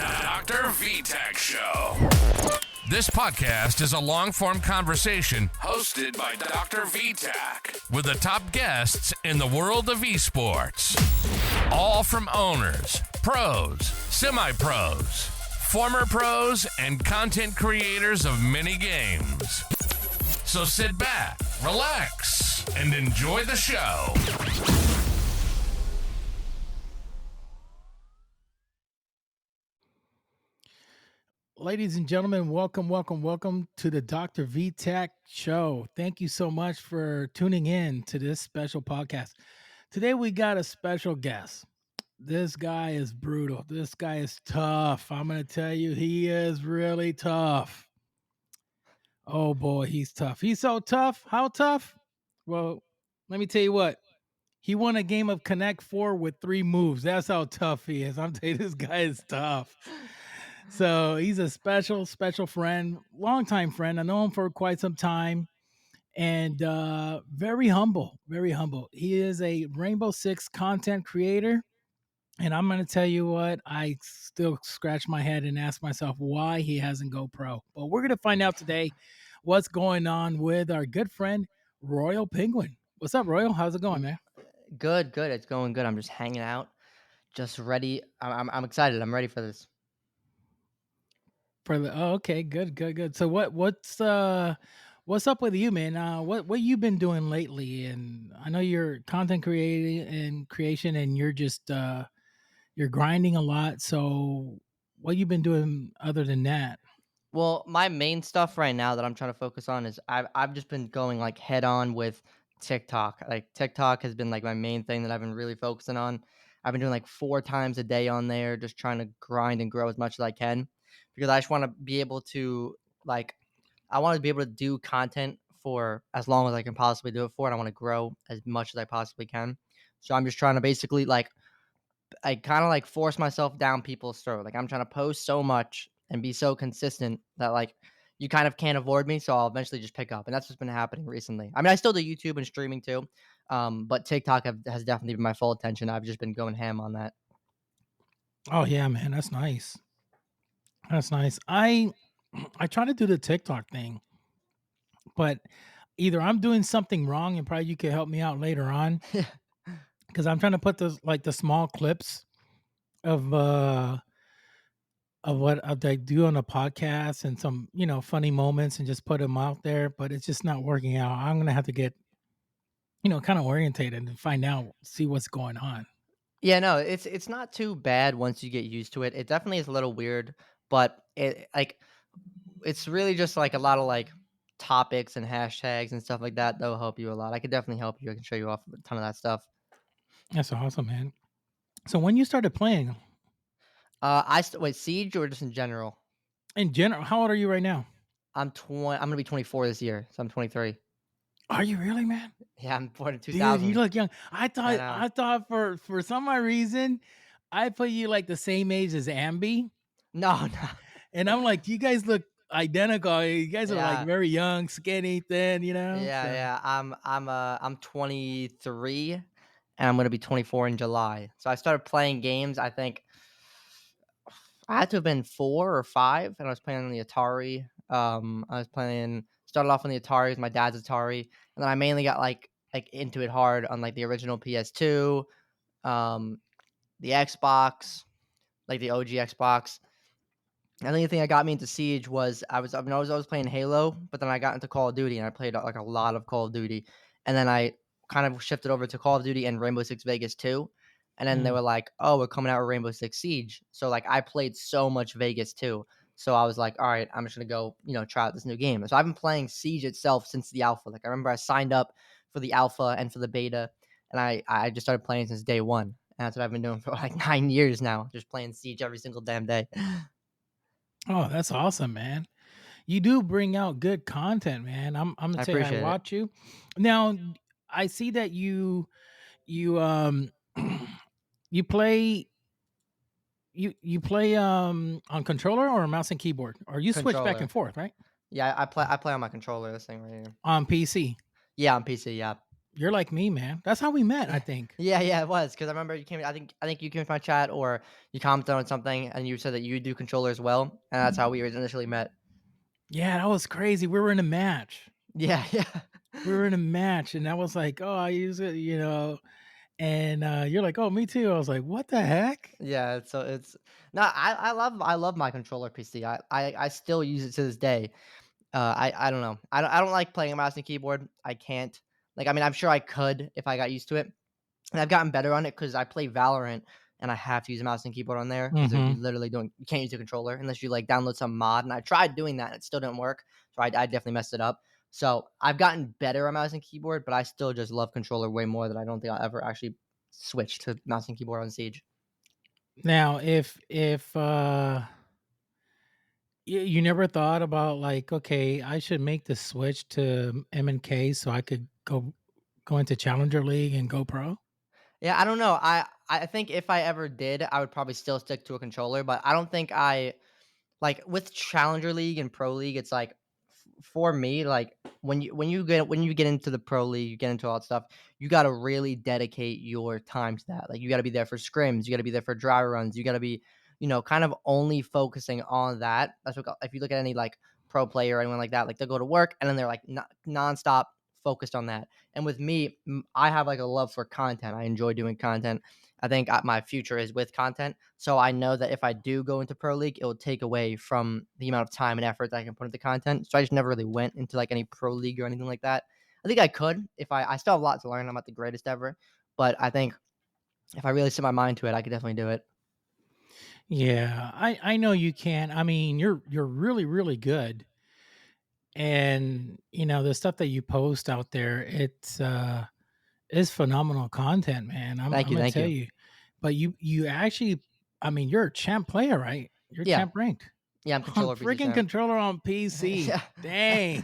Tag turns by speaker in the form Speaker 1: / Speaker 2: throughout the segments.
Speaker 1: DrVtach Show. This podcast is a long-form conversation hosted by DrVtach with the top guests in the world of esports. All from owners, pros, semi-pros, former pros, and content creators of many games. So sit back, relax, and enjoy the show.
Speaker 2: Ladies and gentlemen, welcome to the DrVtach Show. Thank you so much for tuning in to this special podcast. Today we got a special guest. This guy is brutal. This guy is tough. I'm going to tell you, he is really tough. Oh boy, he's tough. He's so tough. How tough? Well, let me tell you what. He won a game of Connect 4 with 3 moves. That's how tough he is. I'm telling you, this guy is tough. So he's a special friend, longtime friend. I know him for quite some time, and very humble. He is a Rainbow Six content creator, and I'm going to tell you what, I still scratch my head and ask myself why he hasn't go pro. But we're going to find out today what's going on with our good friend, Royal Penguin. What's up, Royal? How's it going, man?
Speaker 3: Good. It's going good. I'm just hanging out, just ready. I'm excited. I'm ready for this.
Speaker 2: Okay, good. So what's up with you, man? What you been doing lately? And I know you're content creation, and you're just you're grinding a lot. So what you been doing other than that?
Speaker 3: Well, my main stuff right now that I'm trying to focus on is I've just been going like head on with TikTok. Like TikTok has been like my main thing that I've been really focusing on. I've been doing like 4 times a day on there, just trying to grind and grow as much as I can, because I just want to be able to do content for as long as I can possibly do it for, and I want to grow as much as I possibly can. So I'm just trying to basically I kind of like force myself down people's throat. Like I'm trying to post so much and be so consistent that like you kind of can't avoid me. So I'll eventually just pick up. And that's what's been happening recently. I mean, I still do YouTube and streaming too. But TikTok has definitely been my full attention. I've just been going ham on that.
Speaker 2: Oh yeah, man, that's nice. I try to do the TikTok thing, but either I'm doing something wrong, and probably you could help me out later on, because I'm trying to put the small clips of what they do on a podcast and some funny moments and just put them out there, but it's just not working out. I'm gonna have to get kind of orientated and find out, see what's going on.
Speaker 3: Yeah, no, it's not too bad once you get used to it. It definitely is a little weird, but it's really just like a lot of like topics and hashtags and stuff like that. That'll help you a lot. I could definitely help you. I can show you off a ton of that stuff.
Speaker 2: That's awesome, man. So when you started playing,
Speaker 3: Wait, Siege or just in general?
Speaker 2: in general, how old are you right now?
Speaker 3: I'm gonna be 24 this year, so I'm 23.
Speaker 2: Are you really, man?
Speaker 3: Yeah, I'm born in 2000.
Speaker 2: Dude, you look young. I
Speaker 3: know.
Speaker 2: thought for some odd reason I put you like the same age as Ambi,
Speaker 3: No.
Speaker 2: and I'm like, you guys look identical. You guys are like
Speaker 3: Yeah.
Speaker 2: very young, skinny, thin.
Speaker 3: Yeah. I'm 23, and I'm gonna be 24 in July. So I started playing games. I think I had to have been 4 or 5, and I was playing on the Atari. Started off on the Atari with my dad's Atari, and then I mainly got like into it hard on like the original PS2, the Xbox, like the OG Xbox. And the thing that got me into Siege was I was always playing Halo, but then I got into Call of Duty, and I played like a lot of Call of Duty, and then I kind of shifted over to Call of Duty and Rainbow Six Vegas 2. And then they were like, "Oh, we're coming out with Rainbow Six Siege." So like I played so much Vegas 2. So I was like, "All right, I'm just gonna go, try out this new game." So I've been playing Siege itself since the alpha. Like I remember I signed up for the alpha and for the beta, and I just started playing since day one. And that's what I've been doing for like 9 years now, just playing Siege every single damn day.
Speaker 2: Oh, that's awesome, man. You do bring out good content, man. I'm
Speaker 3: I
Speaker 2: gonna tell you, I
Speaker 3: appreciate it.
Speaker 2: watch you. Now, I see that you you play on controller or mouse and keyboard, or you switch back
Speaker 3: Controller.
Speaker 2: and forth, right?
Speaker 3: Yeah, I play on my controller. This thing right here.
Speaker 2: On PC.
Speaker 3: Yeah, on PC. Yeah.
Speaker 2: you're like me, man. That's how we met, I think.
Speaker 3: Yeah, it was because I remember you came. I think you came to my chat or you commented on something and you said that you do controller as well, and that's how we initially met.
Speaker 2: Yeah, that was crazy. We were in a match.
Speaker 3: Yeah, yeah,
Speaker 2: We were in a match, and I was like, "Oh, I use it," and you're like, "Oh, me too." I was like, "What the heck?"
Speaker 3: yeah. So it's no. I love my controller PC. I still use it to this day. I don't know. I don't like playing a mouse and keyboard. I can't. Like I mean, I'm sure I could if I got used to it. And I've gotten better on it because I play Valorant and I have to use a mouse and keyboard on there because you
Speaker 2: Mhm.
Speaker 3: literally don't you can't use a controller unless you like download some mod. And I tried doing that and it still didn't work. So I definitely messed it up. So I've gotten better at mouse and keyboard, but I still just love controller way more than I don't think I'll ever actually switch to mouse and keyboard on Siege.
Speaker 2: Now, if you never thought about like, okay, I should make the switch to M&K so I could go into Challenger League and go pro?
Speaker 3: Yeah, I don't know. I think if I ever did, I would probably still stick to a controller, but I don't think I like with Challenger League and Pro League, it's like for me, like when you get into the Pro League, you get into all that stuff, you got to really dedicate your time to that. Like you got to be there for scrims, you got to be there for dry runs, you got to be, kind of only focusing on that. That's what if you look at any like pro player or anyone like that, like they'll go to work and then they're like nonstop focused on that. And with me, I have like a love for content. I enjoy doing content. I think my future is with content. So I know that if I do go into Pro League, it will take away from the amount of time and effort that I can put into content. So I just never really went into like any Pro League or anything like that. I think I could if I still have a lot to learn. I'm not the greatest ever, but I think if I really set my mind to it, I could definitely do it.
Speaker 2: Yeah, I know you can. I mean, you're really really good, and the stuff that you post out there, it's phenomenal content, man.
Speaker 3: Thank
Speaker 2: I'm
Speaker 3: you,
Speaker 2: gonna
Speaker 3: thank
Speaker 2: tell
Speaker 3: you.
Speaker 2: you, but you actually, I mean, you're a champ player, right? You're
Speaker 3: Yeah,
Speaker 2: champ ranked
Speaker 3: yeah, I'm
Speaker 2: on
Speaker 3: controller PC
Speaker 2: freaking
Speaker 3: champ.
Speaker 2: controller on PC.
Speaker 3: Yeah.
Speaker 2: Dang,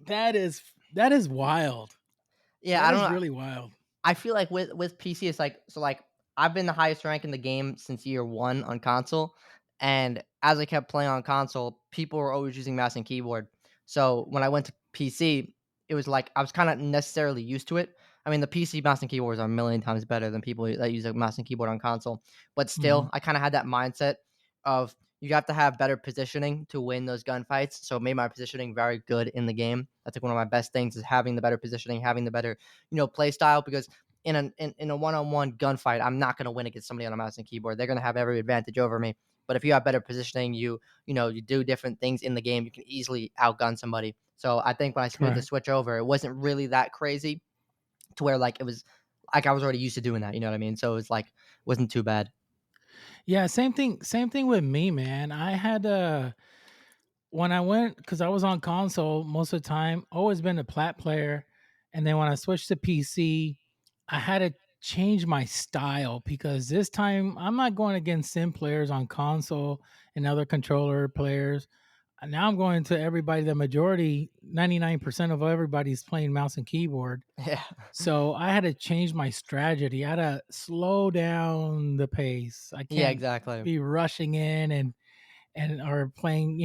Speaker 2: that is wild.
Speaker 3: Yeah,
Speaker 2: That
Speaker 3: I don't
Speaker 2: is
Speaker 3: know.
Speaker 2: really wild.
Speaker 3: I feel like with PC, it's like so like I've been the highest rank in the game since year one on console, and as I kept playing on console, people were always using mouse and keyboard. So when I went to PC, it was like I was kind of necessarily used to it. I mean, the PC mouse and keyboards are a million times better than people that use a mouse and keyboard on console, but
Speaker 2: Mhm.
Speaker 3: still, I kind of had that mindset of you have to have better positioning to win those gunfights. So it made my positioning very good in the game. That's like one of my best things is having the better positioning, having the better play style because in a one-on-one gunfight, I'm not going to win against somebody on a mouse and keyboard. They're going to have every advantage over me. But if you have better positioning, you do different things in the game, you can easily outgun somebody. So I think when I made the
Speaker 2: Right.
Speaker 3: switch over, it wasn't really that crazy to where like it was like I was already used to doing that. You know what I mean? So it was like wasn't too bad.
Speaker 2: Yeah, same thing with me, man. I had when I went because I was on console most of the time, always been a plat player, and then when I switched to PC, I had to change my style because this time I'm not going against sim players on console and other controller players. And now I'm going to everybody. The majority, 99% of everybody's playing mouse and keyboard.
Speaker 3: Yeah.
Speaker 2: So I had to change my strategy. I had to slow down the pace. I
Speaker 3: Yeah,
Speaker 2: can't
Speaker 3: exactly.
Speaker 2: be rushing in and are playing,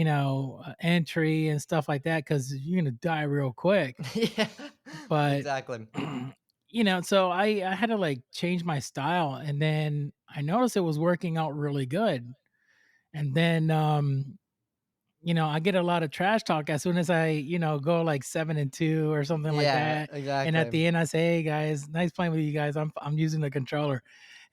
Speaker 2: entry and stuff like that because you're gonna die real quick.
Speaker 3: Yeah.
Speaker 2: But
Speaker 3: Exactly.
Speaker 2: so I had to like change my style, and then I noticed it was working out really good. And then I get a lot of trash talk as soon as I, go like 7-2 or something like
Speaker 3: Yeah,
Speaker 2: that. And at
Speaker 3: exactly.
Speaker 2: the end, I say, "Hey guys, nice playing with you guys. I'm using the controller,"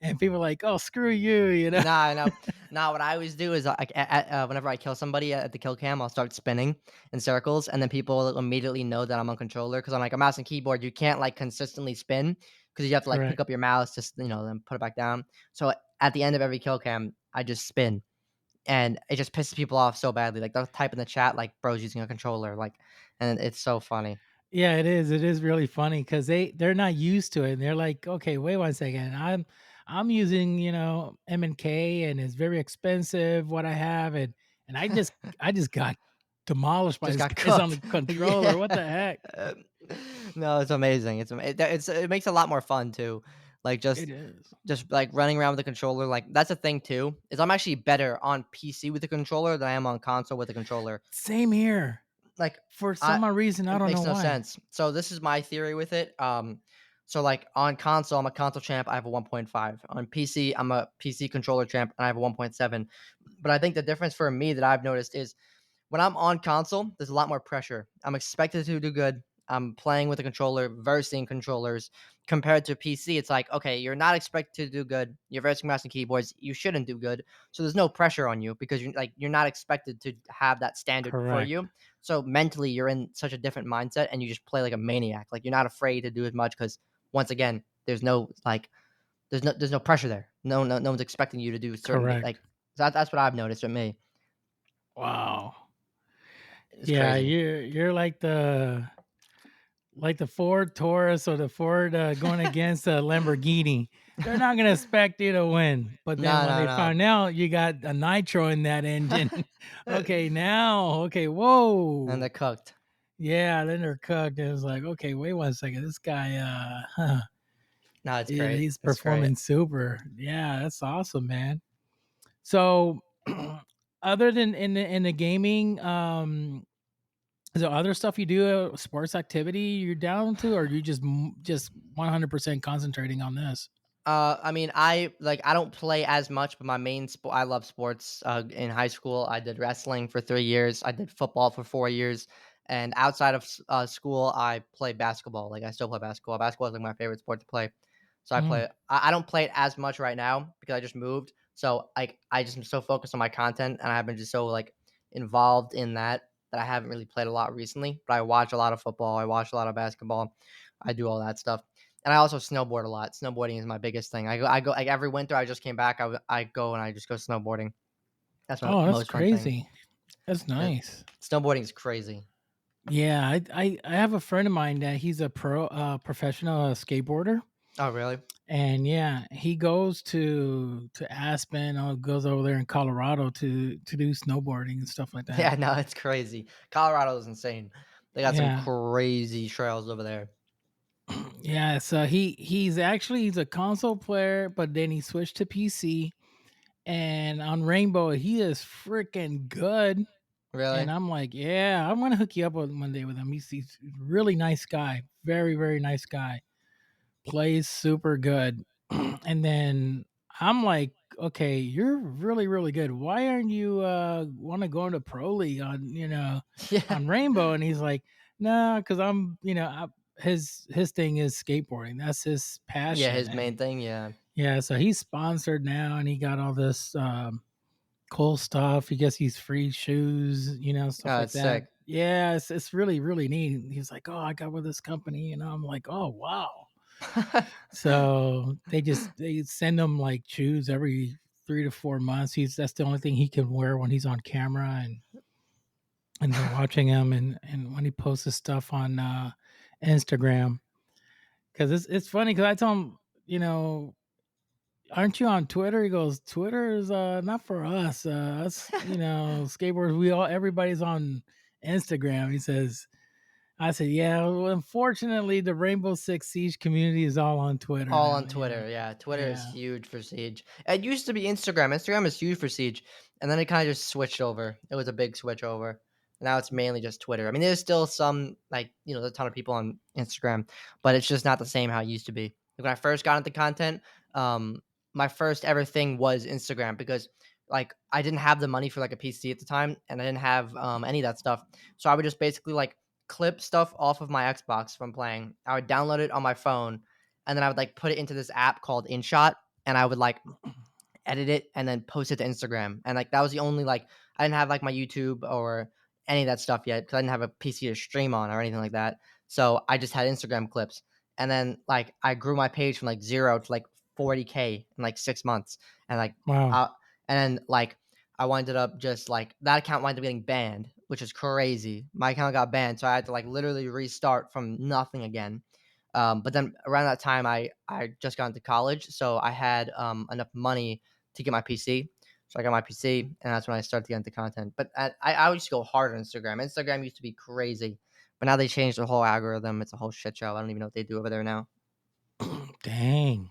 Speaker 2: and people are like, "Oh, screw you," you know.
Speaker 3: Nah, no. Nah, what I always do is, like, whenever I kill somebody at the kill cam, I'll start spinning in circles, and then people will immediately know that I'm on controller because 'cause I'm like, a mouse and keyboard, you can't, like, consistently spin because you have to, like, pick
Speaker 2: Correct.
Speaker 3: up your mouse, just, then put it back down. So, at the end of every kill cam, I just spin, and it just pisses people off so badly. Like, they'll type in the chat, like, "Bro's using a controller," like, and it's so funny.
Speaker 2: Yeah, it is. It is really funny because they're not used to it. And they're like, okay, wait 1 second. I'm using, M&K and it's very expensive what I have, and I just got demolished by
Speaker 3: Just
Speaker 2: these
Speaker 3: got
Speaker 2: guys on
Speaker 3: cooked.
Speaker 2: the controller.
Speaker 3: Yeah.
Speaker 2: What the heck?
Speaker 3: No, it's amazing. It makes it a lot more fun too. Like,
Speaker 2: It is.
Speaker 3: just, like, running around with the controller, like, that's the thing too, is I'm actually better on PC with the controller than I am on console with the controller.
Speaker 2: Same here.
Speaker 3: like
Speaker 2: For
Speaker 3: I
Speaker 2: some odd reason, I
Speaker 3: it
Speaker 2: don't know
Speaker 3: makes no
Speaker 2: why.
Speaker 3: sense. So this is my theory with it. So like on console, I'm a console champ. I have a 1.5. On PC, I'm a PC controller champ, and I have a 1.7. But I think the difference for me that I've noticed is when I'm on console, there's a lot more pressure. I'm expected to do good. I'm playing with a controller, versing controllers. Compared to PC, it's like, okay, you're not expected to do good. You're versing mouse and keyboards. You shouldn't do good. So there's no pressure on you because you're not expected to have that standard for
Speaker 2: Correct.
Speaker 3: you. So mentally, you're in such a different mindset, and you just play like a maniac. Like you're not afraid to do as much because once again, there's no pressure there. No one's expecting you to do certain
Speaker 2: Correct.
Speaker 3: like. So that's what I've noticed with me.
Speaker 2: Wow.
Speaker 3: It's
Speaker 2: Yeah,
Speaker 3: crazy.
Speaker 2: you're like the Ford Taurus or the Ford going against a Lamborghini. They're not gonna expect you to win, but then
Speaker 3: No,
Speaker 2: when
Speaker 3: no,
Speaker 2: they
Speaker 3: no.
Speaker 2: found out you got a nitro in that engine, okay,
Speaker 3: And they're
Speaker 2: whoa,
Speaker 3: cooked.
Speaker 2: yeah, then they're cooked. It was like, okay, wait 1 second, this guy,
Speaker 3: No, it's great.
Speaker 2: he's
Speaker 3: It's great.
Speaker 2: performing super. Yeah, that's awesome, man. So, other than in the gaming, is there other stuff you do, sports activity you're down to, or you just 100% concentrating on this?
Speaker 3: I mean, I don't play as much, but my main sport, I love sports. In high school, I did wrestling for 3 years. I did football for 4 years, and outside of school, I play basketball. Like I still play basketball. Basketball is like my favorite sport to play. So I
Speaker 2: Mm,
Speaker 3: play. I don't play it as much right now because I just moved. So like I just am so focused on my content, and I've been just so like involved in that I haven't really played a lot recently. But I watch a lot of football. I watch a lot of basketball. I do all that stuff. And I also snowboard a lot. Snowboarding is my biggest thing. I go like every winter. I just came back. I go and I just go snowboarding. That's my
Speaker 2: oh, that's
Speaker 3: most fun thing.
Speaker 2: crazy. That's
Speaker 3: Uh,
Speaker 2: nice.
Speaker 3: Snowboarding is crazy.
Speaker 2: Yeah, I have a friend of mine that he's a professional skateboarder,
Speaker 3: Oh, really?
Speaker 2: and yeah, he goes to Aspen or goes over there in Colorado to do snowboarding and stuff like that.
Speaker 3: Yeah, no, it's crazy. Colorado is insane. They got some
Speaker 2: Yeah,
Speaker 3: crazy trails over there.
Speaker 2: yeah. So he's a console player, but then he switched to PC. And on Rainbow, he is freaking good. And
Speaker 3: Really?
Speaker 2: I'm like, yeah, I'm gonna hook you up with one day with him. He's a really nice guy, very very nice guy. Plays super good. And then I'm like, okay, you're really really good. Why aren't you want to go into pro league on
Speaker 3: Yeah.
Speaker 2: on Rainbow? And he's like, no, because I'm his thing is skateboarding. That's his
Speaker 3: Yeah,
Speaker 2: passion.
Speaker 3: his
Speaker 2: And
Speaker 3: main thing. Yeah.
Speaker 2: yeah, so he's sponsored now, and he got all this cool stuff. He gets these free shoes, stuff
Speaker 3: Oh,
Speaker 2: like
Speaker 3: it's
Speaker 2: that.
Speaker 3: sick.
Speaker 2: Yeah, it's really really neat. He's like, oh, I got with this company, I'm like, oh wow. So they send him like shoes every 3 to 4 months. That's the only thing he can wear when he's on camera, and they're watching him, and when he posts his stuff on Instagram, because it's funny because I tell him, you know aren't you on Twitter? He goes, Twitter is not for us. Us, skateboarders, everybody's on Instagram. He says, I said, yeah, well, unfortunately the Rainbow Six Siege community is all on Twitter
Speaker 3: All
Speaker 2: now.
Speaker 3: on
Speaker 2: Yeah.
Speaker 3: Twitter, yeah. Twitter is
Speaker 2: Yeah.
Speaker 3: huge for Siege. It used to be Instagram. Instagram is huge for Siege, and then it kind of just switched over. It was a big switch over. Now it's mainly just Twitter. I mean, there's still some there's a ton of people on Instagram, but it's just not the same how it used to be. Like when I first got into content, um, my first ever thing was Instagram because like I didn't have the money for like a PC at the time, and I didn't have any of that stuff. So I would just basically like clip stuff off of my Xbox from playing. I would download it on my phone, and then I would like put it into this app called InShot, and I would like edit it and then post it to Instagram. And like that was the only like I didn't have like my YouTube or any of that stuff yet because I didn't have a PC to stream on or anything like that. So I just had Instagram clips, and then like I grew my page from like 0 to like 40K in like 6 months, and like
Speaker 2: Wow.
Speaker 3: and then like I winded up just like that account wound up getting banned, which is crazy. My account got banned, so I had to like literally restart from nothing again. But then around that time, I just got into college, so I had enough money to get my PC. So I got my PC, and that's when I started to get into content. But I used to go hard on Instagram. Instagram used to be crazy, but now they changed the whole algorithm. It's a whole shit show. I don't even know what they do over there now.
Speaker 2: Dang.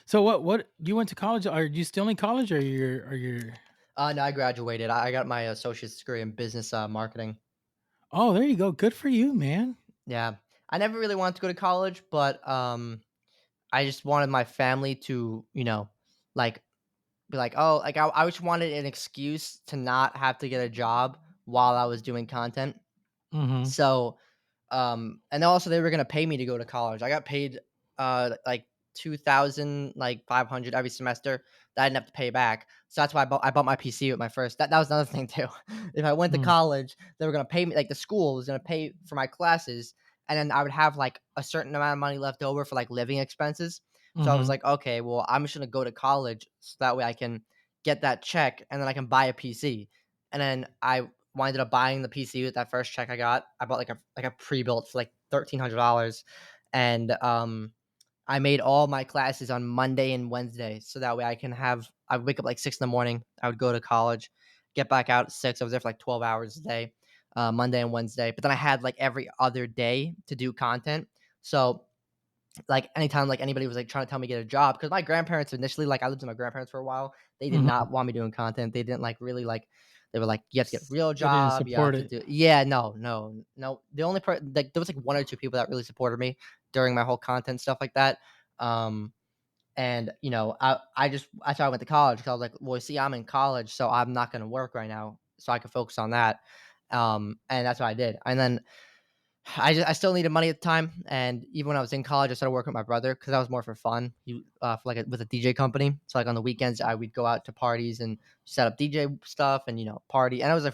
Speaker 2: So what you went to college? Are you still in college, or you're?
Speaker 3: No, I graduated. I got my associate's degree in business marketing.
Speaker 2: Oh, there you go. Good for you, man.
Speaker 3: Yeah. I never really wanted to go to college, but I just wanted my family to, like be like, oh, like I just wanted an excuse to not have to get a job while I was doing content.
Speaker 2: Mhm.
Speaker 3: So, and also they were gonna pay me to go to college. I got paid like 2,000, like 500 every semester that I didn't have to pay back. So that's why I bought my PC with my first. That was another thing too. If I went to
Speaker 2: Mm.
Speaker 3: college, they were gonna pay me, like the school was gonna pay for my classes, and then I would have like a certain amount of money left over for like living expenses. So I was
Speaker 2: Mhm.
Speaker 3: like, okay, well, I'm just gonna go to college so that way I can get that check and then I can buy a PC. And then I winded up buying the PC with that first check I got. I bought like a pre-built for like $1,300, and I made all my classes on Monday and Wednesday, so that way I would wake up like 6 in the morning. I would go to college, get back out at 6. I was there for like 12 hours a day, Monday and Wednesday. But then I had like every other day to do content. So like anytime like anybody was like trying to tell me to get a job, because my grandparents initially, like I lived with my grandparents for a while, they did
Speaker 2: Mhm.
Speaker 3: not want me doing content. They didn't like really like, they were like, you have to get a real
Speaker 2: They didn't
Speaker 3: job, you have
Speaker 2: support
Speaker 3: to
Speaker 2: it.
Speaker 3: do, yeah, no, no, no. The only part, like there was like one or two people that really supported me during my whole content stuff like that. um and that's why I went to college, because I was like, well, see, I'm in college, so I'm not going to work right now, so I could focus on that. And that's what I did. And then I still needed money at the time, and even when I was in college, I started working with my brother because that was more for fun. He for like with a DJ company. So like on the weekends, I would go out to parties and set up DJ stuff and party, and it was a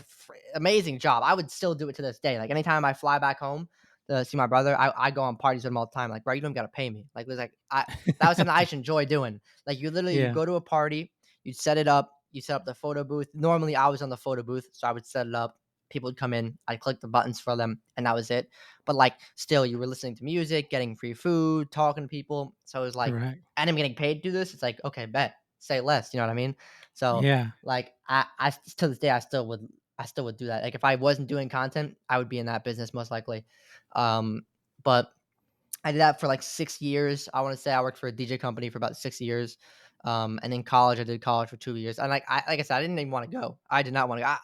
Speaker 3: amazing job. I would still do it to this day. Like anytime I fly back home to see my brother, I go on parties with him all the time. Like, bro, you don't got to pay me. Like it was like that was something I should enjoy doing. Like you
Speaker 2: Yeah.
Speaker 3: go to a party, you set it up, you set up the photo booth. Normally I was on the photo booth, so I would set it up. People would come in, I'd click the buttons for them, and that was it. But like still you were listening to music, getting free food, talking to people. So it was like,
Speaker 2: Correct.
Speaker 3: and I'm getting paid to do this. It's like, okay, bet, say less. You know what I mean? So
Speaker 2: Yeah.
Speaker 3: like I to this day I still would do that. Like if I wasn't doing content, I would be in that business most likely. But I did that for like 6 years. I want to say I worked for a DJ company for about 6 years. And in college, I did college for 2 years. And like I said, I didn't even want to go. I did not want to go.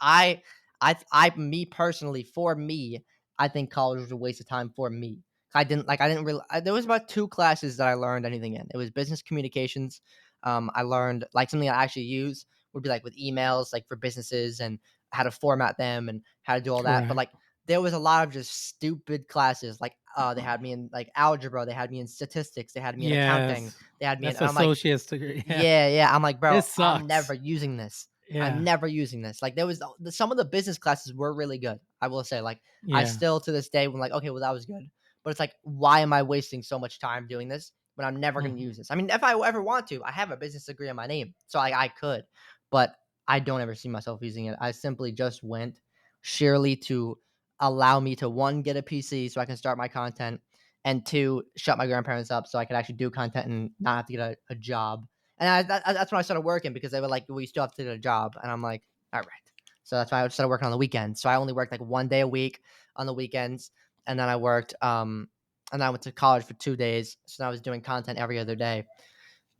Speaker 3: Me personally, for me, I think college was a waste of time for me. I didn't really, there was about two classes that I learned anything in. It was business communications. I learned like something I actually use would be like with emails, like for businesses and how to format them and how to do all that. But
Speaker 2: Correct.
Speaker 3: like, there was a lot of just stupid classes. Like, they had me in like algebra, they had me in statistics, they had me in accounting,
Speaker 2: Yes.
Speaker 3: they had me in,
Speaker 2: That's
Speaker 3: and I'm like,
Speaker 2: associate's degree. Yeah.
Speaker 3: yeah, yeah. I'm like,
Speaker 2: It
Speaker 3: bro, I'm never
Speaker 2: sucks.
Speaker 3: using this. I'm
Speaker 2: Yeah.
Speaker 3: never using this. Like there was some of the business classes were really good. I will say, like I
Speaker 2: Yeah.
Speaker 3: still to this day when like, okay, well that was good, but it's like, why am I wasting so much time doing this when I'm never going to
Speaker 2: Mhm.
Speaker 3: use this? I mean, if I ever want to, I have a business degree in my name, so I could, but I don't ever see myself using it. I simply just went sheerly to allow me to, one, get a PC so I can start my content, and two, shut my grandparents up so I could actually do content and not have to get a job. And that's when I started working, because they were like, "Well, you still have to get a job," and I'm like, "All right." So that's why I started working on the weekends. So I only worked like 1 day a week on the weekends, and then I worked. And then I went to college for 2 days, so I was doing content every other day.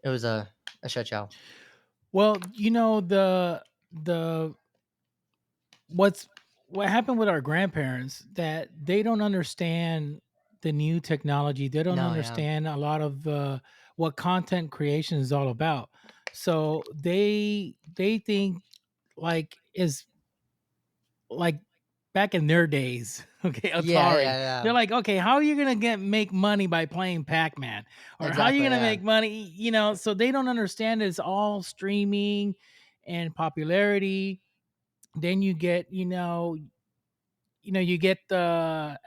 Speaker 3: It was a shit show.
Speaker 2: Well, the what's what happened with our grandparents, that they don't understand the new technology. They don't
Speaker 3: No, yeah,
Speaker 2: understand a lot of what content creation is all about. So they think like is like back in their days, okay,
Speaker 3: yeah,
Speaker 2: Atari.
Speaker 3: yeah, yeah.
Speaker 2: They're like, okay, how are you gonna make money by playing Pac-Man? Or how are you
Speaker 3: Exactly,
Speaker 2: gonna
Speaker 3: yeah,
Speaker 2: make money? So they don't understand it's all streaming and popularity. Then you get the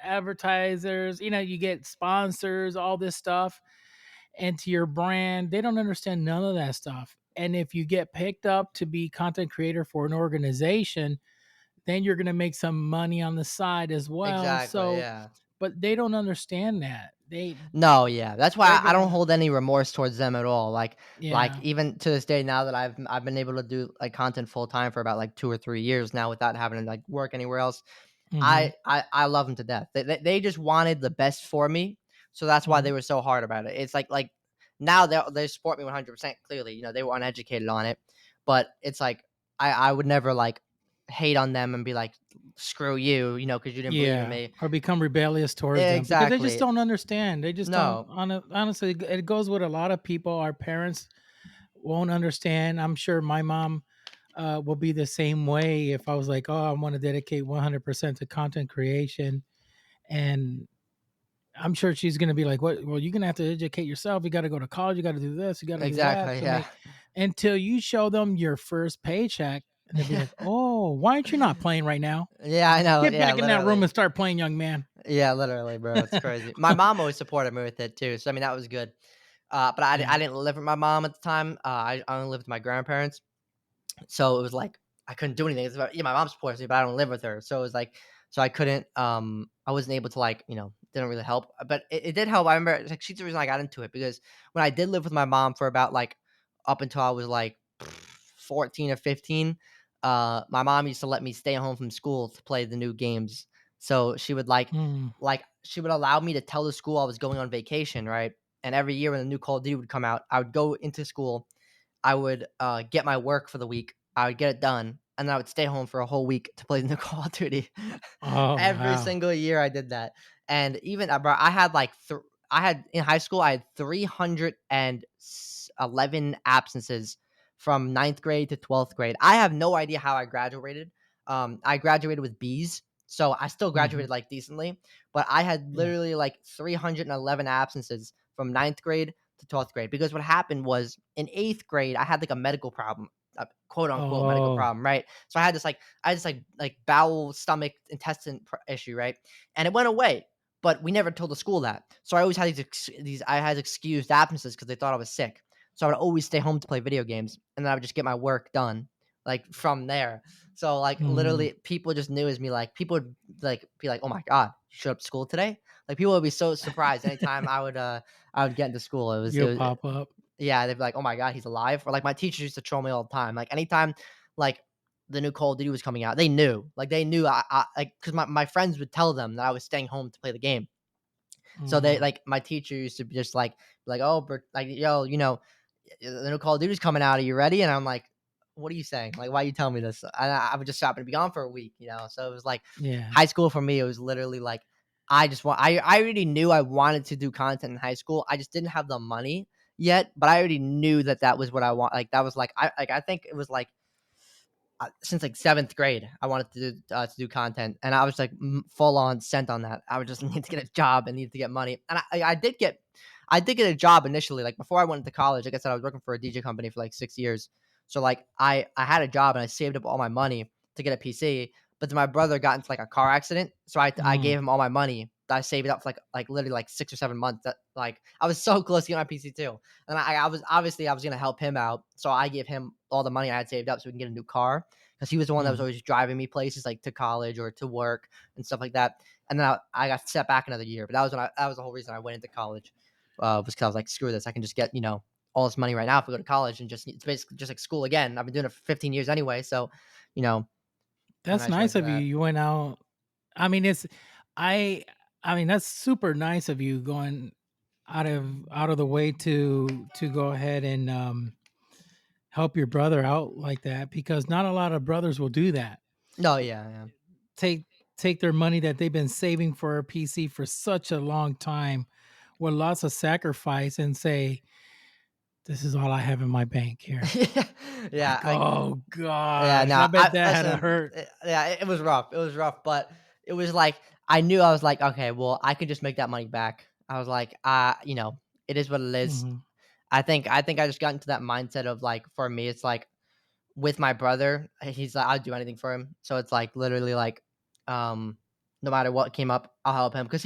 Speaker 2: advertisers, you get sponsors, all this stuff, and to your brand. They don't understand none of that stuff. And if you get picked up to be content creator for an organization, then you're going to make some money on the side as well.
Speaker 3: exactly,
Speaker 2: So,
Speaker 3: yeah.
Speaker 2: but they don't understand that.
Speaker 3: No, yeah. That's
Speaker 2: They're
Speaker 3: why I don't
Speaker 2: gonna,
Speaker 3: hold any remorse towards them at all. Like
Speaker 2: yeah.
Speaker 3: even to this day now that I've been able to do like content full time for about like 2 or 3 years now without having to like work anywhere else.
Speaker 2: Hmm.
Speaker 3: I love them to death. They just wanted the best for me, so that's why
Speaker 2: Hmm.
Speaker 3: they were so hard about it. It's like now they support me 100%. Clearly, they were uneducated on it, but it's like I would never like. hate on them and be like, screw you, because you didn't believe in
Speaker 2: Yeah,
Speaker 3: me.
Speaker 2: or become rebellious towards them because they just
Speaker 3: Exactly.
Speaker 2: don't understand. They just don't.
Speaker 3: No.
Speaker 2: Honestly, it goes with a lot of people. Our parents won't understand. I'm sure my mom will be the same way if I was like, oh, I want to dedicate 100% to content creation, and I'm sure she's going to be like, what? Well, you're going to have to educate yourself. You got to go to college. You got to do this. You got to do that
Speaker 3: Exactly.
Speaker 2: to
Speaker 3: Yeah.
Speaker 2: make until you show them your first paycheck, and they'll be like, oh, why aren't you not playing right now?
Speaker 3: Yeah, I know.
Speaker 2: Get
Speaker 3: Yeah,
Speaker 2: back in that room
Speaker 3: literally.
Speaker 2: and start playing, young man.
Speaker 3: Yeah, literally, bro. It's crazy. My mom always supported me with it too. So I mean, that was good. But I
Speaker 2: Yeah.
Speaker 3: didn't live with my mom at the time. I only lived with my grandparents. So it was like I couldn't do anything. It's about, yeah, my mom supports me, but I don't live with her. So it was like, so I couldn't, I wasn't able to like, didn't really help. But it did help. I remember like she's the reason I got into it because when I did live with my mom for about like up until I was like 14 or 15, my mom used to let me stay home from school to play the new games. So she would
Speaker 2: Mm.
Speaker 3: like she would allow me to tell the school I was going on vacation, right? And every year when the new Call of Duty would come out, I would go into school, I would get my work for the week. I would get it done, and then I would stay home for a whole week to play the new Call of Duty.
Speaker 2: Oh
Speaker 3: Every
Speaker 2: wow.
Speaker 3: single year I did that, and even bro, I had like I had in high school I had 311 absences from ninth grade to 12th grade. I have no idea how I graduated. I graduated with B's, so I still
Speaker 2: Hmm.
Speaker 3: graduated like decently, but I had
Speaker 2: Yeah.
Speaker 3: literally like 311 absences from ninth grade to 12th grade because what happened was in eighth grade I had like a medical problem, a quote unquote medical
Speaker 2: Oh.
Speaker 3: problem, right? So I had this like bowel, stomach, intestine issue, right? And it went away, but we never told the school that. So I always had these I had excused absences because they thought I was sick. So I would always stay home to play video games, and then I would just get my work done like from there. So like
Speaker 2: Mm.
Speaker 3: literally, people just knew as me. Like people would like be like, "Oh my god, you showed up to school today!" Like people would be so surprised anytime I would get into school.
Speaker 2: You'll pop up.
Speaker 3: Yeah, they'd be like, "Oh my god, he's alive!" Or like my teachers used to troll me all the time. Like anytime, like the new Call of Duty was coming out, they knew. Like they knew I like because my friends would tell them that I was staying home to play the game. So they
Speaker 2: Mhm.
Speaker 3: like my teacher used to be just like, "Oh, like yo, the new Call of Duty's coming out. Are you ready?" And I'm like, "What are you saying? Like, why are you telling me this?" And I would just stop and be gone for a week. So it was like
Speaker 2: Yeah.
Speaker 3: high school for me. It was literally like I already knew I wanted to do content in high school. I just didn't have the money yet, but I already knew that that was what I want. Like that was I think it was like since like seventh grade, I wanted to do content, and I was like full on sent on that. I would just need to get a job and need to get money, and I did get a job initially. Like before I went into college, like I said, I was working for a DJ company for like 6 years. So like I had a job and I saved up all my money to get a PC. But then my brother got into like a car accident, so I
Speaker 2: Mm.
Speaker 3: gave him all my money that I saved up for like literally like 6 or 7 months. That like I was so close to getting my PC too, and I was obviously I was gonna help him out, so I gave him all the money I had saved up so we can get a new car because he was the one that was
Speaker 2: Mhm.
Speaker 3: always driving me places like to college or to work and stuff like that. And then I got set back another year, but that was the whole reason I went into college. Was because I was like, screw this, I can just get all this money right now if I go to college and just it's basically just like school again. I've been doing it for 15 years anyway, so you know I might
Speaker 2: That's
Speaker 3: as well
Speaker 2: nice
Speaker 3: do
Speaker 2: of you.
Speaker 3: that.
Speaker 2: You went out. I mean, I I mean, that's super nice of you going out of the way to go ahead and help your brother out like that because not a lot of brothers will do that.
Speaker 3: No, yeah, yeah.
Speaker 2: Take take their money that they've been saving for a PC for such a long time with lots of sacrifice and say, "This is all I have in my bank here."
Speaker 3: Yeah,
Speaker 2: Like,
Speaker 3: like
Speaker 2: oh
Speaker 3: yeah,
Speaker 2: gosh, I
Speaker 3: no,
Speaker 2: bet
Speaker 3: I
Speaker 2: that had to
Speaker 3: listen,
Speaker 2: hurt.
Speaker 3: yeah, it was rough. It was rough, but it was like I knew I was like, okay, well, I could just make that money back. I was like, it is what it is.
Speaker 2: Mhm.
Speaker 3: I think I just got into that mindset of like for me, it's like with my brother, he's like I'd do anything for him. So it's like literally like um no matter what came up, I'll help him because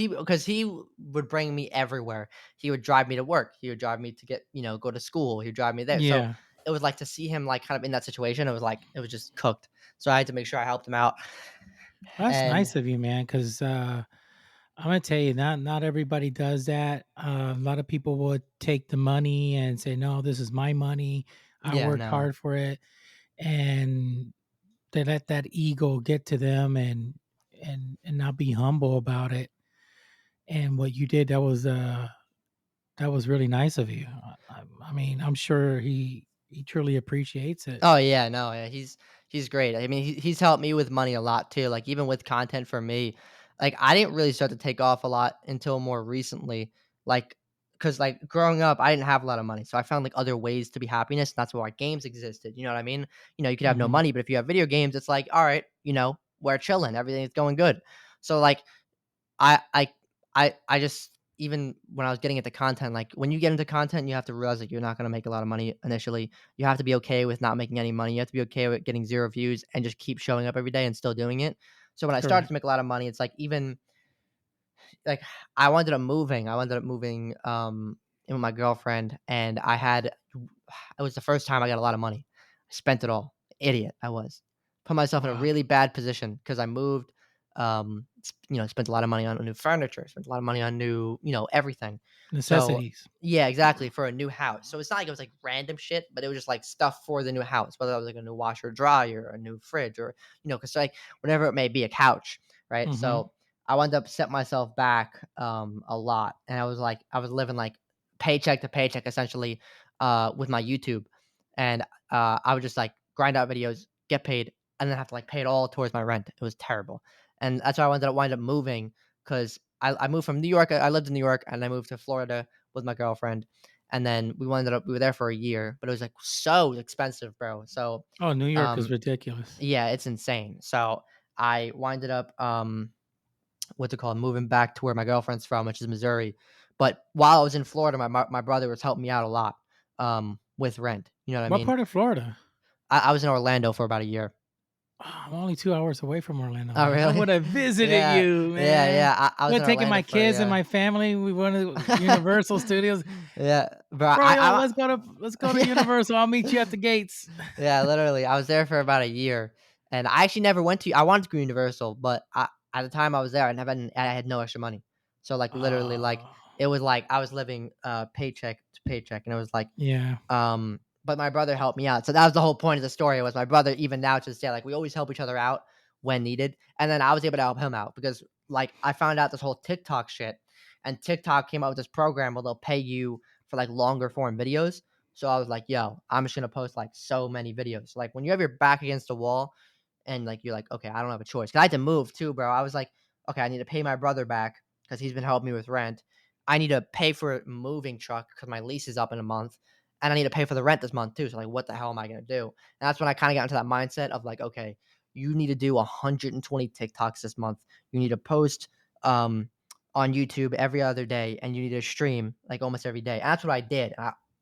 Speaker 3: he would bring me everywhere. He would drive me to work. He would drive me to go to school. He would drive me there. So
Speaker 2: Yeah.
Speaker 3: it was like to see him like kind of in that situation, it was like it was just cooked. So I had to make sure I helped him out.
Speaker 2: That's
Speaker 3: And
Speaker 2: nice of you, man, 'cause, I'm gonna tell you, not everybody does that. A lot of people would take the money and say, "No, this is my money. I
Speaker 3: yeah,
Speaker 2: worked
Speaker 3: no.
Speaker 2: hard for it," and they let that ego get to them and not be humble about it. And what you did, that was really nice of you. I mean, I'm sure he truly appreciates it.
Speaker 3: Oh yeah, no, yeah. He's great. I mean, he's helped me with money a lot too. Like even with content for me, like I didn't really start to take off a lot until more recently. Like, cause like growing up, I didn't have a lot of money, so I found like other ways to be happiness. And that's why games existed. You know what I mean? You know, you could have no
Speaker 2: Hmm.
Speaker 3: money, but if you have video games, it's like, all right, you know, we're chilling, everything's going good. So like I I I just even when I was getting into content, like when you get into content, you have to realize that you're not gonna make a lot of money initially. You have to be okay with not making any money. You have to be okay with getting 0 views and just keep showing up every day and still doing it. So when I started
Speaker 2: Correct.
Speaker 3: to make a lot of money, it's like even like I wound up moving. I ended up moving in with my girlfriend, and I had it was the first time I got a lot of money. I spent it all. Idiot I was. Put myself in a
Speaker 2: Wow.
Speaker 3: really bad position because I moved. You know, spent a lot of money on new furniture. Spent a lot of money on new, you know, everything. So
Speaker 2: Necessities.
Speaker 3: yeah, exactly, for a new house. So it's not like it was like random shit, but it was just like stuff for the new house, whether it was like a new washer, dryer, a new fridge, or you know, because like whatever it may be, a couch, right?
Speaker 2: Hmm.
Speaker 3: So I wound up set myself back a lot, and I was living like paycheck to paycheck essentially with my YouTube, and I would just like grind out videos, get paid, and then have to like pay it all towards my rent. It was terrible, and that's why I wind up moving because I moved from New York. I lived in New York, and I moved to Florida with my girlfriend, and then we were there for a year, but it was like so expensive, bro. So
Speaker 2: Oh, New York is
Speaker 3: um
Speaker 2: ridiculous.
Speaker 3: yeah, it's insane. So I winded up what's it called, moving back to where my girlfriend's from, which is Missouri. But while I was in Florida, my brother was helping me out a lot with rent. You know what I
Speaker 2: What
Speaker 3: mean?
Speaker 2: part of Florida?
Speaker 3: I was in Orlando for about a year.
Speaker 2: Oh, I'm only 2 hours away from Orlando,
Speaker 3: Oh,
Speaker 2: man. I
Speaker 3: really?
Speaker 2: would have visited
Speaker 3: Yeah,
Speaker 2: you,
Speaker 3: yeah,
Speaker 2: man.
Speaker 3: yeah. I
Speaker 2: I
Speaker 3: was
Speaker 2: would
Speaker 3: in
Speaker 2: have taken
Speaker 3: Orlando
Speaker 2: my
Speaker 3: for a
Speaker 2: kids and
Speaker 3: year.
Speaker 2: my family. We went to Universal Studios.
Speaker 3: Yeah, bro.
Speaker 2: Royal, let's go to
Speaker 3: Yeah,
Speaker 2: Universal. I'll meet you at the gates.
Speaker 3: yeah. Literally, I was there for about a year, and I actually never went to. I wanted to go to Universal, but at the time I was there, I had no extra money. So like literally, like
Speaker 2: Oh,
Speaker 3: it was like I was living paycheck to paycheck, and it was like
Speaker 2: yeah.
Speaker 3: but my brother helped me out. So that was the whole point of the story was my brother, even now to this day, like we always help each other out when needed. And then I was able to help him out because like I found out this whole TikTok shit, and TikTok came out with this program where they'll pay you for like longer form videos. So I was like, yo, I'm just gonna post like so many videos. Like when you have your back against the wall and like you're like, okay, I don't have a choice. 'Cause I had to move too, bro. I was like, okay, I need to pay my brother back because he's been helping me with rent. I need to pay for a moving truck because my lease is up in a month, and I need to pay for the rent this month too. So like, what the hell am I gonna do? And that's when I kind of got into that mindset of like, okay, you need to do 120 TikToks this month. You need to post um on YouTube every other day, and you need to stream like almost every day. And that's what I did.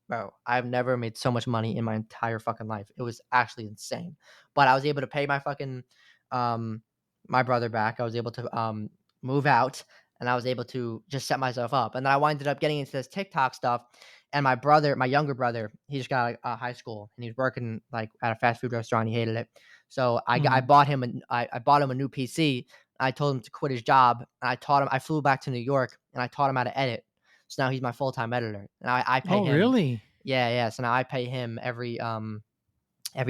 Speaker 3: Bro, I've never made so much money in my entire fucking life. It was actually insane. But I was able to pay my fucking um my brother back. I was able to move out, and I was able to just set myself up. And then I winded up getting into this TikTok stuff. And my brother, my younger brother, he just got out of high school, and he was working like at a fast food restaurant. He hated it. So I
Speaker 2: Mhm.
Speaker 3: bought him I bought him a new PC. I told him to quit his job, and I taught him. I flew back to New York, and I taught him how to edit. So now he's my full time editor, and I pay
Speaker 2: Oh,
Speaker 3: him.
Speaker 2: really?
Speaker 3: Yeah, yeah. So now I pay him every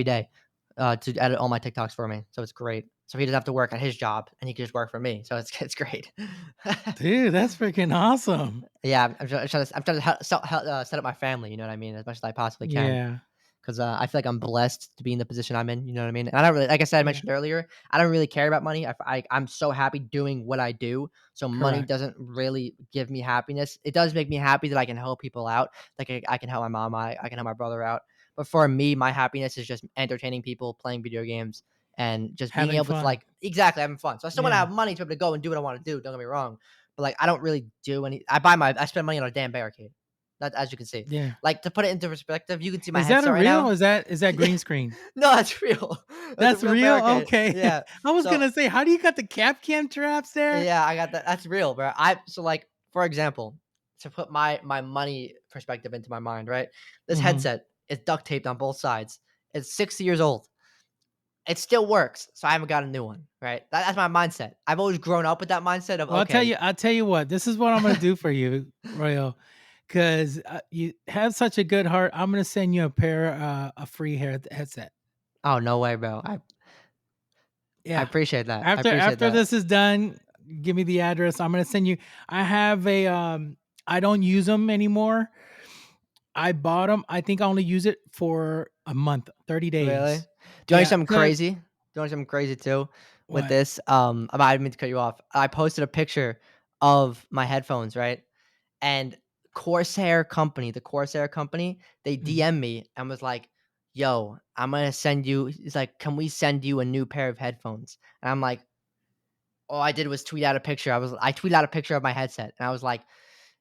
Speaker 3: day to edit all my TikToks for me. So it's great. So he doesn't have to work at his job, and he can just work for me. So it's great.
Speaker 2: Dude, that's freaking awesome.
Speaker 3: Yeah, I'm trying to set up my family. You know what I mean, as much as I possibly can.
Speaker 2: Yeah.
Speaker 3: Because I feel like I'm blessed to be in the position I'm in. You know what I mean? And I don't really, like I said, I
Speaker 2: Yeah.
Speaker 3: mentioned earlier, I don't really care about money. I'm so happy doing what I do. So money
Speaker 2: Correct.
Speaker 3: doesn't really give me happiness. It does make me happy that I can help people out. Like I can help my mom, I can help my brother out. But for me, my happiness is just entertaining people, playing video games, and just being
Speaker 2: Having
Speaker 3: able to
Speaker 2: fun.
Speaker 3: like exactly having fun. So I still want to
Speaker 2: Yeah.
Speaker 3: have money to be able to go and do what I want to do. Don't get me wrong. But like I don't really do any. I spend money on a damn barricade. That as you can see.
Speaker 2: Yeah.
Speaker 3: Like to put it into perspective, you can see my
Speaker 2: Is that a
Speaker 3: headset right
Speaker 2: real
Speaker 3: now.
Speaker 2: or is that green screen?
Speaker 3: No, that's real. That's a
Speaker 2: That's
Speaker 3: real
Speaker 2: real?
Speaker 3: barricade.
Speaker 2: Okay.
Speaker 3: Yeah.
Speaker 2: I was
Speaker 3: So
Speaker 2: gonna say, how do you got the cap cam traps there?
Speaker 3: yeah, I got that. That's real, bro. So like for example, to put my money perspective into my mind, right? This
Speaker 2: Mhm.
Speaker 3: headset is duct taped on both sides. It's 6 years old. It still works, so I haven't got a new one, right? That's my mindset. I've always grown up with that mindset of
Speaker 2: Well,
Speaker 3: okay,
Speaker 2: I'll tell you what. This is what I'm gonna do for you, Royal, because you have such a good heart. I'm gonna send you a free headset.
Speaker 3: oh no way, bro. I
Speaker 2: Yeah.
Speaker 3: appreciate that. I
Speaker 2: After
Speaker 3: appreciate
Speaker 2: after
Speaker 3: that.
Speaker 2: this is done, give me the address. I'm gonna send you. I have a I don't use them anymore. I bought them. I think I only use it for a month, 30
Speaker 3: Really?
Speaker 2: days.
Speaker 3: Do you want
Speaker 2: Yeah,
Speaker 3: something
Speaker 2: 'cause
Speaker 3: crazy? Do you want something crazy too with
Speaker 2: what?
Speaker 3: this? I didn't mean to cut you off. I posted a picture of my headphones, right? And the Corsair company, they
Speaker 2: Mhm.
Speaker 3: DM me and was like, "Yo, I'm gonna send you." He's like, "Can we send you a new pair of headphones?" And I'm like, all I did was tweet out a picture. I tweeted out a picture of my headset, and I was like,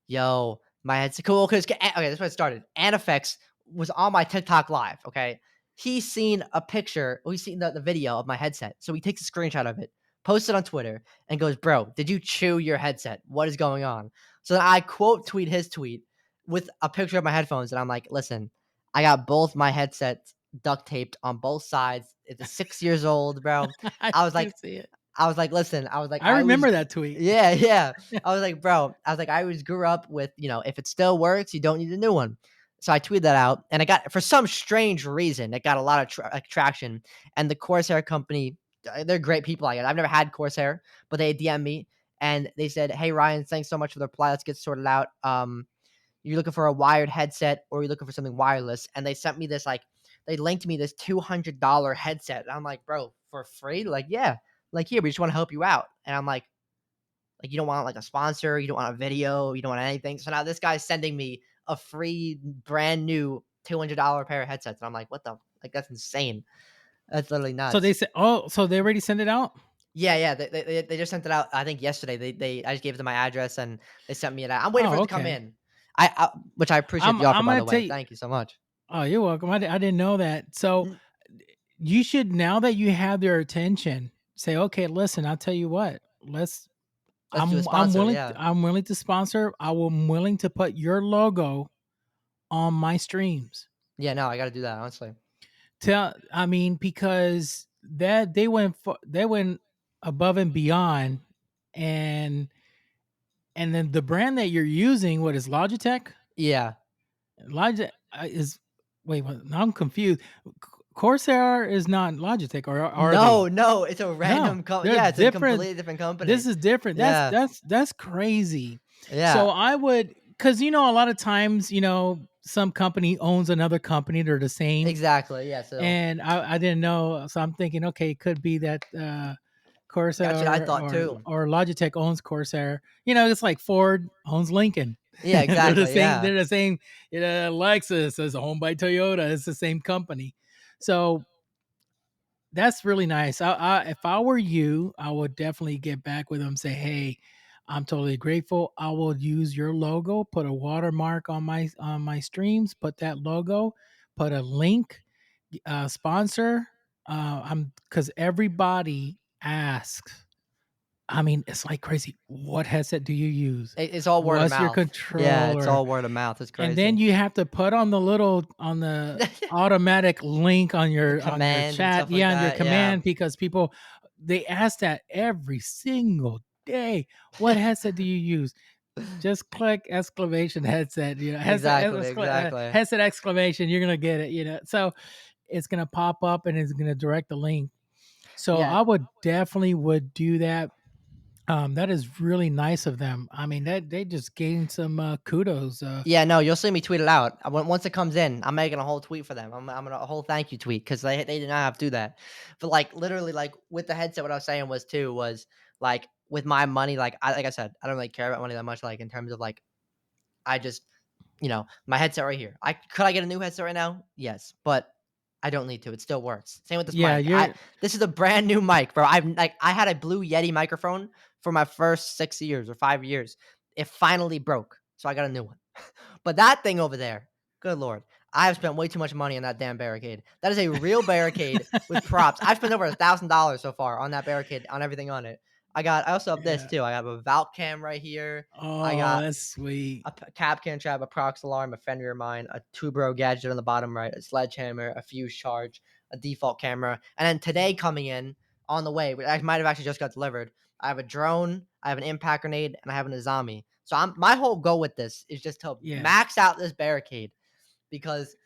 Speaker 3: "Yo, my headset cool." Because okay, that's where it started. Anifex was on my TikTok live. Okay, he's seen a picture. He's seen the video of my headset, so he takes a screenshot of it, posts it on Twitter, and goes, "Bro, did you chew your headset? What is going on?" So then I quote tweet his tweet with a picture of my headphones, and I'm like, "Listen, I got both my headsets duct taped on both sides. It's 6 years old, bro."
Speaker 2: I
Speaker 3: I was
Speaker 2: do
Speaker 3: like,
Speaker 2: see it.
Speaker 3: listen, I was like,
Speaker 2: I remember that tweet.
Speaker 3: yeah, yeah. I was like, bro, I was like, I always grew up with, if it still works, you don't need a new one. So I tweeted that out, and I got, for some strange reason, it got a lot of traction. And the Corsair company, they're great people. I've never had Corsair, but they DM me and they said, "Hey Ryan, thanks so much for the reply. Let's get sorted out. You're looking for a wired headset or you're looking for something wireless?" And they sent me this they linked me this $200 headset. And I'm like, "Bro, for free?" Like, yeah. Like, "Here, we just want to help you out." And I'm like, "You don't want like a sponsor, you don't want a video, you don't want anything." So now this guy's sending me a free brand new $200 pair of headsets. And I'm like, "What the, like, that's insane." That's literally
Speaker 2: So they
Speaker 3: nuts.
Speaker 2: said, "Oh, so they already sent it out?"
Speaker 3: Yeah, yeah. They just sent it out, I think yesterday. I just gave them my address and they sent me it out. I'm waiting for
Speaker 2: Oh,
Speaker 3: it to come
Speaker 2: okay.
Speaker 3: in. I which I appreciate the offer,
Speaker 2: I'm
Speaker 3: by
Speaker 2: gonna
Speaker 3: the
Speaker 2: tell
Speaker 3: way.
Speaker 2: you.
Speaker 3: Thank you so much.
Speaker 2: Oh, you're welcome. I didn't know that. So
Speaker 3: Mm,
Speaker 2: you should, now that you have their attention, say, okay, listen, I'll tell you what. Let's.
Speaker 3: let's do a
Speaker 2: I'm
Speaker 3: sponsor,
Speaker 2: willing.
Speaker 3: yeah.
Speaker 2: I'm willing to sponsor. I'm willing to put your logo on my streams.
Speaker 3: Yeah, no, I gotta do that, honestly.
Speaker 2: I mean, because that they went above and beyond, and then the brand that you're using, what is Logitech?
Speaker 3: Yeah.
Speaker 2: Logitech is wait, now I'm confused. Corsair is not Logitech, or are
Speaker 3: No,
Speaker 2: they?
Speaker 3: no, it's a
Speaker 2: No,
Speaker 3: random
Speaker 2: they're
Speaker 3: yeah, it's a
Speaker 2: different.
Speaker 3: completely different
Speaker 2: This
Speaker 3: company.
Speaker 2: is different.
Speaker 3: Yeah.
Speaker 2: That's crazy. So
Speaker 3: Yeah.
Speaker 2: I would, because a lot of times, some company owns another company. They're the same,
Speaker 3: Exactly. Yeah, so
Speaker 2: and I didn't know. So I'm thinking, okay, it could be that
Speaker 3: that's what I
Speaker 2: Corsair
Speaker 3: thought too.
Speaker 2: or Logitech owns Corsair. It's like Ford owns Lincoln.
Speaker 3: Yeah,
Speaker 2: They're the
Speaker 3: exactly,
Speaker 2: same.
Speaker 3: yeah.
Speaker 2: They're the same. Lexus is owned by Toyota. It's the same company. So that's really nice. If I were you, I would definitely get back with them. Say, hey, I'm totally grateful. I will use your logo. Put a watermark on my streams. Put that logo. Put a link. Sponsor. I'm because everybody asks. I mean, it's like crazy. What headset do you use?
Speaker 3: It's all word of
Speaker 2: What's your
Speaker 3: mouth. Yeah, it's
Speaker 2: controller?
Speaker 3: all word of mouth. It's
Speaker 2: And then
Speaker 3: crazy.
Speaker 2: you have to put on the automatic link
Speaker 3: The
Speaker 2: on your
Speaker 3: command and
Speaker 2: chat,
Speaker 3: stuff like
Speaker 2: yeah, on your
Speaker 3: that. Yeah.
Speaker 2: command, because people, they ask that every single day. What headset do you use? Just click exclamation headset,
Speaker 3: Exactly, exactly.
Speaker 2: headset exclamation, you're gonna get it, so it's gonna pop up and it's gonna direct the link. So
Speaker 3: Yeah.
Speaker 2: I would definitely would do that. That is really nice of them. I mean, that they just gained some kudos.
Speaker 3: Yeah, no, you'll see me tweet it out. Once it comes in, I'm making a whole tweet for them. I'm gonna a whole thank you tweet because they did not have to do that. But like literally, like with the headset, what I was saying was like with my money, like I said, I don't really care about money that much. Like in terms of like, I just my headset right here. I get a new headset right now? Yes, but I don't need to. It still works. Same with this
Speaker 2: Yeah,
Speaker 3: mic.
Speaker 2: you're
Speaker 3: This is a brand new mic, bro. I had a Blue Yeti microphone for my first 6 years or 5 years. It finally broke, so I got a new one. But that thing over there, good lord, I have spent way too much money on that damn barricade. That is a real barricade with props. I've spent over $1,000 so far on that barricade, on everything on it. I also have this
Speaker 2: yeah.
Speaker 3: too. I have a Valk cam right here. I
Speaker 2: Oh,
Speaker 3: got
Speaker 2: that's sweet.
Speaker 3: a cap can trap, a prox alarm, a fender mine, a Tubro gadget on the bottom right, a sledgehammer, a fuse charge, a default camera. And then today coming in on the way, I might have actually just got delivered. I have a drone, I have an impact grenade, and I have an Azami. So my whole goal with this is just to
Speaker 2: Yeah.
Speaker 3: max out this barricade because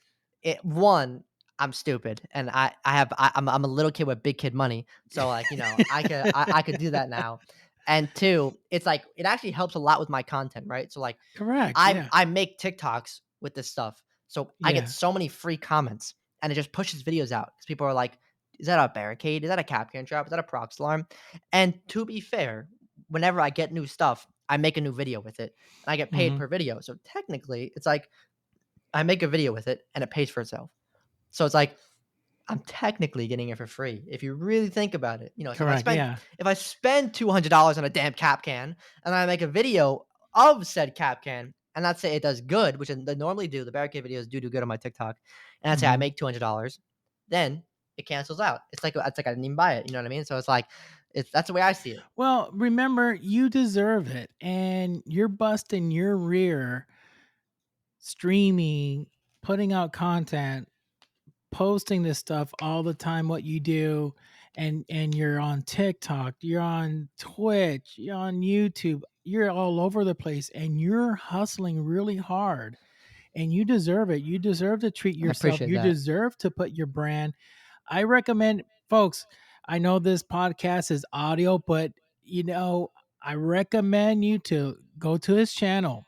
Speaker 3: I'm stupid and I'm a little kid with big kid money. So like, I could do that now. And two, it's like it actually helps a lot with my content, right? So like
Speaker 2: Correct.
Speaker 3: I
Speaker 2: Yeah.
Speaker 3: I make TikToks with this stuff. So I get
Speaker 2: Yeah.
Speaker 3: so many free comments, and it just pushes videos out because people are like, "Is that a barricade? Is that a Capcan trap? Is that a prox alarm?" And to be fair, whenever I get new stuff, I make a new video with it, and I get paid
Speaker 2: Mm-hmm.
Speaker 3: per video. So technically, it's like I make a video with it, and it pays for itself. So it's like I'm technically getting it for free if you really think about it. So
Speaker 2: Correct. Yeah.
Speaker 3: if I spend $200 on a damn cap can and I make a video of said cap can and let's say it does good, which they normally do, the barricade videos do good on my TikTok, and let's say I
Speaker 2: Mm-hmm.
Speaker 3: make $200, then it cancels out. It's like I didn't even buy it. You know what I mean? So it's like that's the way I see it.
Speaker 2: Well, remember, you deserve it, and you're busting your rear, streaming, putting out content, posting this stuff all the time. What you do, and you're on TikTok, you're on Twitch, you're on YouTube, you're all over the place, and you're hustling really hard. And you deserve it. You deserve to treat
Speaker 3: I
Speaker 2: yourself.
Speaker 3: appreciate
Speaker 2: You
Speaker 3: that.
Speaker 2: deserve to put your brand. I recommend, folks, I know this podcast is audio, but I recommend you to go to his channel.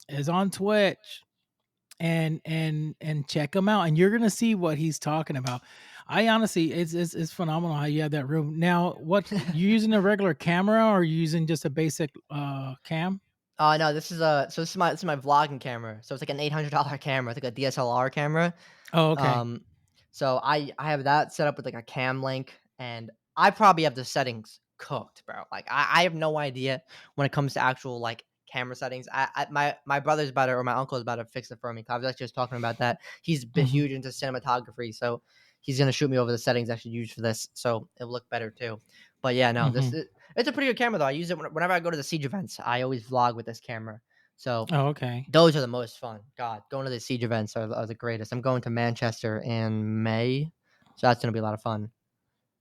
Speaker 2: It's on Twitch, and check him out, and you're gonna see what he's talking about. I honestly, it's phenomenal how you have that room. Now, what you using a regular camera or you using just a basic cam?
Speaker 3: No, this is my vlogging camera. So it's like an $800 camera, it's like a DSLR camera.
Speaker 2: Oh, okay.
Speaker 3: Um, so I have that set up with like a cam link, and I probably have the settings cooked, bro. Like I have no idea when it comes to actual like camera settings. My brother's about to, or my uncle is about to fix it for me. 'Cause I was actually just talking about that. He's been
Speaker 2: Mhm.
Speaker 3: huge into cinematography, so he's gonna shoot me over the settings I should use for this, so it'll look better too. But yeah, no,
Speaker 2: Mhm.
Speaker 3: it's a pretty good camera though. I use it whenever I go to the siege events. I always vlog with this camera. So
Speaker 2: Oh, okay.
Speaker 3: those are the most fun. God, going to the siege events are the greatest. I'm going to Manchester in May, so that's gonna be a lot of fun.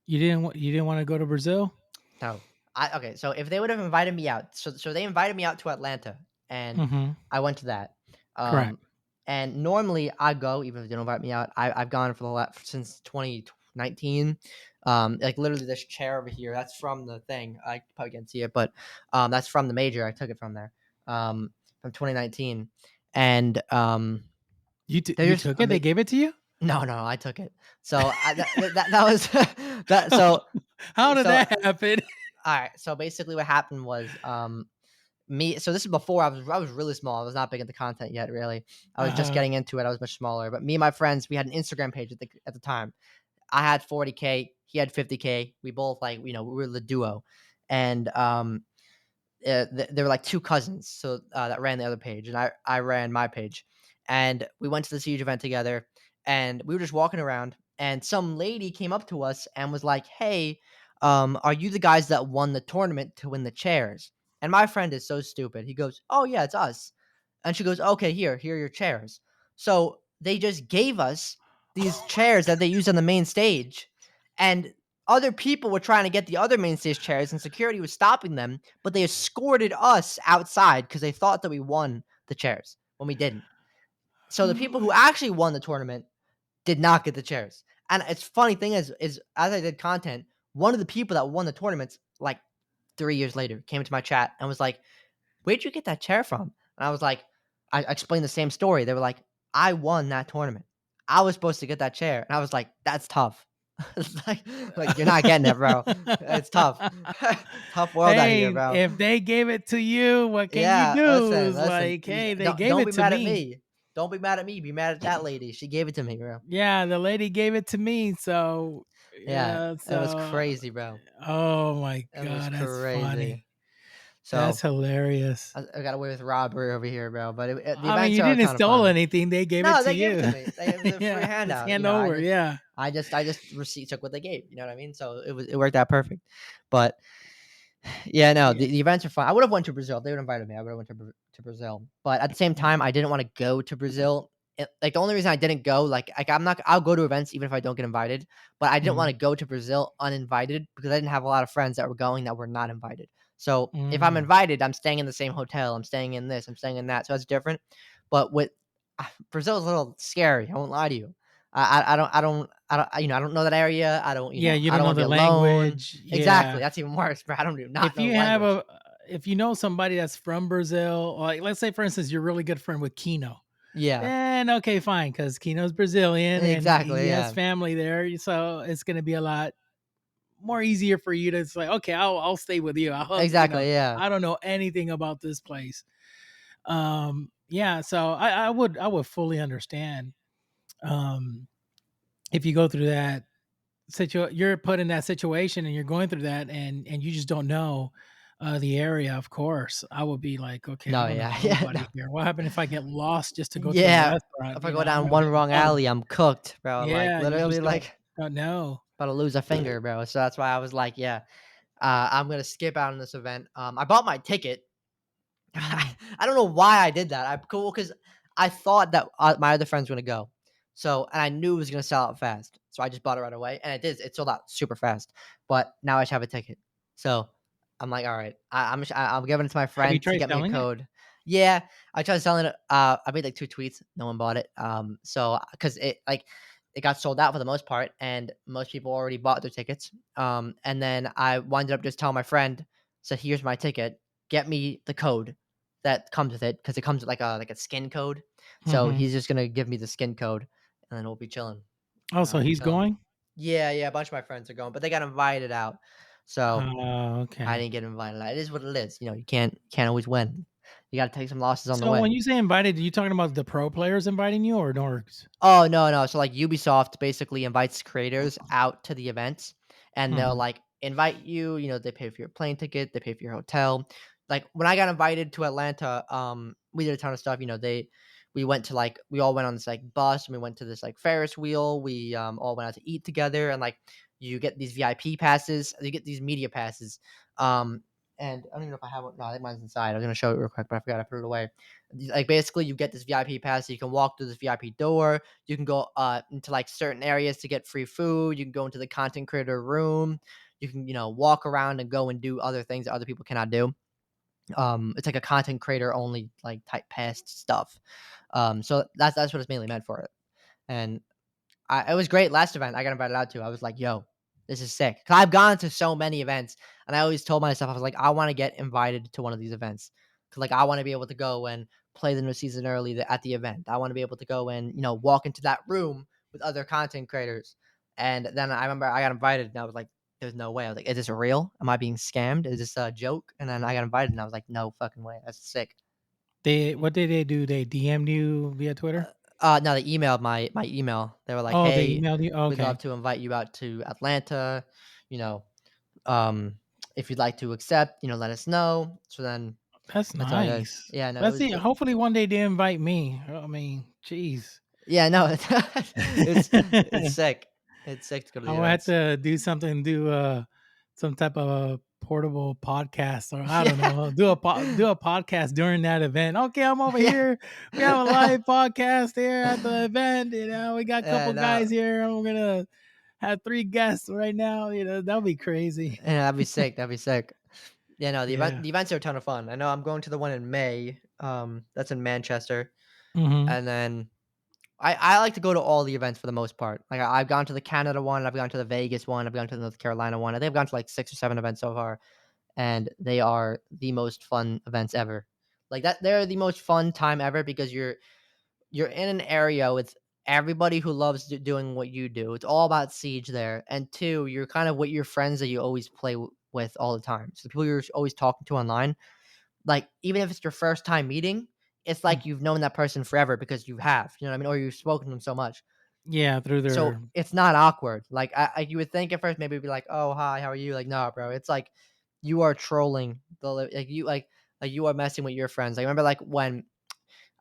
Speaker 2: You didn't want to go to Brazil?
Speaker 3: No, okay. So if they would have invited me out, so they invited me out to Atlanta, and
Speaker 2: Mhm.
Speaker 3: I went to that.
Speaker 2: Correct.
Speaker 3: And normally I go even if they don't invite me out. I've gone for the last since 2019. Like literally this chair over here. That's from the thing. I probably can't see it, but that's from the major. I took it from there. From 2019, and
Speaker 2: You
Speaker 3: there's
Speaker 2: took it? They gave it to you?
Speaker 3: no, no, I took it. So that was that. So
Speaker 2: How did
Speaker 3: so
Speaker 2: that happen?
Speaker 3: all right. So basically, what happened was me. So this is before I was really small. I was not big into content yet. Really, I was just
Speaker 2: Uh-huh.
Speaker 3: getting into it. I was much smaller. But me and my friends, we had an Instagram page at the time. I had 40K. He had 50K. We both we were the duo, and there were like two cousins, so that ran the other page, and I ran my page, and we went to the siege event together, and we were just walking around, and some lady came up to us and was like, "Hey, are you the guys that won the tournament to win the chairs?" And my friend is so stupid. He goes, "Oh yeah, it's us," and she goes, "Okay, here are your chairs." So they just gave us these chairs that they used on the main stage, and other people were trying to get the other main stage chairs, and security was stopping them, but they escorted us outside because they thought that we won the chairs when we didn't. So the people who actually won the tournament did not get the chairs. And it's funny thing is as I did content, one of the people that won the tournaments, like 3 years later, came into my chat and was like, "Where'd you get that chair from?" And I was like, I explained the same story. They were like, "I won that tournament. I was supposed to get that chair." And I was like, "That's tough." It's like you're not getting it, bro. It's tough. Tough world out here,
Speaker 2: Hey,
Speaker 3: bro.
Speaker 2: if they gave it to you, what can you
Speaker 3: Yeah,
Speaker 2: do?
Speaker 3: listen,
Speaker 2: It's
Speaker 3: listen.
Speaker 2: like, hey, they gave
Speaker 3: Don't
Speaker 2: it
Speaker 3: be
Speaker 2: to
Speaker 3: mad at
Speaker 2: me.
Speaker 3: me. Don't be mad at me. Be mad at that lady. She gave it to me, bro.
Speaker 2: Yeah, the lady gave it to me. So
Speaker 3: Yeah,
Speaker 2: yeah,
Speaker 3: it was
Speaker 2: so
Speaker 3: crazy, bro.
Speaker 2: oh my
Speaker 3: It was
Speaker 2: god, that's
Speaker 3: crazy.
Speaker 2: funny.
Speaker 3: So
Speaker 2: That's hilarious.
Speaker 3: I got away with robbery over here, bro. But the
Speaker 2: I mean,
Speaker 3: events
Speaker 2: you
Speaker 3: are
Speaker 2: didn't
Speaker 3: kind of
Speaker 2: steal
Speaker 3: fun.
Speaker 2: anything. They gave it
Speaker 3: No,
Speaker 2: to
Speaker 3: they gave it to
Speaker 2: you.
Speaker 3: me. It was a free
Speaker 2: Yeah, just
Speaker 3: handout.
Speaker 2: hand over. Yeah.
Speaker 3: I just took what they gave. You know what I mean? So it worked out perfect. But yeah, no,
Speaker 2: Yeah.
Speaker 3: the events are fun. I would have went to Brazil. If they would have invited me, I would have went to Brazil. But at the same time, I didn't want to go to Brazil. Like the only reason I didn't go, like I'm not. I'll go to events even if I don't get invited. But I didn't want
Speaker 2: Mhm.
Speaker 3: to go to Brazil uninvited because I didn't have a lot of friends that were going that were not invited. So if I'm
Speaker 2: Mm.
Speaker 3: invited, I'm staying in the same hotel. I'm staying in this. I'm staying in that. So that's different. But with Brazil is a little scary. I won't lie to you. I don't know that area.
Speaker 2: Yeah, you
Speaker 3: I
Speaker 2: don't
Speaker 3: don't
Speaker 2: know
Speaker 3: want to be
Speaker 2: the
Speaker 3: alone.
Speaker 2: language.
Speaker 3: Exactly.
Speaker 2: Yeah.
Speaker 3: That's even worse, bro. I do not
Speaker 2: If
Speaker 3: know the
Speaker 2: you have
Speaker 3: language.
Speaker 2: if you know somebody that's from Brazil, like let's say for instance, you're really good friend with Kino.
Speaker 3: Yeah,
Speaker 2: then okay, fine, because Kino's Brazilian and
Speaker 3: exactly.
Speaker 2: he has
Speaker 3: Yeah,
Speaker 2: family there, so it's gonna be a lot more easier for you to say, okay, I'll stay with you.
Speaker 3: exactly. Yeah,
Speaker 2: I don't know anything about this place. Yeah, so I would fully understand. Um, if you go through that you're put in that situation and you're going through that and you just don't know the area. Of course, I would be like, okay, I
Speaker 3: no,
Speaker 2: don't know
Speaker 3: yeah, yeah, no,
Speaker 2: nobody here. What happened if I get lost just to go to a
Speaker 3: yeah.
Speaker 2: restaurant?
Speaker 3: If I go
Speaker 2: I'm
Speaker 3: down
Speaker 2: gonna
Speaker 3: one
Speaker 2: get
Speaker 3: wrong
Speaker 2: mugged.
Speaker 3: alley, I'm cooked, bro. Like
Speaker 2: Yeah, you
Speaker 3: literally,
Speaker 2: just
Speaker 3: like
Speaker 2: don't know.
Speaker 3: about to lose a finger, bro. So that's why I was like, yeah, I'm gonna skip out on this event. I bought my ticket.
Speaker 2: Mm.
Speaker 3: I don't know why I did that. I cool because I thought that my other friends were gonna go, so and I knew it was gonna sell out fast, so I just bought it right away, and it did. It sold out super fast. But now I just have a ticket, so I'm like, all right, I'm giving it to my
Speaker 2: Have you
Speaker 3: friend to
Speaker 2: tried
Speaker 3: get me a
Speaker 2: selling it?
Speaker 3: code. Yeah, I tried selling it. I made like 2 tweets. No one bought it. So because it got sold out for the most part, and most people already bought their tickets. And then I wound up just telling my friend, said, "Here's my ticket. Get me the code that comes with it because it comes with like a skin code. So
Speaker 2: Hmm.
Speaker 3: he's just gonna give me the skin code, and then we'll be chilling.
Speaker 2: Oh, so
Speaker 3: We'll be
Speaker 2: he's
Speaker 3: chilling.
Speaker 2: going.
Speaker 3: Yeah, yeah. A bunch of my friends are going, but they got invited out, so
Speaker 2: Oh,
Speaker 3: I
Speaker 2: okay.
Speaker 3: didn't get invited out. It is what it is. You can't always win. You got to take some losses on the
Speaker 2: So when
Speaker 3: way.
Speaker 2: you say invited, are you talking about the pro players inviting you or Norgs?
Speaker 3: Oh, no, no. So, like, Ubisoft basically invites creators out to the events, and they'll,
Speaker 2: Hmm.
Speaker 3: like, invite you, they pay for your plane ticket, they pay for your hotel. Like, when I got invited to Atlanta, we did a ton of stuff, we went to, like we all went on this, like, bus, and we went to this, like, Ferris wheel. We, all went out to eat together, and, like, you get these VIP passes, you get these media passes, um, and I don't even know if I have one. No, I think mine's inside. I was gonna show it real quick, but I forgot I put it away. Like, basically, you get this VIP pass, so you can walk through this VIP door. You can go into like certain areas to get free food. You can go into the content creator room. You can walk around and go and do other things that other people cannot do. It's like a content creator only like type pass stuff. So that's what it's mainly meant for it. And it was great last event I got invited out to. I was like, yo, this is sick. 'Cause I've gone to so many events, and I always told myself, I was like, I want to get invited to one of these events. 'Cause, like, I want to be able to go and play the new season early at the event. I want to be able to go and, walk into that room with other content creators. And then I remember I got invited, and I was like, there's no way. I was like, is this real? Am I being scammed? Is this a joke? And then I got invited, and I was like, no fucking way. That's sick.
Speaker 2: What did they do? They DM'd you via Twitter?
Speaker 3: No, they emailed my email. They were like,
Speaker 2: Oh, they
Speaker 3: "Hey,
Speaker 2: emailed you.
Speaker 3: we'd love
Speaker 2: Okay,
Speaker 3: to invite you out to Atlanta. You know, um, if you'd like to accept, let us know." So then
Speaker 2: that's
Speaker 3: that's all I did.
Speaker 2: nice.
Speaker 3: Yeah, no, it
Speaker 2: Let's
Speaker 3: was
Speaker 2: see. Hopefully, one day they invite me. I mean, jeez.
Speaker 3: yeah, no, it's sick. It's sick to go to
Speaker 2: I
Speaker 3: the
Speaker 2: will have
Speaker 3: events.
Speaker 2: to do something, do some type of a portable podcast, or I don't
Speaker 3: Yeah,
Speaker 2: know, do a podcast during that event. Okay, I'm over
Speaker 3: yeah,
Speaker 2: here. We have a live podcast here at the event. We got a couple
Speaker 3: no,
Speaker 2: guys here, and we're gonna have 3 guests right now. That'll be crazy.
Speaker 3: yeah, that'd be sick. That'd be sick. Yeah, no,
Speaker 2: Yeah.
Speaker 3: the events are a ton of fun. I know I'm going to the one in May. That's in Manchester,
Speaker 2: Hmm.
Speaker 3: and then I like to go to all the events for the most part. Like I've gone to the Canada one, I've gone to the Vegas one, I've gone to the North Carolina one. I think I've gone to like 6 or 7 events so far, and they are the most fun events ever. Like that, they're the most fun time ever because you're in an area with everybody who loves doing what you do. It's all about Siege there, and two, you're kind of with your friends that you always play with all the time. So the people you're always talking to online, like, even if it's your first time meeting, it's like you've known that person forever because you have, you know what I mean? Or you've spoken to them so much.
Speaker 2: Yeah, through
Speaker 3: So
Speaker 2: their.
Speaker 3: it's not awkward. Like, you would think at first maybe it'd be like, "Oh, hi, how are you?" Like, no, bro. It's like you are trolling like you are messing with your friends. Like, I remember like when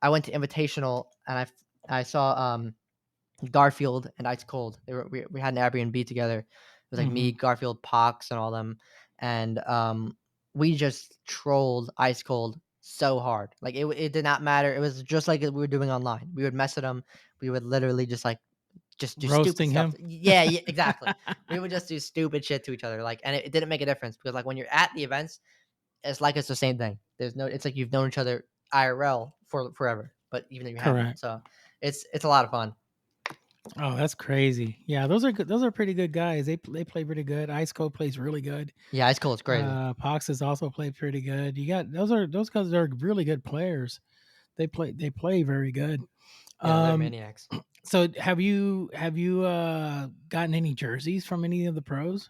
Speaker 3: I went to Invitational and I saw Garfield and Ice Cold. We had an Airbnb together. It was like
Speaker 2: Hmm.
Speaker 3: me, Garfield, Pox, and all them, and we just trolled Ice Cold so hard. Like it did not matter. It was just like we were doing online. We would mess at him. We would literally just do stupid
Speaker 2: Roasting
Speaker 3: stuff.
Speaker 2: him.
Speaker 3: Yeah, yeah, exactly. We would just do stupid shit to each other. Like, and it didn't make a difference because like when you're at the events, it's like it's the same thing. There's no. It's like you've known each other IRL for forever, but even though you haven't.
Speaker 2: Correct.
Speaker 3: So it's a lot of fun.
Speaker 2: Oh, that's crazy. Yeah, those are good. Those are pretty good guys. They play pretty good. Ice Cold plays really good.
Speaker 3: Yeah, Ice Cold is crazy.
Speaker 2: Pox has also played pretty good. You got those guys are really good players. They play very good.
Speaker 3: Yeah, they're
Speaker 2: Um,
Speaker 3: maniacs.
Speaker 2: so have you gotten any jerseys from any of the pros?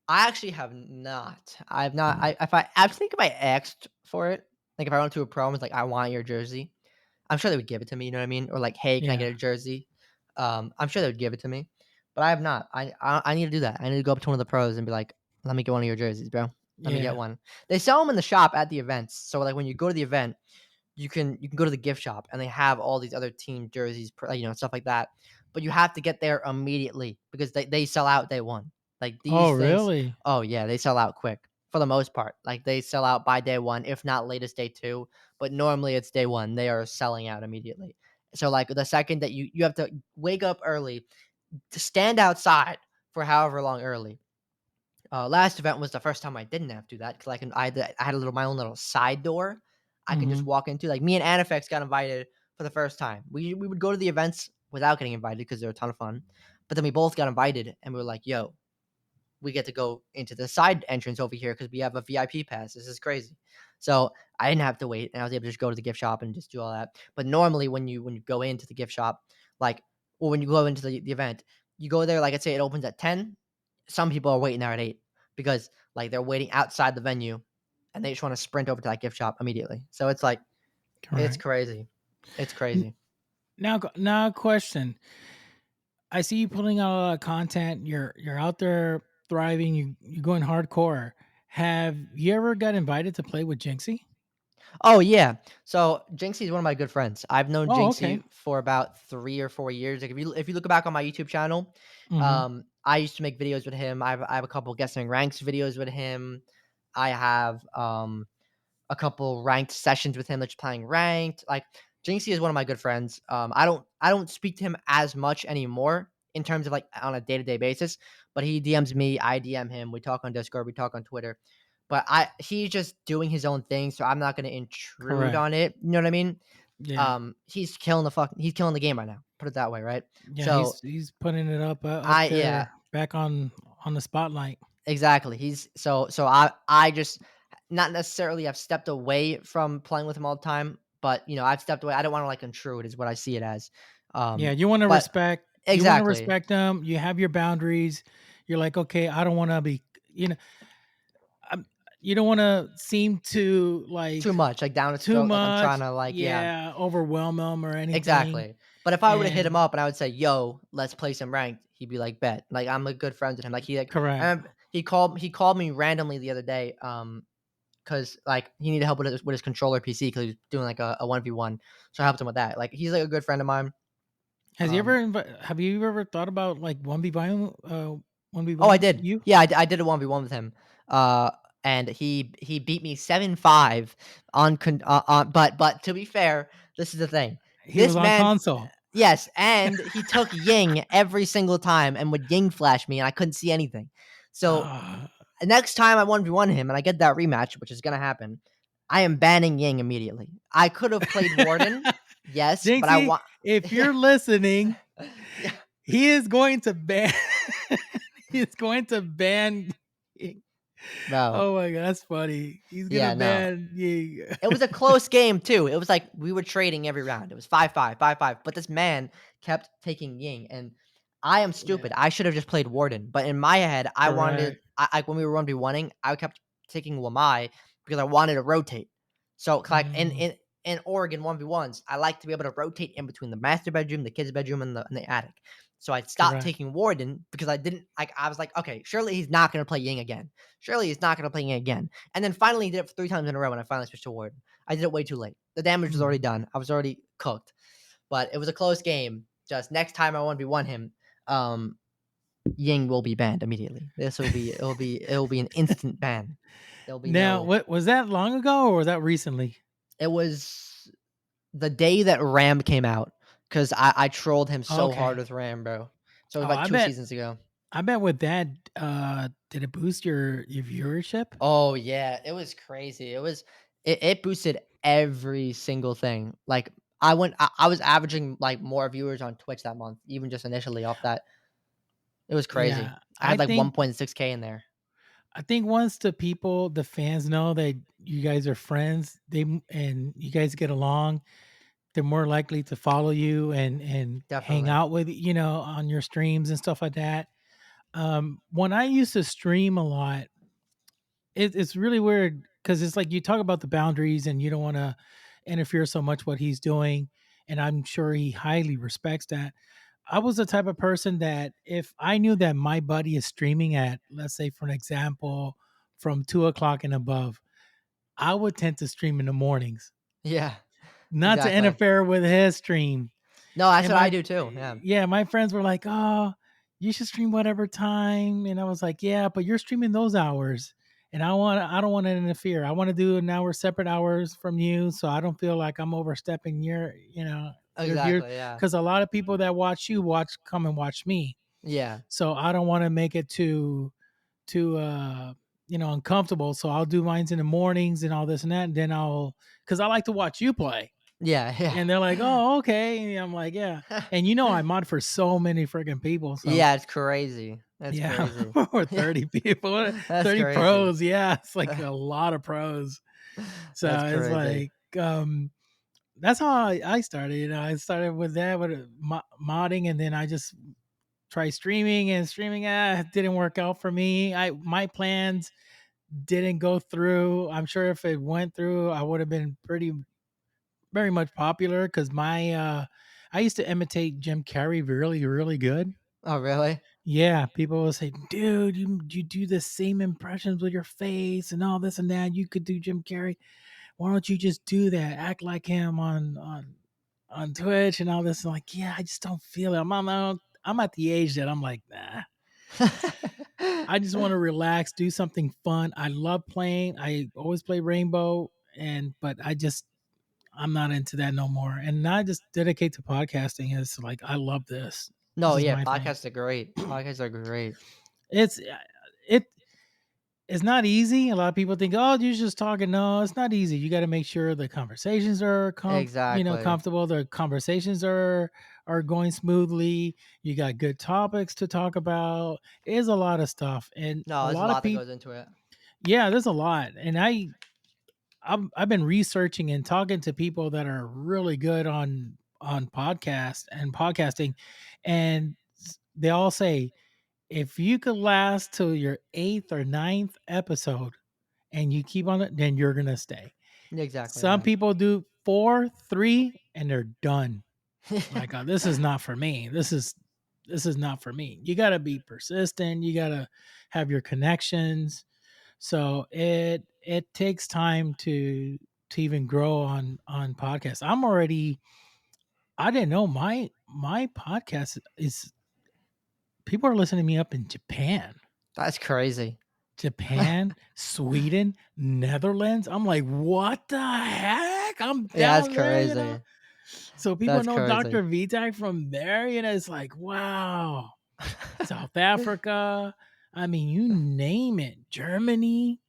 Speaker 3: I actually have not. I've not. I think if I asked for it, like if I went to a pro and was like, I want your jersey, I'm sure they would give it to me. You know what I mean? Or like, hey, can I
Speaker 2: Yeah,
Speaker 3: get a jersey? I'm sure they would give it to me, but I have not. I need to do that. I need to go up to one of the pros and be like, let me get one of your jerseys, bro. Let me get
Speaker 2: yeah.
Speaker 3: one. They sell them in the shop at the events. So like when you go to the event, you can go to the gift shop and they have all these other team jerseys, stuff like that. But you have to get there immediately because they sell out day one. Like
Speaker 2: Oh,
Speaker 3: these things,
Speaker 2: really?
Speaker 3: oh yeah, they sell out quick for the most part. Like they sell out by day one, if not latest day two. But normally it's day one. They are selling out immediately. So like the second that you have to wake up early to stand outside for however long early. Last event was the first time I didn't have to do that because I had my own little side door I can just
Speaker 2: Mhm.
Speaker 3: walk into. Like me and Anifex got invited for the first time. We would go to the events without getting invited because they're a ton of fun, but then we both got invited and we were like, "Yo, we get to go into the side entrance over here because we have a VIP pass. This is crazy." So I didn't have to wait, and I was able to just go to the gift shop and just do all that. But normally, when you go into the gift shop, like or when you go into the event, you go there. Like I say, it opens at 10. Some people are waiting there at 8 because like they're waiting outside the venue, and they just want to sprint over to that gift shop immediately. So it's like it's
Speaker 2: Correct.
Speaker 3: crazy. It's
Speaker 2: N-
Speaker 3: crazy.
Speaker 2: now, a question. I see you putting out a lot of content. You're out there thriving. You're going hardcore. Have you ever got invited to play with Jinxie?
Speaker 3: Oh yeah. So Jinxie is one of my good friends. I've known
Speaker 2: Oh, okay.
Speaker 3: Jinxie for about 3 or 4 years. Like if you look back on my YouTube channel,
Speaker 2: Hmm.
Speaker 3: I used to make videos with him. I have a couple guessing ranks videos with him. I have a couple ranked sessions with him that's playing ranked. Like Jinxie is one of my good friends. I don't speak to him as much anymore in terms of like on a day-to-day basis, but he DMs me, I DM him, we talk on Discord, we talk on Twitter. But he's just doing his own thing, so I'm not gonna intrude
Speaker 2: Correct.
Speaker 3: on it. You know what I mean?
Speaker 2: Yeah.
Speaker 3: He's killing the game right now. Put it that way, right?
Speaker 2: Yeah.
Speaker 3: So
Speaker 2: He's putting it up
Speaker 3: I yeah,
Speaker 2: there, back on the spotlight.
Speaker 3: exactly. I just not necessarily have stepped away from playing with him all the time, but I've stepped away. I don't want to like intrude is what I see it as.
Speaker 2: Yeah.
Speaker 3: Um,
Speaker 2: You want to
Speaker 3: but
Speaker 2: respect. You want to
Speaker 3: exactly,
Speaker 2: respect them. You have your boundaries. You're like, okay, I don't want to be. You know, I'm, you don't want to seem to like
Speaker 3: too much like down his
Speaker 2: too
Speaker 3: throat. Like I'm trying
Speaker 2: much.
Speaker 3: to like yeah,
Speaker 2: Yeah, overwhelm them or anything.
Speaker 3: exactly. But if I would have hit him
Speaker 2: And
Speaker 3: up and I would say, "Yo, let's play some ranked," he'd be like, "Bet." Like I'm a good friend with him. Like I
Speaker 2: correct.
Speaker 3: remember he called me randomly the other day. Because like he needed help with his controller PC because he was doing like a 1v1. So I helped him with that. Like he's like a good friend of mine. Um,
Speaker 2: Have you ever thought about like 1v1
Speaker 3: Oh, I did.
Speaker 2: you?
Speaker 3: Yeah, I did a 1v1 with him. Uh, and he beat me 7-5 but to be fair, this is the thing.
Speaker 2: He was
Speaker 3: This
Speaker 2: on
Speaker 3: man
Speaker 2: console.
Speaker 3: yes, and he took Ying every single time and would Ying flash me and I couldn't see anything. So
Speaker 2: Ah,
Speaker 3: next time I 1v1 him and I get that rematch, which is gonna happen, I am banning Ying immediately. I could have played Warden, yes, but I
Speaker 2: Jinxie,
Speaker 3: want
Speaker 2: if
Speaker 3: yeah,
Speaker 2: you're listening,
Speaker 3: yeah,
Speaker 2: he is going to ban. He's going to ban.
Speaker 3: bro.
Speaker 2: Oh my god, that's funny. He's gonna
Speaker 3: Yeah, no.
Speaker 2: ban you.
Speaker 3: It was a close game too. It was like we were trading every round. It was 5-5, 5-5. But this man kept taking Ying, and I am
Speaker 2: Yeah,
Speaker 3: stupid. I should have just played Warden. But in my head, I wanted.
Speaker 2: correct.
Speaker 3: When we were 1v1ing, I kept taking Lamai because I wanted to rotate. So like in
Speaker 2: Mm,
Speaker 3: in in Oregon 1v1s, I like to be able to rotate in between the master bedroom, the kids' bedroom, and the attic. So I stopped
Speaker 2: correct.
Speaker 3: taking Warden because I didn't like. I was like, okay, surely he's not going to play Ying again. Surely he's not going to play Ying again. And then finally, he did it 3 times in a row, and I finally switched to Warden. I did it way too late. The damage was already
Speaker 2: Mhm.
Speaker 3: done. I was already cooked. But it was a close game. Just next time I 1v1 him, um, Ying will be banned immediately. It'll be an instant ban. There'll be
Speaker 2: Now,
Speaker 3: no.
Speaker 2: what was that long ago or was that recently?
Speaker 3: It was the day that Ram came out because I trolled him so hard
Speaker 2: Okay.
Speaker 3: with Ram, bro. So it was
Speaker 2: Oh,
Speaker 3: like 2 seasons ago.
Speaker 2: I bet with that, did it boost your viewership?
Speaker 3: Oh yeah, it was crazy. It boosted every single thing. Like I was averaging like more viewers on Twitch that month, even just initially off that. It was crazy.
Speaker 2: Yeah,
Speaker 3: I had like 1.6K in there.
Speaker 2: I think once the fans know that you guys are friends, and you guys get along, they're more likely to follow you and hang
Speaker 3: Definitely.
Speaker 2: out with on your streams and stuff like that. When I used to stream a lot, it's really weird because it's like you talk about the boundaries and you don't want to interfere so much what he's doing, and I'm sure he highly respects that. I was the type of person that if I knew that my buddy is streaming at, let's say, for an example, from 2 o'clock and above, I would tend to stream in the mornings,
Speaker 3: Yeah,
Speaker 2: not to
Speaker 3: exactly.
Speaker 2: interfere with his stream.
Speaker 3: No, that's
Speaker 2: And
Speaker 3: what I do too.
Speaker 2: yeah, my friends were like, "Oh, you should stream whatever time." And I was like, "Yeah, but you're streaming those hours." And I don't want to interfere. I want to do an hour separate hours from you so I don't feel like I'm overstepping your
Speaker 3: Exactly. Yeah.
Speaker 2: because a lot of people that watch you come and watch me.
Speaker 3: Yeah.
Speaker 2: So I don't want to make it too uncomfortable. So I'll do mines in the mornings and all this and that, and then because I like to watch you play.
Speaker 3: Yeah.
Speaker 2: And they're like, "Oh, okay." And I'm like, "Yeah."
Speaker 3: Yeah.
Speaker 2: And I mod for so many freaking people. So
Speaker 3: Yeah, it's crazy. That's
Speaker 2: yeah,
Speaker 3: crazy.
Speaker 2: or
Speaker 3: Yeah.
Speaker 2: 30 people,
Speaker 3: That's
Speaker 2: 30
Speaker 3: crazy.
Speaker 2: pros. Yeah, it's like a lot of pros. So
Speaker 3: That's
Speaker 2: it's
Speaker 3: crazy.
Speaker 2: like, that's how I started. I started with that with modding, and then I just tried streaming and streaming. It didn't work out for me. My plans didn't go through. I'm sure if it went through, I would have been very much popular because I used to imitate Jim Carrey really, really good.
Speaker 3: Oh, really?
Speaker 2: Yeah, people will say, "Dude, you do the same impressions with your face and all this and that. You could do Jim Carrey. Why don't you just do that? Act like him on Twitch and all this." I'm like, yeah, I just don't feel it. I'm at the age that I'm like, nah. I just want to relax, do something fun. I love playing. I always play Rainbow, but I'm not into that no more. And I just dedicate to podcasting. It's like I love this. This
Speaker 3: No,
Speaker 2: is
Speaker 3: yeah,
Speaker 2: my thing.
Speaker 3: podcasts are great. Podcasts are great.
Speaker 2: It's it it's not easy. A lot of people think, "Oh, you're just talking." No, it's not easy. You got to make sure the conversations are
Speaker 3: Exactly.
Speaker 2: comfortable. The conversations are going smoothly. You got good topics to talk about. It's a lot of stuff, and
Speaker 3: No,
Speaker 2: a
Speaker 3: there's a
Speaker 2: lot of
Speaker 3: lot that
Speaker 2: people.
Speaker 3: goes into it.
Speaker 2: Yeah, there's a lot, and I've been researching and talking to people that are really good on podcast and podcasting, and they all say if you could last till your eighth or ninth episode and you keep on it, then you're gonna stay.
Speaker 3: Exactly,
Speaker 2: Some
Speaker 3: yeah.
Speaker 2: people do 4, 3, and they're done. Like, this is not for me. This is not for me. You gotta be persistent. You gotta have your connections. So it takes time to even grow on podcasts. I didn't know my podcast is people are listening to me up in Japan.
Speaker 3: That's crazy.
Speaker 2: Japan, Sweden, Netherlands. I'm like, what the heck? I'm
Speaker 3: Yeah, that's
Speaker 2: down there.
Speaker 3: crazy.
Speaker 2: So people
Speaker 3: That's
Speaker 2: know
Speaker 3: crazy.
Speaker 2: Dr. VTech from there. It's like, wow. South Africa. I mean, you name it. Germany.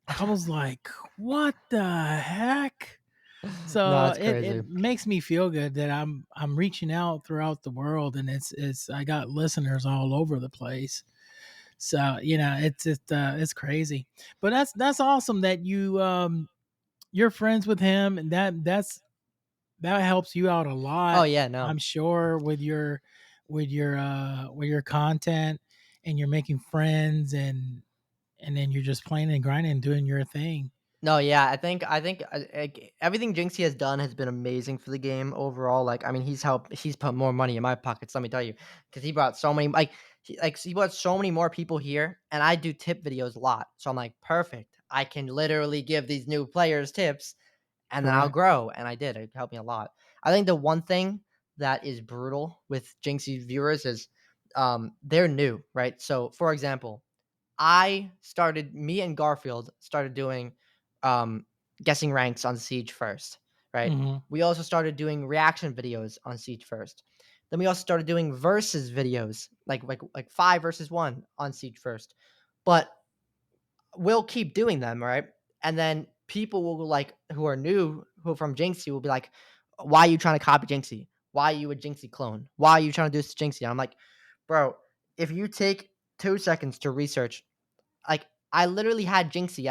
Speaker 2: I was like, what the heck?
Speaker 3: No,
Speaker 2: So
Speaker 3: that's
Speaker 2: it
Speaker 3: crazy.
Speaker 2: makes me feel good that I'm reaching out throughout the world, and it's I got listeners all over the place. So it's crazy, but that's awesome that you're friends with him, and that helps you out a
Speaker 3: Oh,
Speaker 2: lot.
Speaker 3: yeah, no.
Speaker 2: I'm sure with your content, and you're making friends, and then you're just playing and grinding and doing your thing.
Speaker 3: No, yeah, I think, like, everything Jinxie has done has been amazing for the game overall. Like, I mean, he's put more money in my pockets, let me tell you, because he brought so many, he brought so many more people here, and I do tip videos a lot. So I'm like, perfect. I can literally give these new players tips, and then I'll
Speaker 2: Correct.
Speaker 3: grow. And I did. It helped me a lot. I think the one thing that is brutal with Jinxie's viewers is they're new, right? So, for example, me and Garfield started doing um, guessing ranks on Siege first, right?
Speaker 2: Hmm.
Speaker 3: We also started doing reaction videos on Siege first. Then we also started doing versus videos, like 5 versus 1 on Siege first. But we'll keep doing them, right? And then people will like who are new, who are from Jinxie will be like, why are you trying to copy Jinxie? Why are you a Jinxie clone? Why are you trying to do this to Jinxie? And I'm like, bro, if you take 2 seconds to research, like, I literally had Jinxie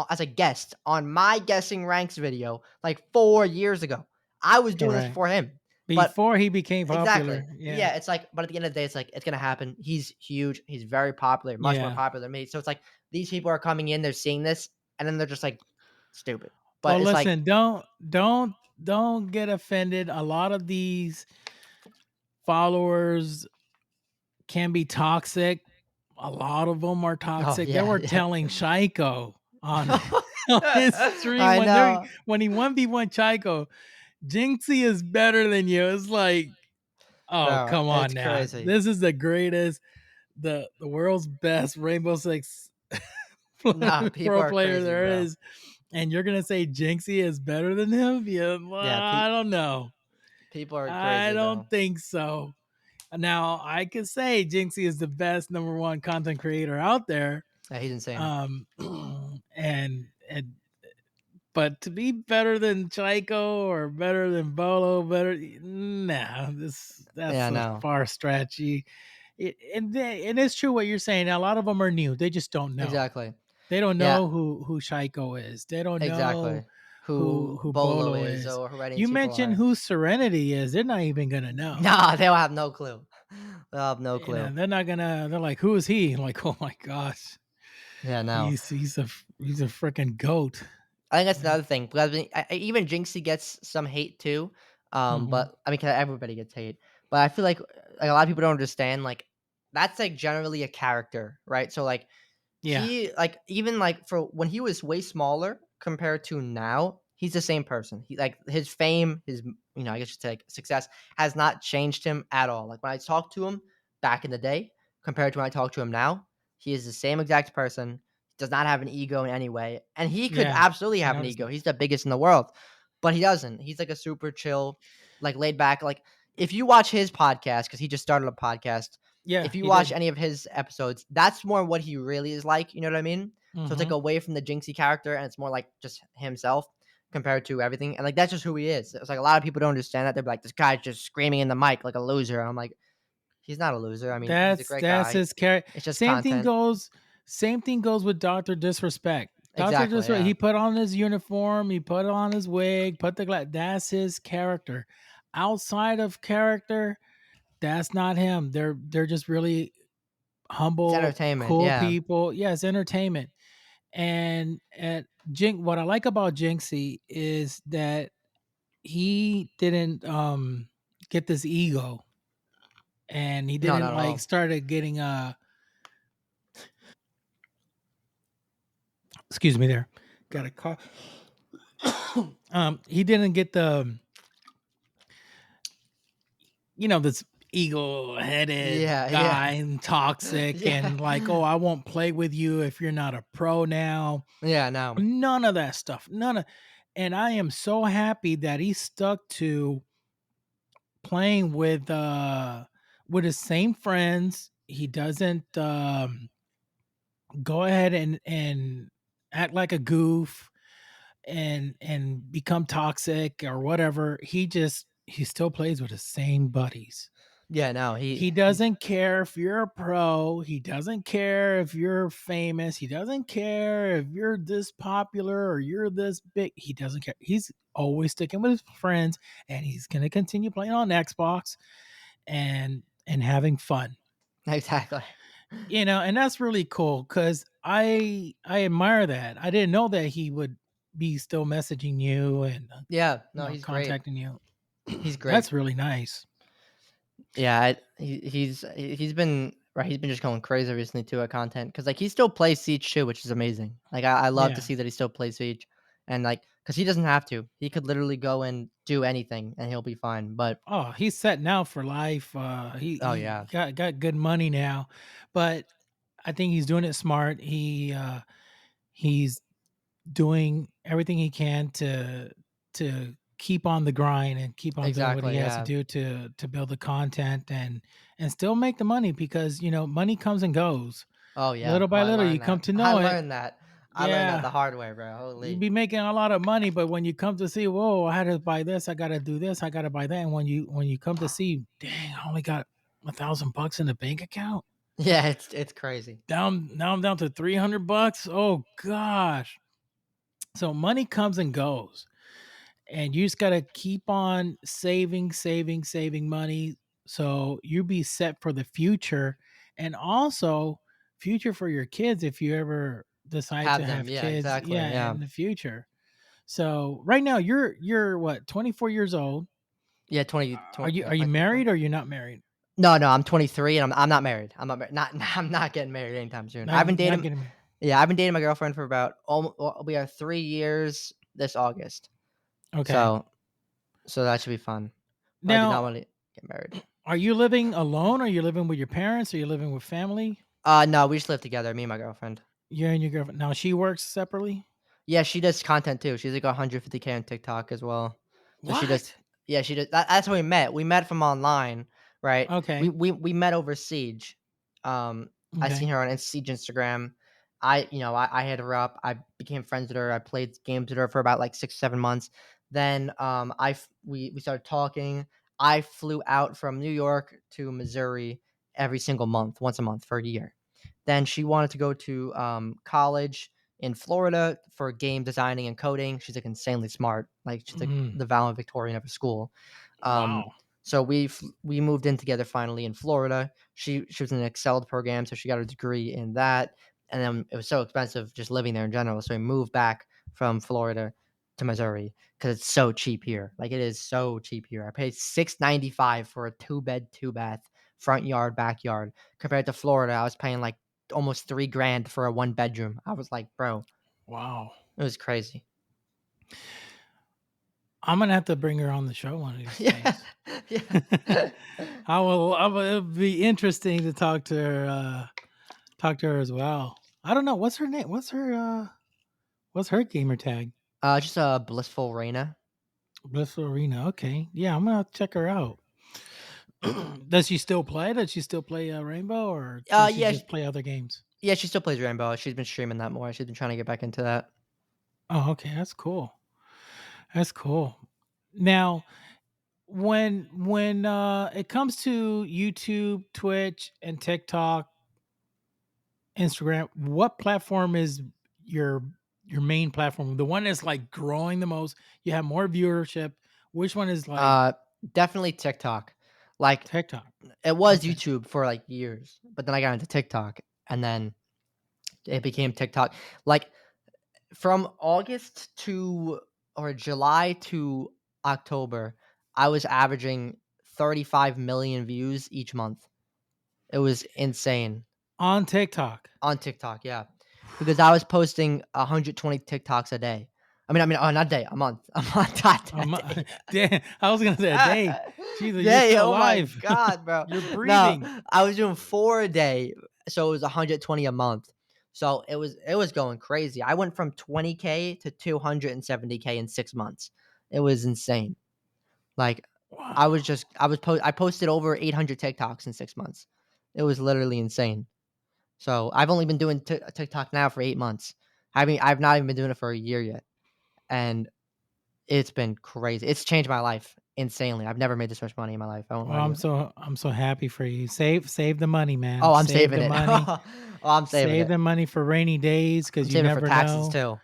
Speaker 3: as a guest on my guessing ranks video like 4 years ago. I was doing this
Speaker 2: Correct.
Speaker 3: for him. But
Speaker 2: Before he became
Speaker 3: exactly.
Speaker 2: popular. Yeah.
Speaker 3: Yeah, it's like, but at the end of the day, it's like it's gonna happen. He's huge. He's very popular, much more
Speaker 2: Yeah.
Speaker 3: popular than me. So it's like these people are coming in, they're seeing this, and then they're just like stupid. But
Speaker 2: Well,
Speaker 3: it's like,
Speaker 2: listen, don't get offended. A lot of these followers can be toxic. A lot of them are
Speaker 3: oh
Speaker 2: toxic. They
Speaker 3: yeah,
Speaker 2: were
Speaker 3: yeah.
Speaker 2: telling Shaiko on on his stream
Speaker 3: I know,
Speaker 2: when he 1v1 Chaiko, Jinxie is better than you. It's like, oh,
Speaker 3: bro.
Speaker 2: come on
Speaker 3: It's
Speaker 2: now.
Speaker 3: crazy.
Speaker 2: This is the greatest, the world's best Rainbow Six
Speaker 3: Nah, people
Speaker 2: pro
Speaker 3: are
Speaker 2: player
Speaker 3: crazy,
Speaker 2: there
Speaker 3: bro.
Speaker 2: is. And you're gonna say Jinxie is better than him? Yeah, well,
Speaker 3: Yeah,
Speaker 2: I don't know.
Speaker 3: people are
Speaker 2: I
Speaker 3: crazy,
Speaker 2: don't
Speaker 3: bro.
Speaker 2: think so. Now I could say Jinxie is the best number one content creator out there.
Speaker 3: Yeah, he's insane.
Speaker 2: Um and but to be better than Chaiko or better than Bolo, nah, that's
Speaker 3: Yeah,
Speaker 2: a
Speaker 3: no,
Speaker 2: far stretch. And it's true what you're saying. A lot of them are new; they just don't know.
Speaker 3: exactly.
Speaker 2: They don't
Speaker 3: Yeah,
Speaker 2: know who Chaiko is. They don't know
Speaker 3: exactly. Who
Speaker 2: who
Speaker 3: Bolo
Speaker 2: Bolo
Speaker 3: is
Speaker 2: is.
Speaker 3: or who any of
Speaker 2: You
Speaker 3: these people
Speaker 2: mentioned
Speaker 3: are.
Speaker 2: who Serenity is. They're not even gonna know.
Speaker 3: Nah, they'll have no clue. They'll have no
Speaker 2: You know,
Speaker 3: clue.
Speaker 2: they're not gonna. They're like, who is he? Like, oh my gosh,
Speaker 3: Yeah, no.
Speaker 2: he's a freaking goat.
Speaker 3: I think that's another thing because even Jinxie gets some hate too.
Speaker 2: Hmm.
Speaker 3: But I mean, 'cause everybody gets hate. But I feel like a lot of people don't understand. Like that's like generally a character, right? So like
Speaker 2: Yeah,
Speaker 3: he like even like for when he was way smaller compared to now, he's the same person. He like his fame, his I guess you could say like, success has not changed him at all. Like when I talked to him back in the day compared to when I talk to him now, he is the same exact person. Does not have an ego in any way, and he could
Speaker 2: yeah.
Speaker 3: absolutely
Speaker 2: I
Speaker 3: have an
Speaker 2: noticed
Speaker 3: ego.
Speaker 2: that.
Speaker 3: He's the biggest in the world, but he doesn't. He's like a super chill, like laid back. Like if you watch his podcast, because he just started a podcast,
Speaker 2: Yeah,
Speaker 3: if you
Speaker 2: he
Speaker 3: watch
Speaker 2: did.
Speaker 3: any of his episodes, that's more what he really is like. You know what I mean? So it's like
Speaker 2: Hmm.
Speaker 3: away from the Jinxie character, and it's more like just himself compared to everything. And like that's just who he is. It's like a lot of people don't understand that. They're like, this guy's just screaming in the mic like a loser. And I'm like, he's not a loser. I mean, he's a great
Speaker 2: That's
Speaker 3: guy.
Speaker 2: his character.
Speaker 3: It's just
Speaker 2: Same thing
Speaker 3: content.
Speaker 2: goes. Same thing goes with Doctor Disrespect. Doctor
Speaker 3: Exactly.
Speaker 2: Disrespect.
Speaker 3: Yeah.
Speaker 2: He put on his uniform. He put on his wig. Put the glass. That's his character. Outside of character, that's not him. They're just really
Speaker 3: It's
Speaker 2: humble,
Speaker 3: entertainment.
Speaker 2: cool
Speaker 3: Yeah.
Speaker 2: people. Yeah, it's entertainment. And what I like about Jinxie is that he didn't get this ego, and he
Speaker 3: No,
Speaker 2: didn't
Speaker 3: not at
Speaker 2: like
Speaker 3: all.
Speaker 2: started getting excuse me there, got a call. He didn't get the this ego headed
Speaker 3: Yeah. Yeah.
Speaker 2: guy and toxic
Speaker 3: Yeah.
Speaker 2: and like, oh, I won't play with you if you're not a pro now.
Speaker 3: Yeah. No.
Speaker 2: None of that stuff. And I am so happy that he stuck to playing with his same friends. He doesn't go ahead and act like a goof and become toxic or whatever. He still plays with the same buddies.
Speaker 3: Yeah. No.
Speaker 2: He
Speaker 3: He's
Speaker 2: doesn't care if you're a pro. He doesn't care if you're famous. He doesn't care if you're this popular or you're this big. He doesn't care. He's always sticking with his friends, and he's going to continue playing on Xbox and having fun.
Speaker 3: exactly.
Speaker 2: And that's really cool because I admire that. I didn't know that he would be still messaging you and
Speaker 3: Yeah. No. He's great.
Speaker 2: contacting you.
Speaker 3: He's great.
Speaker 2: That's really nice.
Speaker 3: Yeah, he's been right. He's been just going crazy recently too at content because like he still plays Siege too, which is amazing. Like I love to
Speaker 2: Yeah.
Speaker 3: see that he still plays Siege, and like because he doesn't have to. He could literally go and do anything and he'll be fine. But
Speaker 2: Oh, he's set now for life.
Speaker 3: oh
Speaker 2: He
Speaker 3: yeah,
Speaker 2: got good money now, but I think he's doing it smart. He's doing everything he can to keep on the grind and keep on doing what he
Speaker 3: exactly.
Speaker 2: has to
Speaker 3: Yeah.
Speaker 2: do to build the content and still make the money because money comes and goes.
Speaker 3: Oh yeah.
Speaker 2: Little
Speaker 3: Oh,
Speaker 2: by
Speaker 3: I
Speaker 2: little, you
Speaker 3: learned
Speaker 2: come
Speaker 3: that.
Speaker 2: to
Speaker 3: I
Speaker 2: know it.
Speaker 3: learned that. I learned that
Speaker 2: Yeah,
Speaker 3: the hard way, bro.
Speaker 2: you
Speaker 3: Holy.
Speaker 2: be making a lot of money, but when you come to see, whoa, I had to buy this, I gotta do this, I gotta buy that. And when you come to see, dang, I only got $1,000 in the bank account.
Speaker 3: Yeah, it's crazy.
Speaker 2: Now I'm down to $300. Oh gosh. So money comes and goes. and you just got to keep on saving money so you be set for the future, and also future for your kids if you ever decide to
Speaker 3: Have them.
Speaker 2: have
Speaker 3: Yeah,
Speaker 2: kids,
Speaker 3: exactly.
Speaker 2: yeah,
Speaker 3: Yeah.
Speaker 2: in the future. So right now you're what, 24 years old.
Speaker 3: Yeah, 20,
Speaker 2: Are
Speaker 3: 20
Speaker 2: you
Speaker 3: yeah,
Speaker 2: are you
Speaker 3: like 24.
Speaker 2: married or you're not married?
Speaker 3: No, I'm 23 and I'm not married. I'm not married. Not I'm not getting married anytime soon.
Speaker 2: Not
Speaker 3: I've been
Speaker 2: not
Speaker 3: dating.
Speaker 2: getting married.
Speaker 3: Yeah, I've been dating my girlfriend for about we are 3 years this August.
Speaker 2: Okay.
Speaker 3: So that should be fun. But I do not
Speaker 2: Now,
Speaker 3: want to get married.
Speaker 2: are you living alone? Are you living with your parents? Are you living with family?
Speaker 3: No, we just live together, me and my girlfriend.
Speaker 2: You and your girlfriend. Now she works separately.
Speaker 3: Yeah, she does content too. She's like 150K on TikTok as well. So she does.
Speaker 2: What?
Speaker 3: Yeah, she does. That's how we met. We met from online, right? We
Speaker 2: Okay.
Speaker 3: we we met over Siege. Um, I seen
Speaker 2: Okay.
Speaker 3: her on Siege Instagram. I hit her up. I became friends with her. I played games with her for about like 6 7 months. Then we started talking. I flew out from New York to Missouri every single month, once a month for a year. Then she wanted to go to college in Florida for game designing and coding. She's like insanely smart. Like she's like
Speaker 2: Mm,
Speaker 3: the valedictorian of her school. Um,
Speaker 2: wow.
Speaker 3: so we moved in together finally in Florida. She was in an excelled program, so she got her degree in that. And then it was so expensive just living there in general, so we moved back from Florida to Missouri because it's so cheap here. Like it is so cheap here. I paid $695 for a 2-bed, 2-bath, front yard, backyard. Compared to Florida, I was paying like almost $3,000 for a 1 bedroom. I was like, bro,
Speaker 2: Wow.
Speaker 3: it was crazy.
Speaker 2: I'm gonna have to bring her on the show one of these
Speaker 3: Yeah,
Speaker 2: days.
Speaker 3: yeah.
Speaker 2: I will. It'll be interesting to talk to her. Talk to her as well. I don't know what's her name. What's her gamer tag?
Speaker 3: Just a blissful Reina.
Speaker 2: Blissful Arena. Okay. Yeah, I'm gonna have to check her out. Does she still play? Does she still play Rainbow, or does she
Speaker 3: Yeah,
Speaker 2: just play other games?
Speaker 3: yeah. She still plays Rainbow. She's been streaming that more. She's been trying to get back into that.
Speaker 2: Oh, okay. That's cool. That's cool. Now, when it comes to YouTube, Twitch, and TikTok, Instagram, what platform is your your main platform? The one that's like growing the most. You have more viewership. Which one is like
Speaker 3: Uh, Definitely TikTok. Like
Speaker 2: TikTok?
Speaker 3: it was
Speaker 2: Okay.
Speaker 3: YouTube for like years, but then I got into TikTok, and then it became TikTok. Like from August to or July to October, I was averaging 35 million views each month. It was insane
Speaker 2: On TikTok.
Speaker 3: on TikTok, yeah, because I was posting 120 TikToks a day. Oh, not a day, a month, a month, not a day.
Speaker 2: Damn, I was gonna say a day. Jesus, you're
Speaker 3: Day,
Speaker 2: still
Speaker 3: oh my
Speaker 2: alive.
Speaker 3: god, bro.
Speaker 2: You're
Speaker 3: No,
Speaker 2: breathing.
Speaker 3: I was doing 4 a day, so it was 120 a month. So it was going crazy. I went from 20K to 270K in 6 months. It was insane. Like
Speaker 2: Wow.
Speaker 3: I posted over 800 TikToks in 6 months. It was literally insane. So I've only been doing TikTok now for 8 months. I've not even been doing it for a year yet, and it's been crazy. It's changed my life insanely. I've never made this much money in my life. I won't
Speaker 2: Well,
Speaker 3: lie to
Speaker 2: I'm
Speaker 3: you.
Speaker 2: so happy for you. Save the money, man.
Speaker 3: Oh, I'm
Speaker 2: Save
Speaker 3: saving
Speaker 2: the
Speaker 3: it.
Speaker 2: money.
Speaker 3: Oh, I'm saving
Speaker 2: Save
Speaker 3: it.
Speaker 2: the money for rainy days
Speaker 3: I'm
Speaker 2: because you
Speaker 3: saving it for
Speaker 2: never
Speaker 3: taxes
Speaker 2: know.
Speaker 3: too.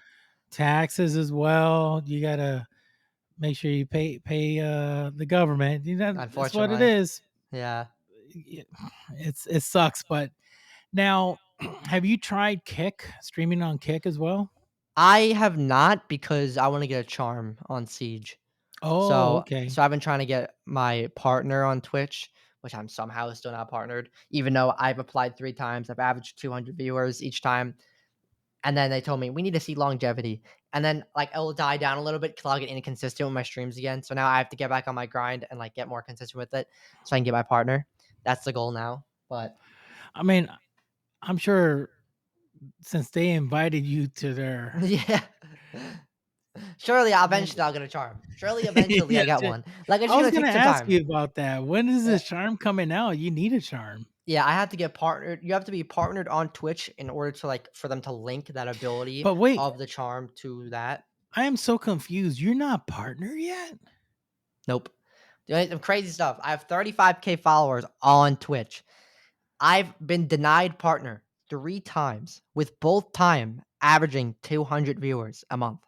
Speaker 2: Taxes as well. You gotta make sure you pay the government. You know that's what it
Speaker 3: Unfortunately,
Speaker 2: is.
Speaker 3: yeah.
Speaker 2: It- it sucks, but now have you tried Kick, streaming on Kick as well?
Speaker 3: I have not because I want to get a charm on Siege.
Speaker 2: Oh,
Speaker 3: So
Speaker 2: okay.
Speaker 3: so I've been trying to get my partner on Twitch, which I'm somehow still not partnered, even though I've applied 3 times. I've averaged 200 viewers each time. And then they told me we need to see longevity. And then like it'll die down a little bit because I'll get inconsistent with my streams again. So now I have to get back on my grind and like get more consistent with it so I can get my partner. That's the goal now. But
Speaker 2: I mean, I'm sure since they invited you to their
Speaker 3: yeah. Surely eventually I'll get a charm. Surely eventually
Speaker 2: yeah,
Speaker 3: I got one. Like it's
Speaker 2: I
Speaker 3: just
Speaker 2: was
Speaker 3: gonna
Speaker 2: gonna
Speaker 3: take some
Speaker 2: ask
Speaker 3: time.
Speaker 2: you about that. When is
Speaker 3: Yeah.
Speaker 2: this charm coming out? You need a charm.
Speaker 3: Yeah, I have to get partnered. You have to be partnered on Twitch in order to like for them to link that ability
Speaker 2: But wait,
Speaker 3: of the charm to that.
Speaker 2: I am so confused. You're not partner yet?
Speaker 3: Nope. Doing some crazy stuff. I have 35K followers on Twitch. I've been denied partner 3 times, with both time averaging 200 viewers a month.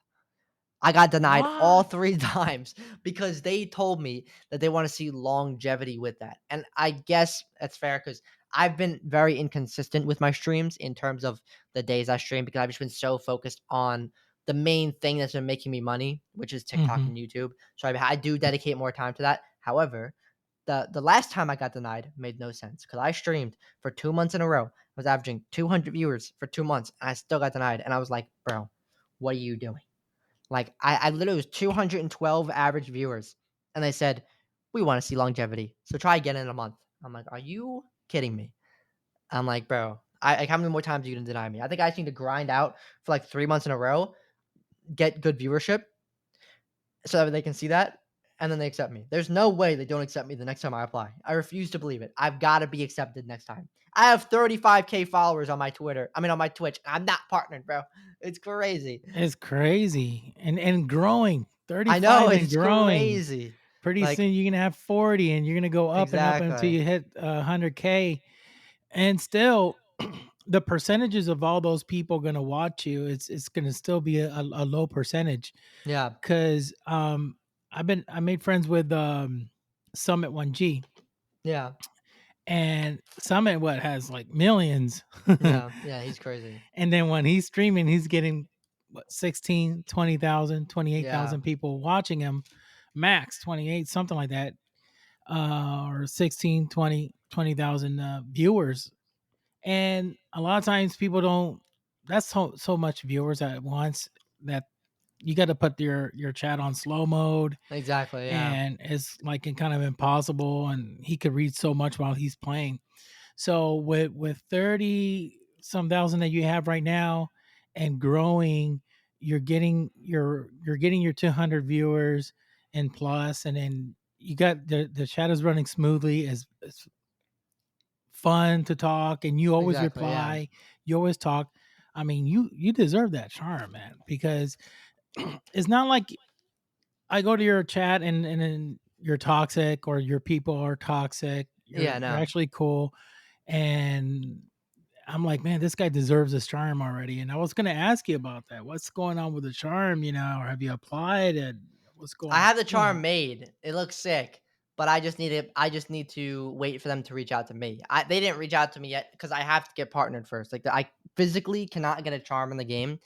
Speaker 3: I got denied all
Speaker 2: What?
Speaker 3: 3 times because they told me that they wanna see longevity with that, and I guess that's fair because 'cause I've been very inconsistent with my streams in terms of the days I stream because I've just been so focused on the main thing that's been making me money, which is TikTok
Speaker 2: Mhm.
Speaker 3: and YouTube, so I do dedicate more time to that. However, the last time I got denied made no sense because I streamed for 2 months in a row. I was averaging 200 viewers for 2 months, and I still got denied, and I was like, "Bro, what are you doing?" Like, I literally was 212 average viewers, and they said, "We wanna see longevity, so try again in a month." I'm like, "Are you kidding me?" I'm like, "Bro, I like, how many more times are you gonna deny me?" I think I just need to grind out for, like, 3 months in a row, get good viewership so that they can see that, and then they accept me. There's no way they don't accept me the next time I apply. I refuse to believe it. I've gotta be accepted next time. I have 35K followers on my Twitter on my Twitch. I'm not partnered, bro. It's crazy.
Speaker 2: It's crazy and growing.
Speaker 3: I know,
Speaker 2: 35 and
Speaker 3: it's
Speaker 2: growing.
Speaker 3: crazy.
Speaker 2: Pretty
Speaker 3: Like
Speaker 2: soon you're gonna have 40 and you're gonna go up and up until
Speaker 3: exactly.
Speaker 2: you hit 100K. And still, the percentages of all those people gonna watch you, it's gonna still be a low percentage.
Speaker 3: Yeah.
Speaker 2: Cause I made friends with Summit 1G,
Speaker 3: Yeah.
Speaker 2: and Summit what has like millions.
Speaker 3: Yeah. Yeah, he's crazy.
Speaker 2: And then when he's streaming, he's getting what 16, 20,000, twenty eight
Speaker 3: Yeah.
Speaker 2: thousand people watching him, max 28, something like that, or 16, 20,000 viewers. And a lot of times people don't, that's so much viewers at once that you got to put your chat on slow mode,
Speaker 3: Exactly, yeah.
Speaker 2: and it's like kind of impossible. And he could read so much while he's playing. So with 30 some thousand that you have right now and growing, you're getting your 200 viewers and plus, and then you got the chat is running smoothly, as fun to talk, and you always
Speaker 3: Exactly, yeah.
Speaker 2: reply, you always talk. I mean, you deserve that charm, man, because it's not like I go to your chat and then you're toxic or your people are toxic.
Speaker 3: Yeah,
Speaker 2: You're
Speaker 3: no.
Speaker 2: actually cool. And I'm like, man, this guy deserves this charm already. And I was gonna ask you about that. What's going on with the charm, or have you applied, and what's
Speaker 3: I
Speaker 2: going on,
Speaker 3: have the charm made. It looks sick, but I just need to wait for them to reach out to me. They didn't reach out to me yet because I have to get partnered first. Like I physically cannot get a charm in the game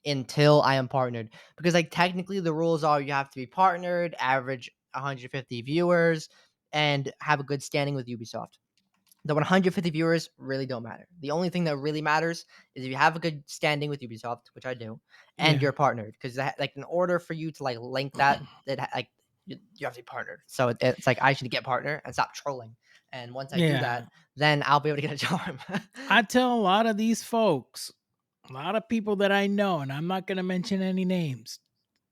Speaker 3: until I am partnered. Because like technically the rules are you have to be partnered, average 150 viewers, and have a good standing with Ubisoft. The 150 viewers really don't matter. The only thing that really matters is if you have a good standing with Ubisoft, which I do, and
Speaker 2: Yeah.
Speaker 3: you're partnered. Because like in order for you to like link that, like you have to be partnered. So it's like I should get partner and stop trolling. And once I do
Speaker 2: Yeah.
Speaker 3: that, then I'll be able to get a charm.
Speaker 2: I tell a lot of these folks, a lot of people that I know, and I'm not gonna mention any names,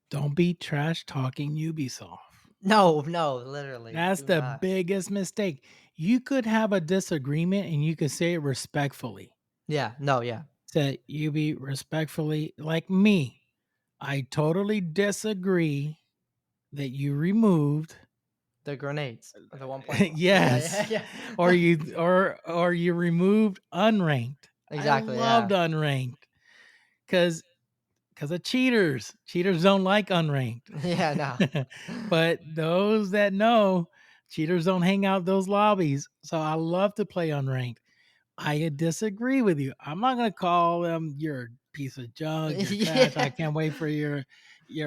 Speaker 2: don't be trash talking Ubisoft.
Speaker 3: No, no, literally,
Speaker 2: That's
Speaker 3: do
Speaker 2: the
Speaker 3: not.
Speaker 2: biggest mistake. You could have a disagreement and you could say it respectfully.
Speaker 3: Yeah, no, yeah.
Speaker 2: Say you be respectfully, like me. I totally disagree that you removed
Speaker 3: The grenades, the 1.5. Yeah,
Speaker 2: yes,
Speaker 3: yeah,
Speaker 2: or
Speaker 3: yeah.
Speaker 2: you removed unranked. I
Speaker 3: Exactly.
Speaker 2: loved
Speaker 3: Yeah.
Speaker 2: unranked because of cheaters. Cheaters don't like unranked.
Speaker 3: Yeah. No.
Speaker 2: But those that know, cheaters don't hang out those lobbies. So I love to play unranked. I disagree with you. I'm not gonna call them you're a piece of junk, you're trash. I
Speaker 3: Yeah.
Speaker 2: can't wait for your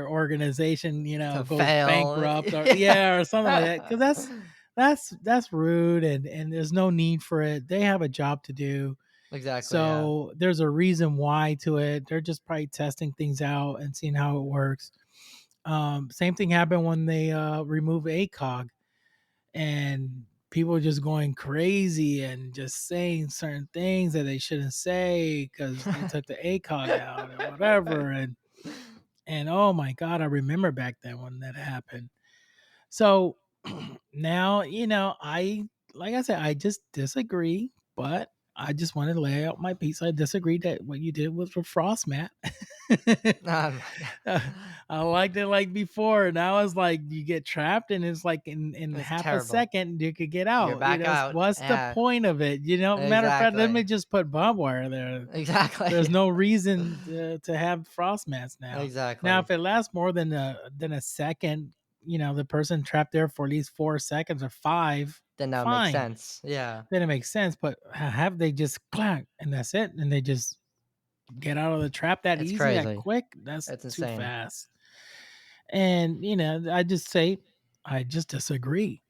Speaker 2: organization,
Speaker 3: To
Speaker 2: goes
Speaker 3: fail.
Speaker 2: bankrupt, or
Speaker 3: Yeah.
Speaker 2: yeah, or something like that. Because that's rude, and there's no need for it. They have a job to do.
Speaker 3: Exactly, yeah.
Speaker 2: So there's a reason why to it. They're just probably testing things out and seeing how it works. Same thing happened when they removed ACOG, and people just going crazy and just saying certain things that they shouldn't say because they took the ACOG out or whatever. And oh my god, I remember back then when that happened. So now, I like I said, I just disagree, but I just want to lay out my piece. I disagree that what you did was for Frost, Matt.
Speaker 3: Um,
Speaker 2: Uh, I liked it like before. Now it's like you get trapped, and it's like in
Speaker 3: it's
Speaker 2: half a
Speaker 3: terrible.
Speaker 2: second you could get
Speaker 3: You're
Speaker 2: out.
Speaker 3: back out.
Speaker 2: What's the
Speaker 3: Yeah,
Speaker 2: point of it? Matter of fact, let me
Speaker 3: exactly.
Speaker 2: just put barbed wire there. There's
Speaker 3: Exactly.
Speaker 2: no reason to have frost mats now. Now,
Speaker 3: Exactly.
Speaker 2: if it lasts more than a second, the person trapped there for at least 4 seconds or 5,
Speaker 3: Then that would make
Speaker 2: fine.
Speaker 3: sense. Yeah.
Speaker 2: Then it makes sense. But have they just clack and that's it, and they just get out of the trap that
Speaker 3: It's
Speaker 2: easy, that
Speaker 3: crazy.
Speaker 2: quick? That's
Speaker 3: It's
Speaker 2: too
Speaker 3: insane.
Speaker 2: fast. And I just say I just disagree.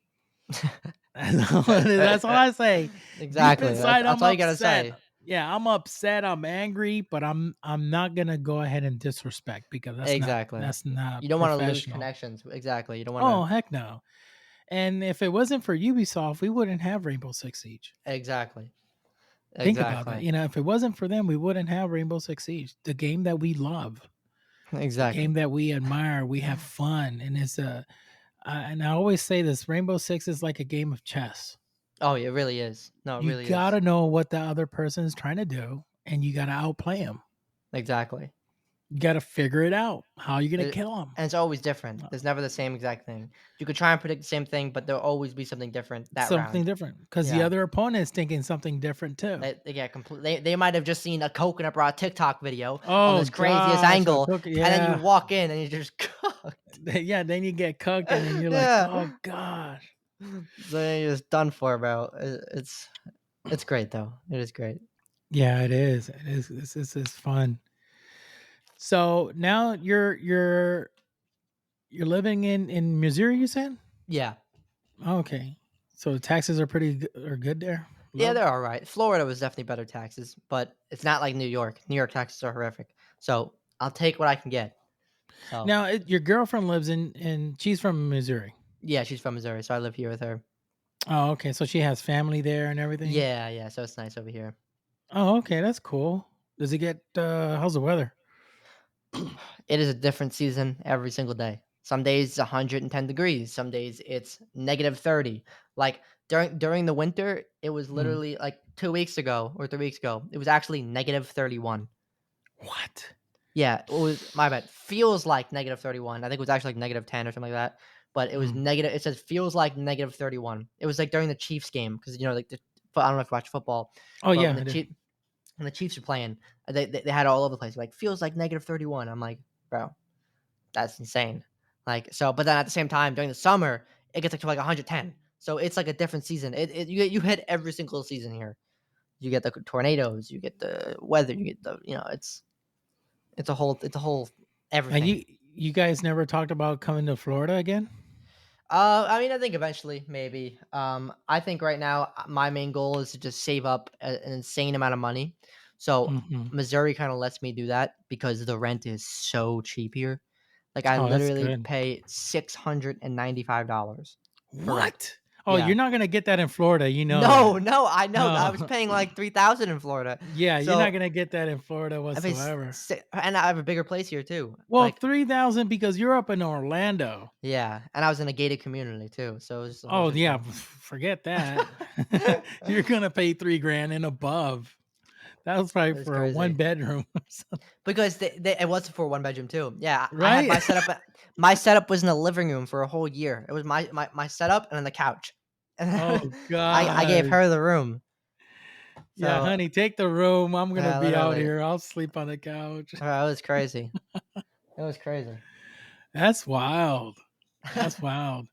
Speaker 2: That's all I say. Deep
Speaker 3: Exactly.
Speaker 2: inside,
Speaker 3: That's
Speaker 2: I'm
Speaker 3: all you gotta
Speaker 2: upset.
Speaker 3: say.
Speaker 2: Yeah, I'm upset. I'm angry, but I'm not gonna go ahead and disrespect, because
Speaker 3: Exactly.
Speaker 2: that's not
Speaker 3: You don't want to lose
Speaker 2: professional.
Speaker 3: connections. Exactly. You don't want
Speaker 2: Oh,
Speaker 3: to.
Speaker 2: heck no. And if it wasn't for Ubisoft, we wouldn't have Rainbow Six Siege.
Speaker 3: Exactly.
Speaker 2: Think about that.
Speaker 3: Exactly.
Speaker 2: If it wasn't for them, we wouldn't have Rainbow Six Siege, the game that we love, the
Speaker 3: Exactly.
Speaker 2: game that we admire. We have fun, and and I always say this: Rainbow Six is like a game of chess.
Speaker 3: Oh, it really is. No, it
Speaker 2: You
Speaker 3: really is.
Speaker 2: gotta know what the other person is trying to do, and you gotta outplay them.
Speaker 3: Exactly.
Speaker 2: You gotta figure it out. How are you gonna
Speaker 3: It,
Speaker 2: kill them?
Speaker 3: and it's always different. There's never the same exact thing. You could try and predict the same thing, but there'll always be something different that
Speaker 2: Something
Speaker 3: round.
Speaker 2: different, because the
Speaker 3: Yeah.
Speaker 2: other opponent is thinking something different too.
Speaker 3: They get complete. They might have just seen a coconut raw TikTok video on
Speaker 2: Oh
Speaker 3: this craziest
Speaker 2: gosh,
Speaker 3: angle, and then you
Speaker 2: yeah,
Speaker 3: walk in and you just cooked.
Speaker 2: yeah. Then you get cooked, and then you're like,
Speaker 3: Yeah.
Speaker 2: oh gosh.
Speaker 3: So then you're just done for, bro. It's great though. It is great.
Speaker 2: Yeah, it is. It is. This is fun. So now you're living in Missouri, you said?
Speaker 3: Yeah.
Speaker 2: Okay. So the taxes are are good there.
Speaker 3: Yeah,
Speaker 2: Low.
Speaker 3: they're all right. Florida was definitely better taxes, but it's not like New York. New York taxes are horrific. So I'll take what I can get. So
Speaker 2: Now, your girlfriend lives in she's from Missouri.
Speaker 3: yeah, she's from Missouri, so I live here with her.
Speaker 2: Oh, okay. So she has family there and everything.
Speaker 3: Yeah, yeah. So it's nice over here.
Speaker 2: Oh, okay. That's cool. Does it get how's the weather?
Speaker 3: It is a different season every single day. Some days it's 110 degrees. Some days it's negative 30. Like during the winter, it was
Speaker 2: Mm.
Speaker 3: literally like 2 weeks ago or 3 weeks ago. It was actually negative 31.
Speaker 2: What?
Speaker 3: Yeah, it was my bad. Feels like negative 31. I think it was actually like negative 10 or something like that. But it was
Speaker 2: Mm.
Speaker 3: negative. It says feels like negative 31. It was like during the Chiefs game because like I don't know if you watch football,
Speaker 2: Oh
Speaker 3: but
Speaker 2: yeah, I do.
Speaker 3: when the Chiefs are playing, they had it all over the place. Like feels like negative 31. I'm like, bro, that's insane. Like so, but then at the same time during the summer, it gets like to like 110. So it's like a different season. You hit every single season here. You get the tornadoes, you get the weather, you get the it's a whole
Speaker 2: And
Speaker 3: everything.
Speaker 2: you guys never talked about coming to Florida again?
Speaker 3: I mean, I think eventually, maybe. I think right now my main goal is to just save up an insane amount of money. So
Speaker 2: Hmm.
Speaker 3: Missouri kind of lets me do that because the rent is so cheap here. Like I
Speaker 2: Oh, that's
Speaker 3: literally
Speaker 2: good.
Speaker 3: pay $695 for rent.
Speaker 2: What? Oh,
Speaker 3: Yeah.
Speaker 2: you're not gonna get that in Florida. You know
Speaker 3: No,
Speaker 2: that.
Speaker 3: no, I know. I was
Speaker 2: No.
Speaker 3: paying like 3,000 in Florida.
Speaker 2: Yeah, you're not
Speaker 3: So
Speaker 2: gonna get that in Florida
Speaker 3: I pay,
Speaker 2: whatsoever.
Speaker 3: and I have a bigger place here too.
Speaker 2: Well,
Speaker 3: Like
Speaker 2: 3,000 because you're up in Orlando.
Speaker 3: yeah, and I was in a gated community too, so it was just a whole
Speaker 2: Oh yeah,
Speaker 3: different.
Speaker 2: forget that. You're gonna pay 3 grand and above. That was probably
Speaker 3: It's
Speaker 2: for a one
Speaker 3: crazy.
Speaker 2: bedroom,
Speaker 3: Because it wasn't for one bedroom too. Yeah, I had
Speaker 2: right?
Speaker 3: my setup was in the living room for a whole year. It was my setup and then the couch. And
Speaker 2: Oh
Speaker 3: then I gave
Speaker 2: gosh.
Speaker 3: her the room.
Speaker 2: Yeah,
Speaker 3: So,
Speaker 2: honey, take the room. I'm gonna
Speaker 3: yeah,
Speaker 2: be out
Speaker 3: literally.
Speaker 2: here. I'll sleep on the couch.
Speaker 3: It was crazy. It was crazy.
Speaker 2: That's wild. That's wild.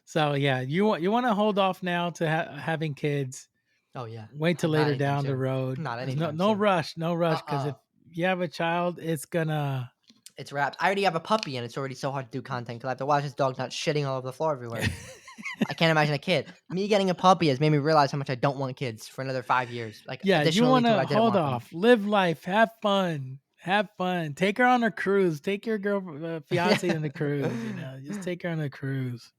Speaker 2: So yeah, you want to hold off now to having kids.
Speaker 3: Oh, yeah.
Speaker 2: Wait till
Speaker 3: Not
Speaker 2: later
Speaker 3: anytime
Speaker 2: down the
Speaker 3: soon.
Speaker 2: road.
Speaker 3: Not
Speaker 2: There's
Speaker 3: anytime
Speaker 2: no
Speaker 3: soon.
Speaker 2: rush, no rush. Because if
Speaker 3: Uh-uh.
Speaker 2: you have a child, it's gonna.
Speaker 3: It's wrapped. I already have a puppy, and it's already so hard to do content because I have to watch this dog not shitting all over the floor everywhere. I can't imagine a kid. Me getting a puppy has made me realize how much I don't want kids for another 5 years. Like,
Speaker 2: Yeah, you
Speaker 3: additionally
Speaker 2: want
Speaker 3: to what
Speaker 2: to
Speaker 3: I didn't
Speaker 2: hold
Speaker 3: want them.
Speaker 2: off, live life, have fun, have fun. Take her on a cruise. Take your fiance on the cruise. Just take her on a cruise.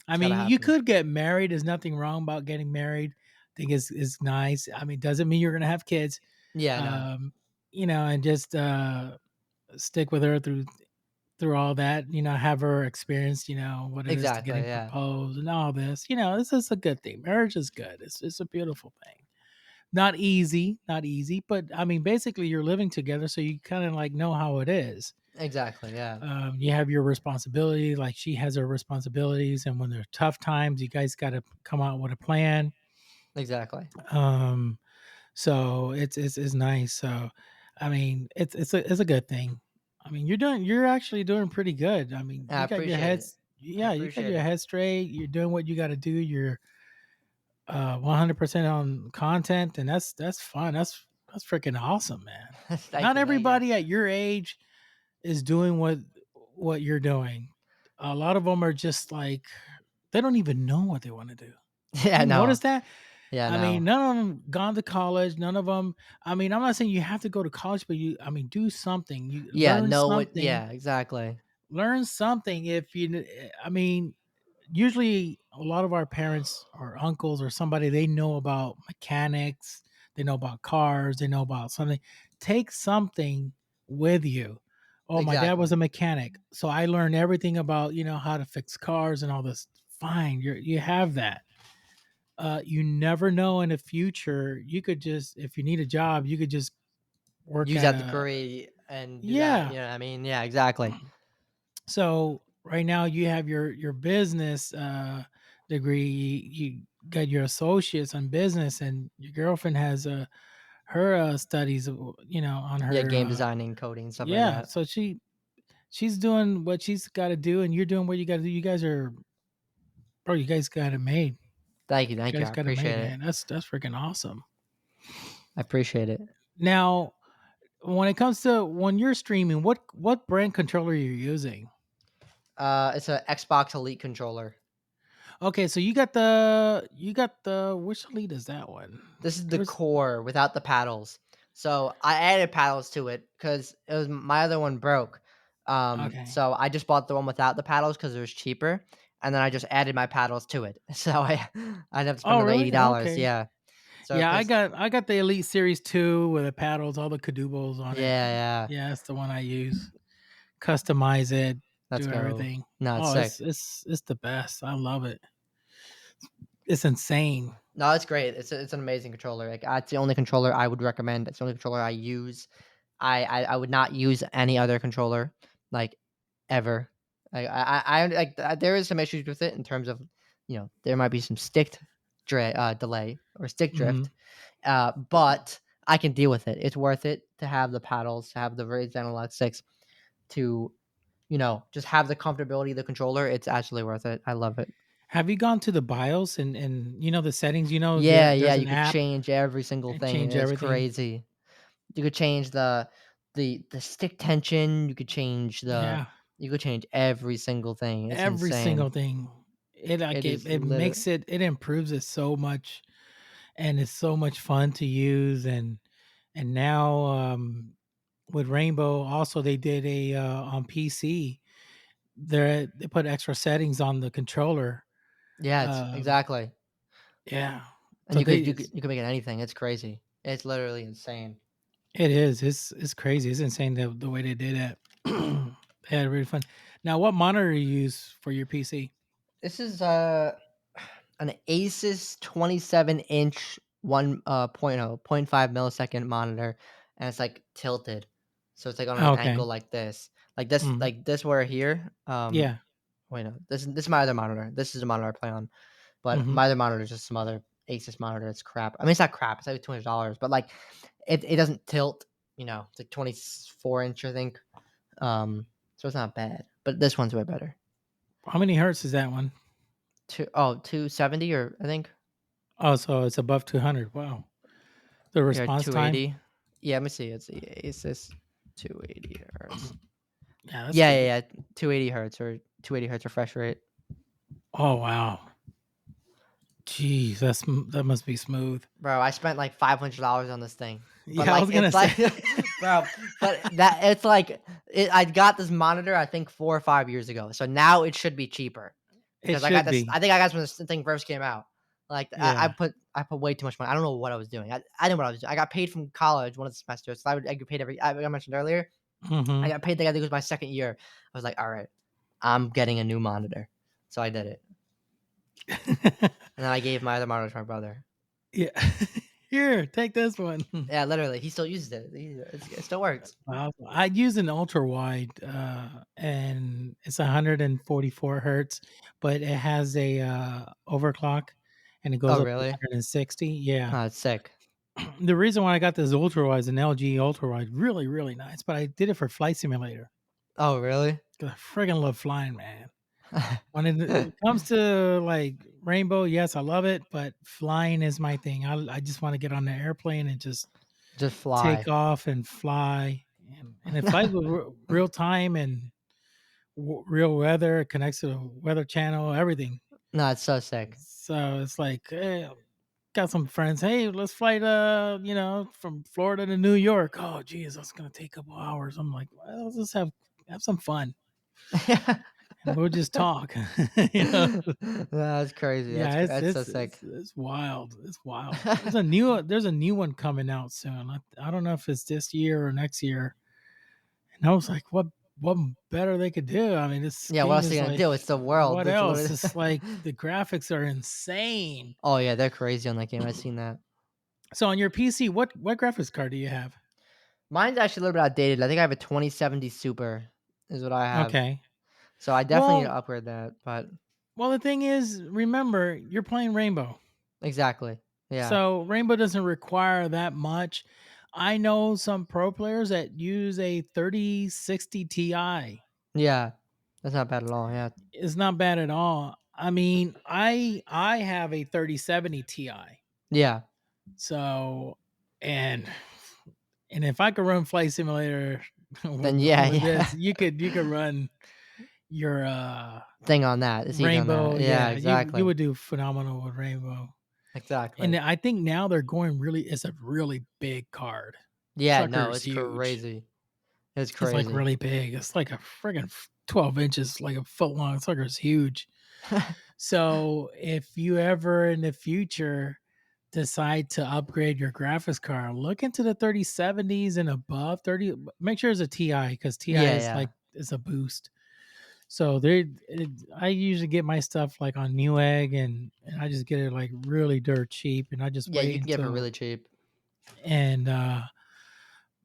Speaker 2: I
Speaker 3: It's gotta
Speaker 2: mean, you
Speaker 3: happen.
Speaker 2: could get married. There's nothing wrong about getting married. I think is nice. I mean, doesn't mean you're gonna have kids.
Speaker 3: Yeah, I know.
Speaker 2: Um, and just stick with her through all that. Have her experience. What it is to
Speaker 3: Exactly,
Speaker 2: getting
Speaker 3: yeah.
Speaker 2: proposed and all this. This is a good thing. Marriage is good. It's a beautiful thing. not easy, but I mean, basically, you're living together, so you kind of like know how it is.
Speaker 3: Exactly. Yeah.
Speaker 2: You have your responsibility, like she has her responsibilities, and when there's tough times, you guys got to come out with a plan.
Speaker 3: Exactly.
Speaker 2: Um, so it's nice. So, I mean, it's a good thing. I mean, you're actually doing pretty good. I mean,
Speaker 3: I
Speaker 2: you got your
Speaker 3: appreciate it.
Speaker 2: heads,
Speaker 3: I
Speaker 2: yeah, you got
Speaker 3: appreciate
Speaker 2: your
Speaker 3: it.
Speaker 2: head straight. You're doing what you got to do. You're 100% on content, and that's fun. That's freaking awesome, man.
Speaker 3: Thank
Speaker 2: Not
Speaker 3: you. Thank you.
Speaker 2: everybody at your age is doing what you're doing. A lot of them are just like they don't even know what they want to do.
Speaker 3: Yeah.
Speaker 2: You
Speaker 3: No.
Speaker 2: notice that?
Speaker 3: Yeah.
Speaker 2: I mean,
Speaker 3: No.
Speaker 2: none of them gone to college. None of them. I mean, I'm not saying you have to go to college, but I mean, do something. You
Speaker 3: Yeah.
Speaker 2: learn
Speaker 3: No. What?
Speaker 2: something.
Speaker 3: Yeah. Exactly.
Speaker 2: Learn something. If you, I mean, usually a lot of our parents or uncles or somebody they know about mechanics, they know about cars, they know about something. Take something with you. Oh, my dad was
Speaker 3: Exactly.
Speaker 2: a mechanic, so I learned everything about how to fix cars and all this. Fine, you have that. You never know in the future. You could just, if you need a job, you could just work
Speaker 3: Use
Speaker 2: at
Speaker 3: that
Speaker 2: a,
Speaker 3: degree and do that.
Speaker 2: yeah.
Speaker 3: You know what I mean? Yeah. Exactly.
Speaker 2: So right now you have your business degree. You got your associates on business, and your girlfriend has her studies, on
Speaker 3: Yeah.
Speaker 2: her.
Speaker 3: Game designing, coding, stuff like
Speaker 2: Yeah,
Speaker 3: that.
Speaker 2: so she's doing what she's got to do, and you're doing what you got to do. You guys are, bro. You guys got it made.
Speaker 3: Thank you.
Speaker 2: You
Speaker 3: Thank you.
Speaker 2: guys
Speaker 3: I
Speaker 2: got it made,
Speaker 3: appreciate it.
Speaker 2: man. That's freaking awesome.
Speaker 3: I appreciate it.
Speaker 2: Now, when it comes to when you're streaming, what brand controller are you using?
Speaker 3: It's an Xbox Elite controller.
Speaker 2: Okay, so you got the which Elite is that one?
Speaker 3: This is the
Speaker 2: There's
Speaker 3: core without the paddles. So I added paddles to it because it was my other one broke.
Speaker 2: okay.
Speaker 3: So I just bought the one without the paddles because it was cheaper, and then I just added my paddles to it. So I'd have to spend
Speaker 2: Oh,
Speaker 3: another
Speaker 2: really?
Speaker 3: $80.
Speaker 2: Okay.
Speaker 3: Yeah. So
Speaker 2: Yeah, I
Speaker 3: because
Speaker 2: got the Elite Series 2 with the paddles, all the cadoodles on it.
Speaker 3: yeah, yeah.
Speaker 2: Yeah, that's the one I use. Customize it,
Speaker 3: Let's
Speaker 2: do
Speaker 3: go.
Speaker 2: everything.
Speaker 3: No, it's
Speaker 2: Oh,
Speaker 3: sick.
Speaker 2: it's the best. I love it. It's insane.
Speaker 3: No, it's great. It's an amazing controller. Like it's the only controller I would recommend. It's the only controller I use. I would not use any other controller like ever. I like there is some issues with it in terms of there might be some delay or stick
Speaker 2: Mhm.
Speaker 3: drift, but I can deal with it. It's worth it to have the paddles, to have the Razer Analog sticks, to just have the comfortability of the controller. It's actually worth it. I love it.
Speaker 2: Have you gone to the BIOS and the settings,
Speaker 3: Yeah, yeah,
Speaker 2: there's
Speaker 3: you
Speaker 2: an
Speaker 3: could
Speaker 2: app
Speaker 3: change every single
Speaker 2: and
Speaker 3: thing, and
Speaker 2: change
Speaker 3: it's
Speaker 2: everything?
Speaker 3: crazy. You could change the stick tension.
Speaker 2: Yeah.
Speaker 3: You could change every single thing. It's
Speaker 2: Every
Speaker 3: insane.
Speaker 2: single thing. It like
Speaker 3: It is
Speaker 2: it makes it improves it so much, and it's so much fun to use. And now with Rainbow also they did a on PC. They put extra settings on the controller.
Speaker 3: yeah, it's
Speaker 2: Um,
Speaker 3: exactly.
Speaker 2: yeah.
Speaker 3: And
Speaker 2: So
Speaker 3: you could
Speaker 2: they
Speaker 3: you could you could make it anything. It's crazy. It's literally insane.
Speaker 2: it is. It's crazy. It's insane the way they did it. They had really fun. Now, what monitor you use for your PC?
Speaker 3: This is an Asus 27-inch 1.0 millisecond monitor, and it's like tilted, so it's like on an
Speaker 2: Okay.
Speaker 3: angle like this,
Speaker 2: Mhm.
Speaker 3: like this where here.
Speaker 2: Yeah.
Speaker 3: Wait, no, this is my other monitor. This is the monitor I play on, but
Speaker 2: Mhm.
Speaker 3: my other monitor is just some other Asus monitor. It's crap. I mean, it's not crap. It's like $200, but like it doesn't tilt. It's like 24-inch, I think. So it's not bad, but this one's way better.
Speaker 2: How many hertz is that one?
Speaker 3: 270 or I think.
Speaker 2: Oh, so it's above 200. Wow. The
Speaker 3: Yeah,
Speaker 2: response time?
Speaker 3: 280. Yeah, let me see. It's the Asus 280 hertz.
Speaker 2: Yeah, that's
Speaker 3: Yeah, yeah,
Speaker 2: good.
Speaker 3: yeah. 280 hertz or 280 hertz refresh rate.
Speaker 2: Oh, wow. Jeez, that must be smooth.
Speaker 3: Bro, I spent like $500 on this thing. But
Speaker 2: Yeah, I
Speaker 3: like
Speaker 2: was gonna
Speaker 3: it's like
Speaker 2: say.
Speaker 3: bro, but that it's like I got this monitor I think 4 or 5 years ago. So now it should be cheaper
Speaker 2: It
Speaker 3: because I got
Speaker 2: should
Speaker 3: this
Speaker 2: be.
Speaker 3: I think I got this when this thing first came out. Like
Speaker 2: Yeah.
Speaker 3: I put way too much money. I don't know what I was doing. I didn't know what I was doing. I got paid from college one of the semesters. So I get paid I mentioned earlier. I
Speaker 2: Mhm.
Speaker 3: got paid. I think it was my second year. I was like, all right, I'm getting a new monitor. So I did it. And then I gave my other monitor to my brother.
Speaker 2: Yeah. Here, take this one.
Speaker 3: Yeah, literally, he still uses it. It still works.
Speaker 2: I use an ultra wide, and it's 144 hertz, but it has a overclock, and it goes
Speaker 3: Oh,
Speaker 2: up to
Speaker 3: really?
Speaker 2: 160. Yeah,
Speaker 3: Oh, it's sick.
Speaker 2: the reason why I got this ultra wide is an LG ultra wide, really really nice. But I did it for Flight Simulator
Speaker 3: Oh, really?
Speaker 2: 'cause I friggin' love flying, man. When it comes to like Rainbow, yes, I love it, but flying is my thing. I just want to get on the airplane and just
Speaker 3: Just
Speaker 2: take
Speaker 3: fly.
Speaker 2: off and fly, and it flies with real time and real weather. It connects to the weather channel, everything.
Speaker 3: No, it's so sick.
Speaker 2: So it's like, hey, got some friends. Hey, let's fly from Florida to New York. Oh, geez, that's gonna take a couple hours. I'm like, well, let's just have some fun, and we'll just talk. you know,
Speaker 3: That's crazy.
Speaker 2: yeah, it's
Speaker 3: That's so
Speaker 2: it's
Speaker 3: sick.
Speaker 2: it's, it's wild. It's wild. There's a new one coming out soon. I don't know if it's this year or next year. And I was like, what better they could do? I mean, this
Speaker 3: Yeah, what
Speaker 2: game
Speaker 3: else are you
Speaker 2: is
Speaker 3: gonna
Speaker 2: like,
Speaker 3: do? It's the world.
Speaker 2: what
Speaker 3: It's
Speaker 2: else?
Speaker 3: literally.
Speaker 2: It's like the graphics are insane.
Speaker 3: Oh yeah, they're crazy on that game. I've seen that.
Speaker 2: So on your PC, what graphics card do you have?
Speaker 3: Mine's actually a little bit outdated. I think I have a 2070 Super, is what I have.
Speaker 2: Okay.
Speaker 3: So I definitely need to
Speaker 2: Well,
Speaker 3: upgrade that. But
Speaker 2: the thing is, remember, you're playing Rainbow.
Speaker 3: exactly, yeah,
Speaker 2: So Rainbow doesn't require that much. I know some pro players that use a 3060 Ti.
Speaker 3: yeah, that's not bad at all. Yeah,
Speaker 2: It's not bad at all. I mean, I have a 3070 Ti.
Speaker 3: yeah.
Speaker 2: So, and if I could run Flight Simulator
Speaker 3: Then yeah,
Speaker 2: with
Speaker 3: yeah.
Speaker 2: this, you could run your
Speaker 3: Thing on that. It's easy on
Speaker 2: Rainbow.
Speaker 3: that. Yeah,
Speaker 2: Yeah, you
Speaker 3: exactly,
Speaker 2: would do phenomenal with Rainbow. And
Speaker 3: exactly.
Speaker 2: I think now they're going really. It's a really big card.
Speaker 3: Yeah,
Speaker 2: Sucker
Speaker 3: no,
Speaker 2: is
Speaker 3: it's
Speaker 2: huge.
Speaker 3: crazy. It's
Speaker 2: It's like
Speaker 3: crazy.
Speaker 2: really big. It's like a friggin' 12 inches, like a foot long. Sucker is huge. So if you ever in the future decide to upgrade your graphics card, look into the 3070s and above. 30, make sure it's a TI because TI
Speaker 3: Yeah,
Speaker 2: is
Speaker 3: yeah,
Speaker 2: like is a boost. So I usually get my stuff like on Newegg and I just get it like really dirt cheap and I just
Speaker 3: yeah. You
Speaker 2: wait
Speaker 3: can get it for
Speaker 2: until
Speaker 3: really cheap.
Speaker 2: and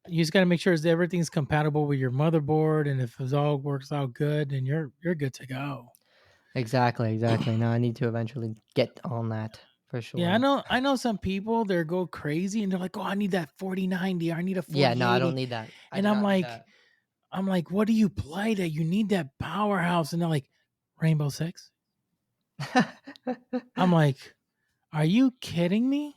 Speaker 2: you just got to make sure that everything's compatible with your motherboard and if it all works out good, then you're good to go.
Speaker 3: Exactly, exactly. No, I need to eventually get on that for
Speaker 2: Yeah, I
Speaker 3: sure.
Speaker 2: know. I know some people they go crazy and they're like, "Oh, I need that 4090 or I need a
Speaker 3: Yeah, no, I don't
Speaker 2: 4080,"
Speaker 3: need that. I
Speaker 2: and
Speaker 3: do
Speaker 2: I'm
Speaker 3: not need
Speaker 2: like,
Speaker 3: that.
Speaker 2: "What do you play that you need that powerhouse?" And they're like, "Rainbow Six." I'm like, "Are you kidding me?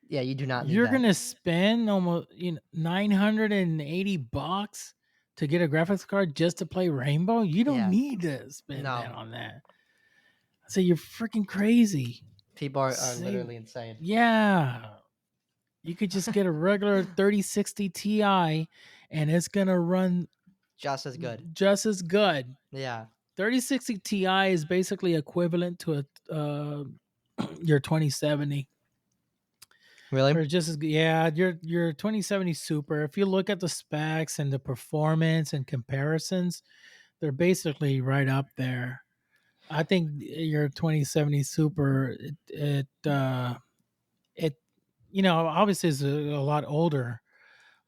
Speaker 3: Yeah, you do not need
Speaker 2: You're
Speaker 3: that.
Speaker 2: gonna spend almost $980 to get a graphics card just to play Rainbow? You don't
Speaker 3: Yeah,
Speaker 2: need to spend that
Speaker 3: no.
Speaker 2: on that." I say, "You're freaking crazy."
Speaker 3: People are
Speaker 2: Say,
Speaker 3: literally insane.
Speaker 2: yeah. You could just get a regular 3060 Ti and it's going to run
Speaker 3: Just as good.
Speaker 2: just as good.
Speaker 3: Yeah.
Speaker 2: 3060 Ti is basically equivalent to your 2070.
Speaker 3: Really?
Speaker 2: Or just as good. Yeah, your 2070 Super. If you look at the specs and the performance and comparisons, they're basically right up there. I think your 2070 Super it obviously is a lot older,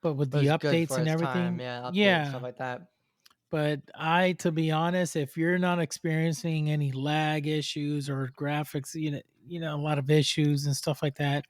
Speaker 2: but with
Speaker 3: But
Speaker 2: the
Speaker 3: it's good
Speaker 2: updates
Speaker 3: for
Speaker 2: and
Speaker 3: its time.
Speaker 2: everything,
Speaker 3: Yeah, update and stuff
Speaker 2: yeah.
Speaker 3: like that.
Speaker 2: But to be honest, if you're not experiencing any lag issues or graphics, a lot of issues and stuff like that,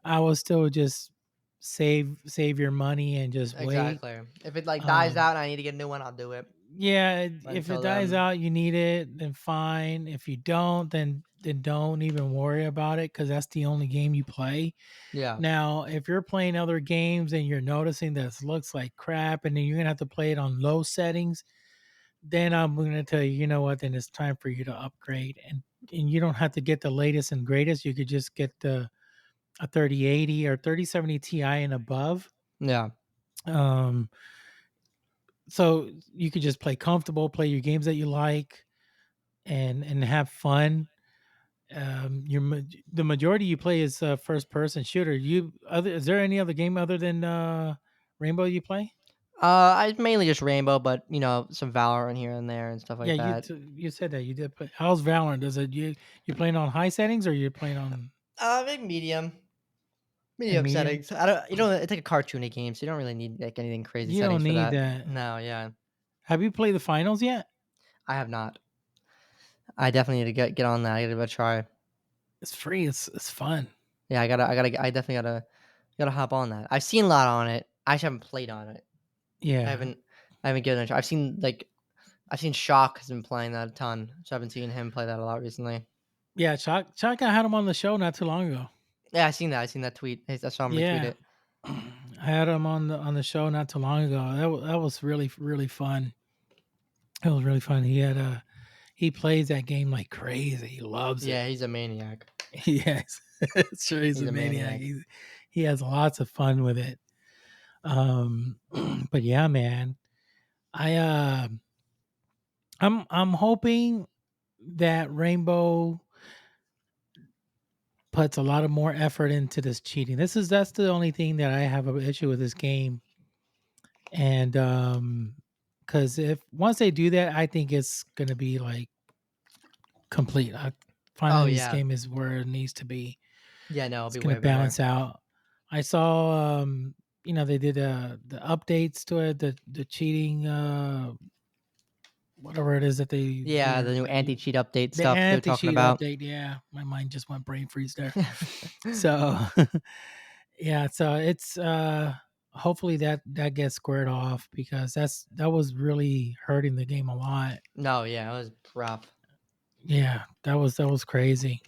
Speaker 2: I will still just save your money and just wait.
Speaker 3: Exactly. If it like dies
Speaker 2: Um,
Speaker 3: out and I need to get a new one, I'll do it.
Speaker 2: yeah,
Speaker 3: But
Speaker 2: if it
Speaker 3: until
Speaker 2: dies
Speaker 3: then,
Speaker 2: out, you need it, then fine. If you don't, then don't even worry about it because that's the only game you play.
Speaker 3: yeah.
Speaker 2: Now, if you're playing other games and you're noticing that it looks like crap, and then you're gonna have to play it on low settings, then I'm gonna tell you, you know what? Then it's time for you to upgrade, and you don't have to get the latest and greatest. You could just get a 3080 or 3070 Ti and above.
Speaker 3: Yeah.
Speaker 2: Um, so you could just play comfortable, play your games that you like, and have fun. The majority you play is first person shooter. Is there any other game other than Rainbow you play?
Speaker 3: I mainly just Rainbow, but some Valorant here and there and stuff
Speaker 2: Yeah,
Speaker 3: like that.
Speaker 2: you said that you did play. How's Valorant? Does it you playing on high settings or you playing on?
Speaker 3: I think medium. Medium
Speaker 2: and medium.
Speaker 3: settings. I don't. You know, it's like a cartoony game, so you don't really need like anything crazy
Speaker 2: You don't
Speaker 3: settings for
Speaker 2: need
Speaker 3: that.
Speaker 2: that.
Speaker 3: No, yeah,
Speaker 2: Have you played the finals yet?
Speaker 3: I have not. I definitely need to get on that. I gotta give it a try.
Speaker 2: It's free. It's fun.
Speaker 3: Yeah, I definitely gotta hop on that. I've seen a lot on it. I just haven't played on it. I
Speaker 2: Yeah.
Speaker 3: haven't I haven't given it a try. I've seen Shock has been playing that a ton, so I've been seeing him play that a lot recently.
Speaker 2: Yeah, Chuck, I had him on the show not too long ago.
Speaker 3: Yeah, I seen that. I seen that tweet. I saw him retweet
Speaker 2: Yeah.
Speaker 3: it.
Speaker 2: I had him on the show not too long ago. That was really fun. It was really fun. He plays that game like crazy. He loves it.
Speaker 3: Yeah, he's a maniac.
Speaker 2: Yes. Sure he's
Speaker 3: He's
Speaker 2: a
Speaker 3: a
Speaker 2: maniac.
Speaker 3: maniac.
Speaker 2: He has lots of fun with it. But yeah, man. I I'm hoping that Rainbow puts a lot of more effort into this cheating. That's the only thing that I have an issue with this game. And because if once they do that, I think it's gonna be like complete.
Speaker 3: Oh
Speaker 2: Finally, this
Speaker 3: yeah,
Speaker 2: game is where it needs to be.
Speaker 3: yeah. No, it'll
Speaker 2: It's
Speaker 3: be
Speaker 2: gonna
Speaker 3: way better.
Speaker 2: balance out. I saw they did the updates to it, the cheating whatever it is that
Speaker 3: Yeah, the new anti-cheat update
Speaker 2: the
Speaker 3: stuff they're talking
Speaker 2: anti-cheat
Speaker 3: about.
Speaker 2: update. Yeah, my mind just went brain freeze there. So yeah, so it's hopefully that gets squared off because that was really hurting the game a lot.
Speaker 3: No, yeah, it was rough.
Speaker 2: Yeah, that was crazy.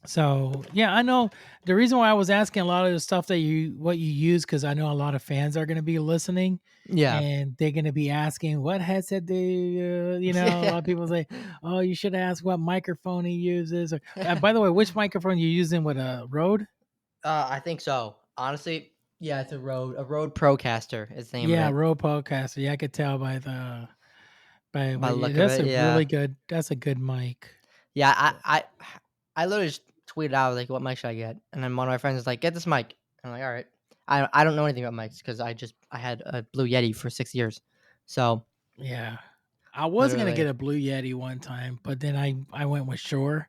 Speaker 2: So yeah, I know the reason why I was asking a lot of the stuff that what you use because I know a lot of fans are going to be listening
Speaker 3: Yeah.
Speaker 2: and they're going to be asking what headset do a lot of people say, oh, you should ask what microphone he uses. Or, by the way, which microphone you using with a Rode?
Speaker 3: I think so. Honestly, yeah, it's a Rode Procaster is the name of
Speaker 2: Yeah,
Speaker 3: it.
Speaker 2: Rode podcaster. Yeah, I could tell by
Speaker 3: By the look of
Speaker 2: that's
Speaker 3: it,
Speaker 2: a
Speaker 3: yeah.
Speaker 2: really good. That's a good mic.
Speaker 3: Yeah, I literally just tweeted out like, "What mic should I get?" And then one of my friends was like, "Get this mic." I'm like, "All right." I don't know anything about mics because I had a Blue Yeti for 6 years, so
Speaker 2: Yeah, I was gonna
Speaker 3: literally,
Speaker 2: get a Blue Yeti one time, but then I went with Shure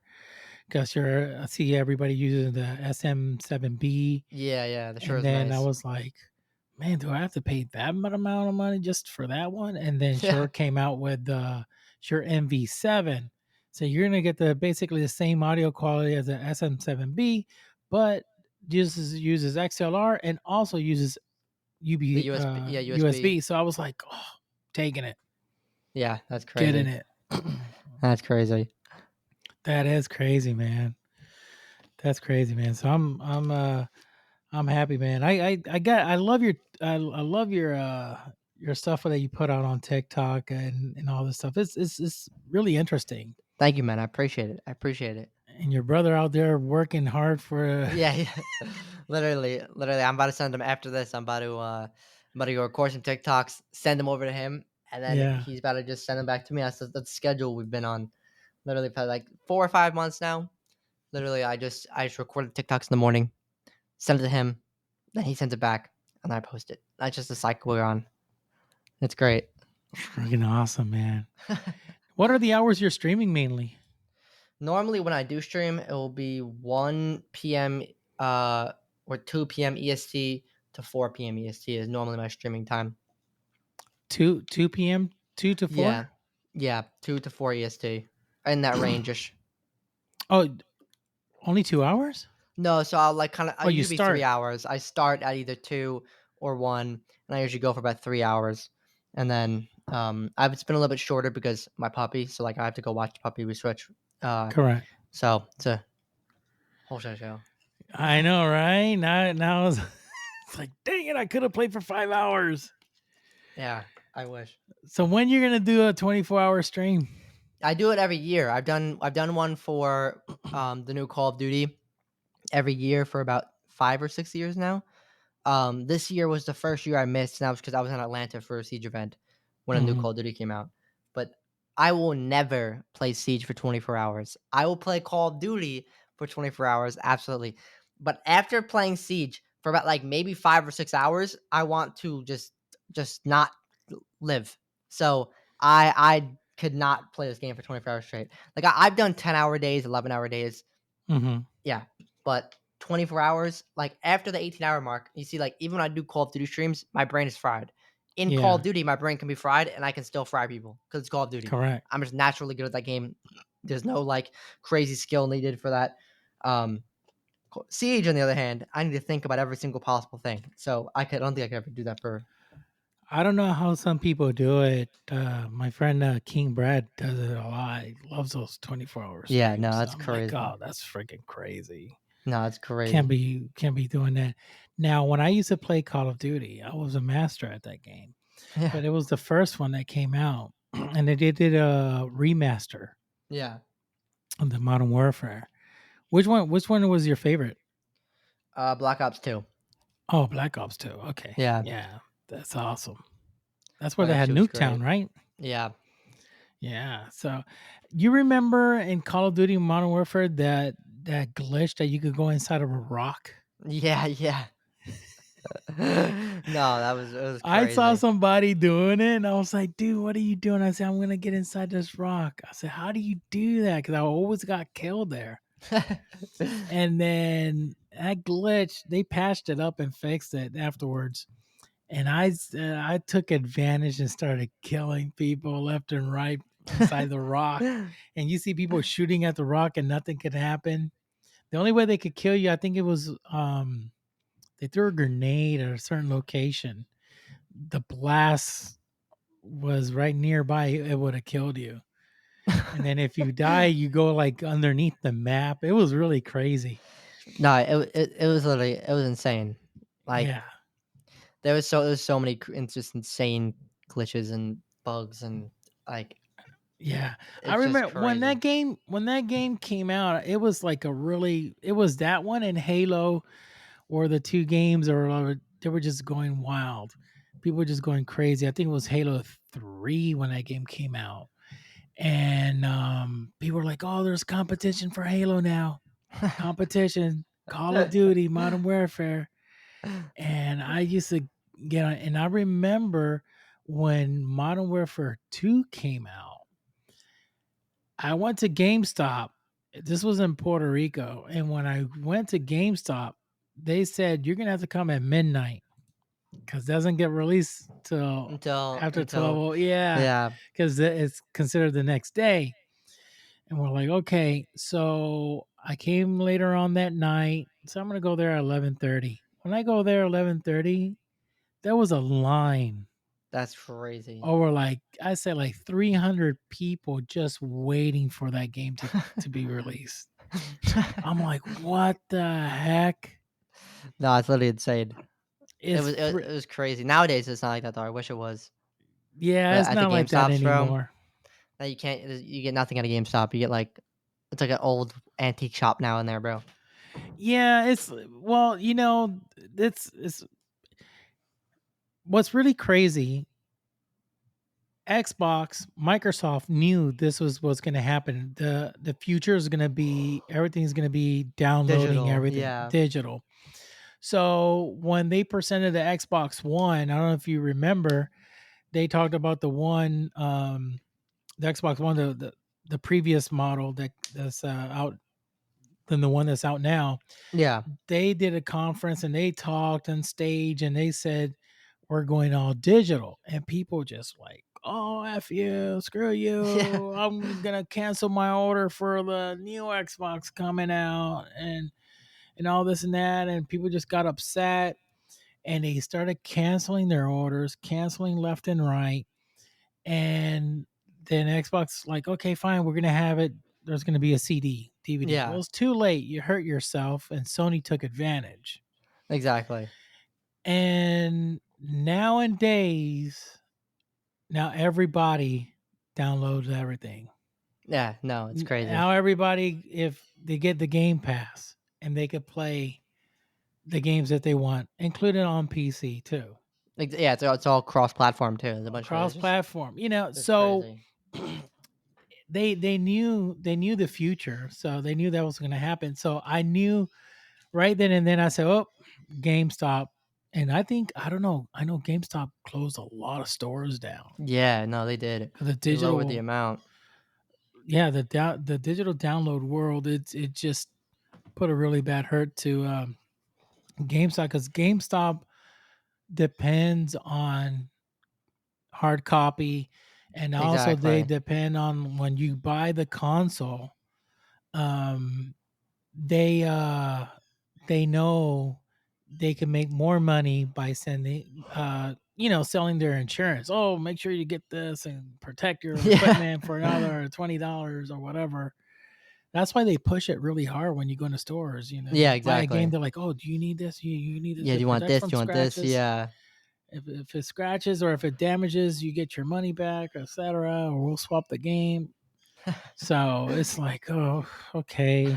Speaker 2: because I see everybody using the SM7B,
Speaker 3: yeah, the Shure
Speaker 2: and
Speaker 3: is
Speaker 2: then I
Speaker 3: nice.
Speaker 2: was like, man, do I have to pay that amount of money just for that one? And then
Speaker 3: Yeah,
Speaker 2: Shure came out with the Shure MV7, so you're gonna get basically the same audio quality as the SM7B, but uses XLR and also uses
Speaker 3: the USB, yeah, USB.
Speaker 2: USB. So I was like, oh, taking it,
Speaker 3: Yeah, that's
Speaker 2: getting
Speaker 3: crazy.
Speaker 2: it.
Speaker 3: That's crazy.
Speaker 2: That is crazy, man. That's crazy, man. So I'm happy, man. I love I love your stuff that you put out on TikTok and all this stuff. It's really interesting.
Speaker 3: Thank you, man. I appreciate it. I appreciate it.
Speaker 2: And your brother out there working hard for
Speaker 3: Yeah, yeah. Literally, I'm about to send him after this. I'm about to go record some TikToks, send them over to him, and then
Speaker 2: yeah.
Speaker 3: he's about to just send them back to me. That's the schedule we've been on, literally for like 4 or 5 months now. Literally, I just recorded TikToks in the morning, send it to him, then he sends it back, and then I post it. That's just the cycle we're on. It's great.
Speaker 2: Freaking awesome, man. What are the hours you're streaming mainly?
Speaker 3: Normally, when I do stream, it will be 1 p.m. Or 2 p.m. EST to 4 p.m. EST is normally my streaming time.
Speaker 2: 2 p.m. 2 to 4?
Speaker 3: Yeah, yeah, 2 to 4 EST in that range.
Speaker 2: Oh, only 2 hours?
Speaker 3: No, so I'll like I
Speaker 2: Oh, you
Speaker 3: usually be
Speaker 2: start.
Speaker 3: 3 hours. I start at either 2 or 1, and I usually go for about 3 hours, and then it's been a little bit shorter because my puppy. So like I have to go watch the puppy. We switch.
Speaker 2: Correct.
Speaker 3: So it's a whole show.
Speaker 2: I know, right? Now it's, it's like, dang it, I could have played for 5 hours.
Speaker 3: Yeah, I wish.
Speaker 2: So when you're going to do a 24-hour stream?
Speaker 3: I do it every year. I've done one for the new Call of Duty every year for about 5 or 6 years now. This year was the first year I missed, and that was because I was in Atlanta for a Siege event when a new
Speaker 2: Mhm.
Speaker 3: Call of Duty came out. But I will never play Siege for 24 hours. I will play Call of Duty for 24 hours, absolutely. But after playing Siege for about like maybe 5 or 6 hours, I want to just not live. So I could not play this game for 24 hours straight. Like I've done 10-hour days, 11-hour days.
Speaker 2: Mhm.
Speaker 3: Yeah, but 24 hours, like after the 18-hour mark, you see, like even when I do Call of Duty streams, my brain is fried. In Call
Speaker 2: Yeah,
Speaker 3: of Duty, my brain can be fried and I can still fry people because it's Call of Duty.
Speaker 2: correct.
Speaker 3: I'm just naturally good at that game. There's no like crazy skill needed for that. Siege, on the other hand, I need to think about every single possible thing. So I don't think I could ever do that for.
Speaker 2: I don't know how some people do it. My friend King Brad does it a lot. He loves those 24-hour
Speaker 3: Yeah,
Speaker 2: streams.
Speaker 3: no, that's
Speaker 2: I'm like,
Speaker 3: crazy.
Speaker 2: oh, that's freaking crazy.
Speaker 3: No, it's
Speaker 2: Can't
Speaker 3: crazy.
Speaker 2: be doing that. Now, when I used to play Call of Duty, I was a master at that game.
Speaker 3: Yeah,
Speaker 2: But it was the first one that came out, and they did a remaster
Speaker 3: yeah.
Speaker 2: of the Modern Warfare. Which one? Which one was your favorite?
Speaker 3: Black Ops 2.
Speaker 2: Oh, Black Ops 2. Okay,
Speaker 3: Yeah,
Speaker 2: yeah, that's awesome. That's where
Speaker 3: Black
Speaker 2: they
Speaker 3: Ops
Speaker 2: had
Speaker 3: 2 was
Speaker 2: Nuketown,
Speaker 3: great.
Speaker 2: right?
Speaker 3: Yeah,
Speaker 2: Yeah. So, you remember in Call of Duty Modern Warfare that glitch that you could go inside of a rock?
Speaker 3: yeah, yeah. No, it was
Speaker 2: I saw
Speaker 3: crazy.
Speaker 2: somebody doing it, and I was like, "Dude, what are you doing?" I said, "I'm gonna get inside this rock." I said, "How do you do that?" Because I always got killed there. And then that glitch, they patched it up and fixed it afterwards. And I took advantage and started killing people left and right inside the rock. And you see people shooting at the rock and nothing could happen. The only way they could kill you, I think it was they threw a grenade at a certain location. The blast was right nearby, it would have killed you. And then if you die, you go like underneath the map. It was really crazy.
Speaker 3: No, it was literally it was insane. Like
Speaker 2: Yeah.
Speaker 3: there was so many just insane glitches and bugs and like
Speaker 2: Yeah. I
Speaker 3: it's just
Speaker 2: remember
Speaker 3: crazy.
Speaker 2: when that game came out, it was like it was that one and Halo or the two games or they were just going wild. People were just going crazy. I think it was Halo 3 when that game came out. And people were like, "Oh, there's competition for Halo now. Competition, Call of Duty, Modern Warfare." And I used to get on, and I remember when Modern Warfare 2 came out, I went to GameStop. This was in Puerto Rico. And when I went to GameStop, they said, "You're going to have to come at midnight because it doesn't get released till after
Speaker 3: Until
Speaker 2: 12." Yeah,
Speaker 3: yeah,
Speaker 2: because it's considered the next day. And we're like, okay. So I came later on that night. So I'm going to go there at 11:30. When I go there at 11:30, there was a line
Speaker 3: that's crazy.
Speaker 2: over like I said like 300 people just waiting for that game to be released. I'm like, what the heck?
Speaker 3: No, it's literally insane.
Speaker 2: It's
Speaker 3: It was crazy. Nowadays it's not like that though. I wish it was.
Speaker 2: yeah,
Speaker 3: But
Speaker 2: it's
Speaker 3: at the
Speaker 2: not like that
Speaker 3: GameStops, bro,
Speaker 2: anymore.
Speaker 3: now you get nothing at a GameStop. You get like it's like an old antique shop now in there, bro.
Speaker 2: Yeah, it's well, it's what's really crazy. Xbox, Microsoft knew this was what's going to happen. The future is going to be everything's going to be downloading
Speaker 3: Digital,
Speaker 2: everything
Speaker 3: yeah.
Speaker 2: digital. So when they presented the Xbox One, I don't know if you remember, they talked about the Xbox One, the previous model that's out than the one that's out now.
Speaker 3: Yeah.
Speaker 2: They did a conference and they talked on stage and they said we're going all digital, and people just like, oh f you, screw
Speaker 3: Yeah.
Speaker 2: you, I'm gonna cancel my order for the new Xbox coming out and all this and that, and people just got upset and they started canceling their orders, canceling left and right. And then Xbox like, okay, fine, we're gonna have it. There's gonna be a CD, DVD. Well,
Speaker 3: Yeah.
Speaker 2: it's too late. You hurt yourself, and Sony took advantage.
Speaker 3: Exactly.
Speaker 2: And nowadays, now everybody downloads everything.
Speaker 3: Yeah, no, it's crazy.
Speaker 2: Now everybody, if they get the Game Pass, and they could play the games that they want, including on PC too.
Speaker 3: Yeah, it's all cross-platform too. There's a bunch of
Speaker 2: Cross platform,
Speaker 3: it's
Speaker 2: so
Speaker 3: crazy.
Speaker 2: they knew the future, so they knew that was going to happen. So I knew right then and then. I said, "Oh, GameStop," and I don't know. I know GameStop closed a lot of stores down.
Speaker 3: Yeah, no, they did.
Speaker 2: The
Speaker 3: They lowered the
Speaker 2: digital,
Speaker 3: amount.
Speaker 2: yeah, the digital download world. It just put a really bad hurt to GameStop, because GameStop depends on hard copy, and also they
Speaker 3: Exactly.
Speaker 2: depend on when you buy the console. Um, they they know they can make more money by sending selling their insurance. Oh, make sure you get this and protect your
Speaker 3: Yeah.
Speaker 2: equipment for another $20 or whatever. That's why they push it really hard when you go into stores.
Speaker 3: Yeah,
Speaker 2: You buy a game,
Speaker 3: exactly.
Speaker 2: they're like, "Oh, do you need this? You need this
Speaker 3: Yeah, do
Speaker 2: to
Speaker 3: you want
Speaker 2: protect
Speaker 3: this?
Speaker 2: from
Speaker 3: Do you want this?
Speaker 2: scratches.
Speaker 3: Yeah.
Speaker 2: If it scratches or if it damages, you get your money back, etc. Or we'll swap the game." So it's like, oh, okay.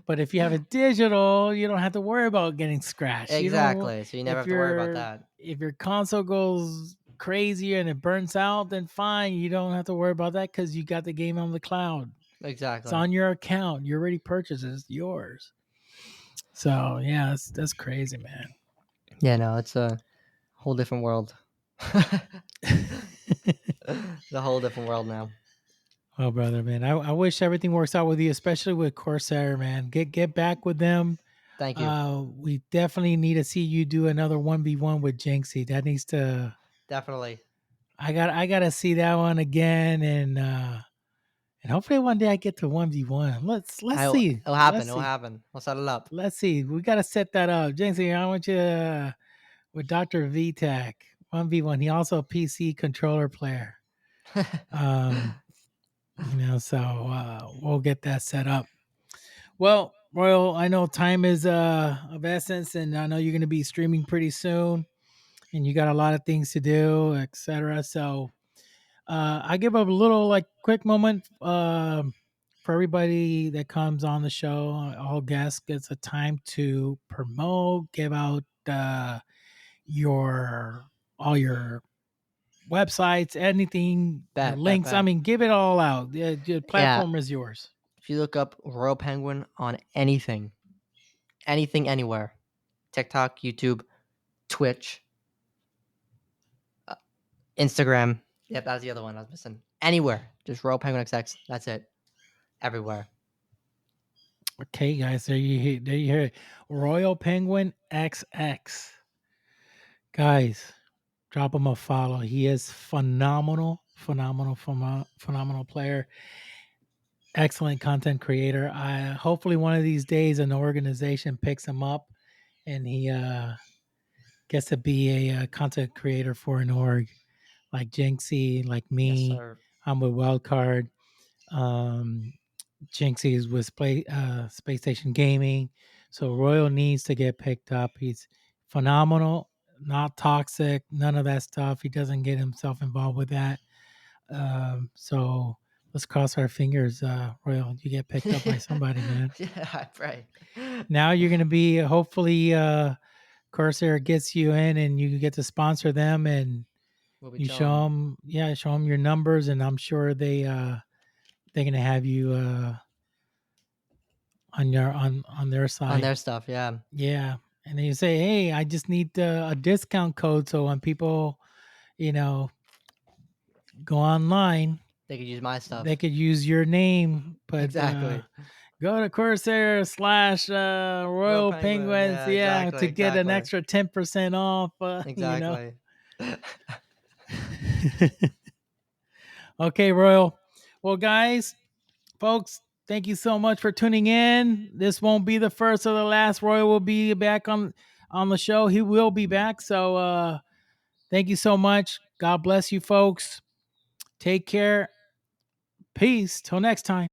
Speaker 2: But if you have it digital, you don't have to worry about getting scratched.
Speaker 3: Exactly. So you never
Speaker 2: If
Speaker 3: have to worry about
Speaker 2: your
Speaker 3: that.
Speaker 2: if your console goes crazy and it burns out, then fine, you don't have to worry about that because you got the game on the cloud. It's
Speaker 3: Exactly.
Speaker 2: on your account. You already purchased it. It's yours. So yeah, that's crazy, man.
Speaker 3: Yeah, no, it's a whole different world. It's a whole different world now.
Speaker 2: Oh, brother, man, I wish everything works out with you, especially with Corsair, man. Get back with them.
Speaker 3: Thank you.
Speaker 2: We definitely need to see you do another 1v1 with Jinxie. That needs to.
Speaker 3: Definitely.
Speaker 2: I gotta see that one again, and hopefully one day I get to 1v1. Let's see.
Speaker 3: It'll happen. It'll happen. We'll set it up.
Speaker 2: Let's see. We gotta set that up. Jinxie, I want you with Dr. VTAC 1v1. He also a PC controller player. So we'll get that set up. Well, Royal, I know time is of essence, and I know you're gonna be streaming pretty soon, and you got a lot of things to do, etc. So I give a little like quick moment for everybody that comes on the show. All guests gets a time to promote, give out your all your websites, anything, your
Speaker 3: Bet.
Speaker 2: links. I mean, give it all out. The
Speaker 3: Yeah.
Speaker 2: platform is yours.
Speaker 3: If you look up Royal Penguin on anything, anywhere, TikTok, YouTube, Twitch, Instagram. Yep, that was the other one I was missing. Anywhere, just Royal Penguin XX. That's it. Everywhere.
Speaker 2: Okay, guys, there you hear it. Royal Penguin XX. Guys, drop him a follow. He is phenomenal player. Excellent content creator. I hopefully one of these days an organization picks him up and he gets to be a content creator for an org like Jinxie, like
Speaker 3: Yes,
Speaker 2: me.
Speaker 3: sir.
Speaker 2: I'm with Wildcard. Jinxie is with Space Station Gaming. So Royal needs to get picked up. He's phenomenal, not toxic, none of that stuff. He doesn't get himself involved with that. So let's cross our fingers, Royal. You get picked up by somebody, man.
Speaker 3: Yeah, I pray.
Speaker 2: Now you're gonna be hopefully Corsair gets you in, and you get to sponsor them, and
Speaker 3: We'll be
Speaker 2: you
Speaker 3: chilling.
Speaker 2: show them your numbers, and I'm sure they're gonna have you on their side.
Speaker 3: On their stuff, yeah.
Speaker 2: Yeah. And then you say, hey, I just need a discount code. So when people, go online,
Speaker 3: They could use my stuff.
Speaker 2: they could use your name. But
Speaker 3: Exactly.
Speaker 2: go to Corsair / Royal Penguins.
Speaker 3: Yeah,
Speaker 2: To get an
Speaker 3: exactly.
Speaker 2: extra 10% off.
Speaker 3: Exactly.
Speaker 2: Okay, Royal. Well, guys, folks, thank you so much for tuning in. This won't be the first or the last. Roy will be back on the show. He will be back. So thank you so much. God bless you, folks. Take care. Peace. Till next time.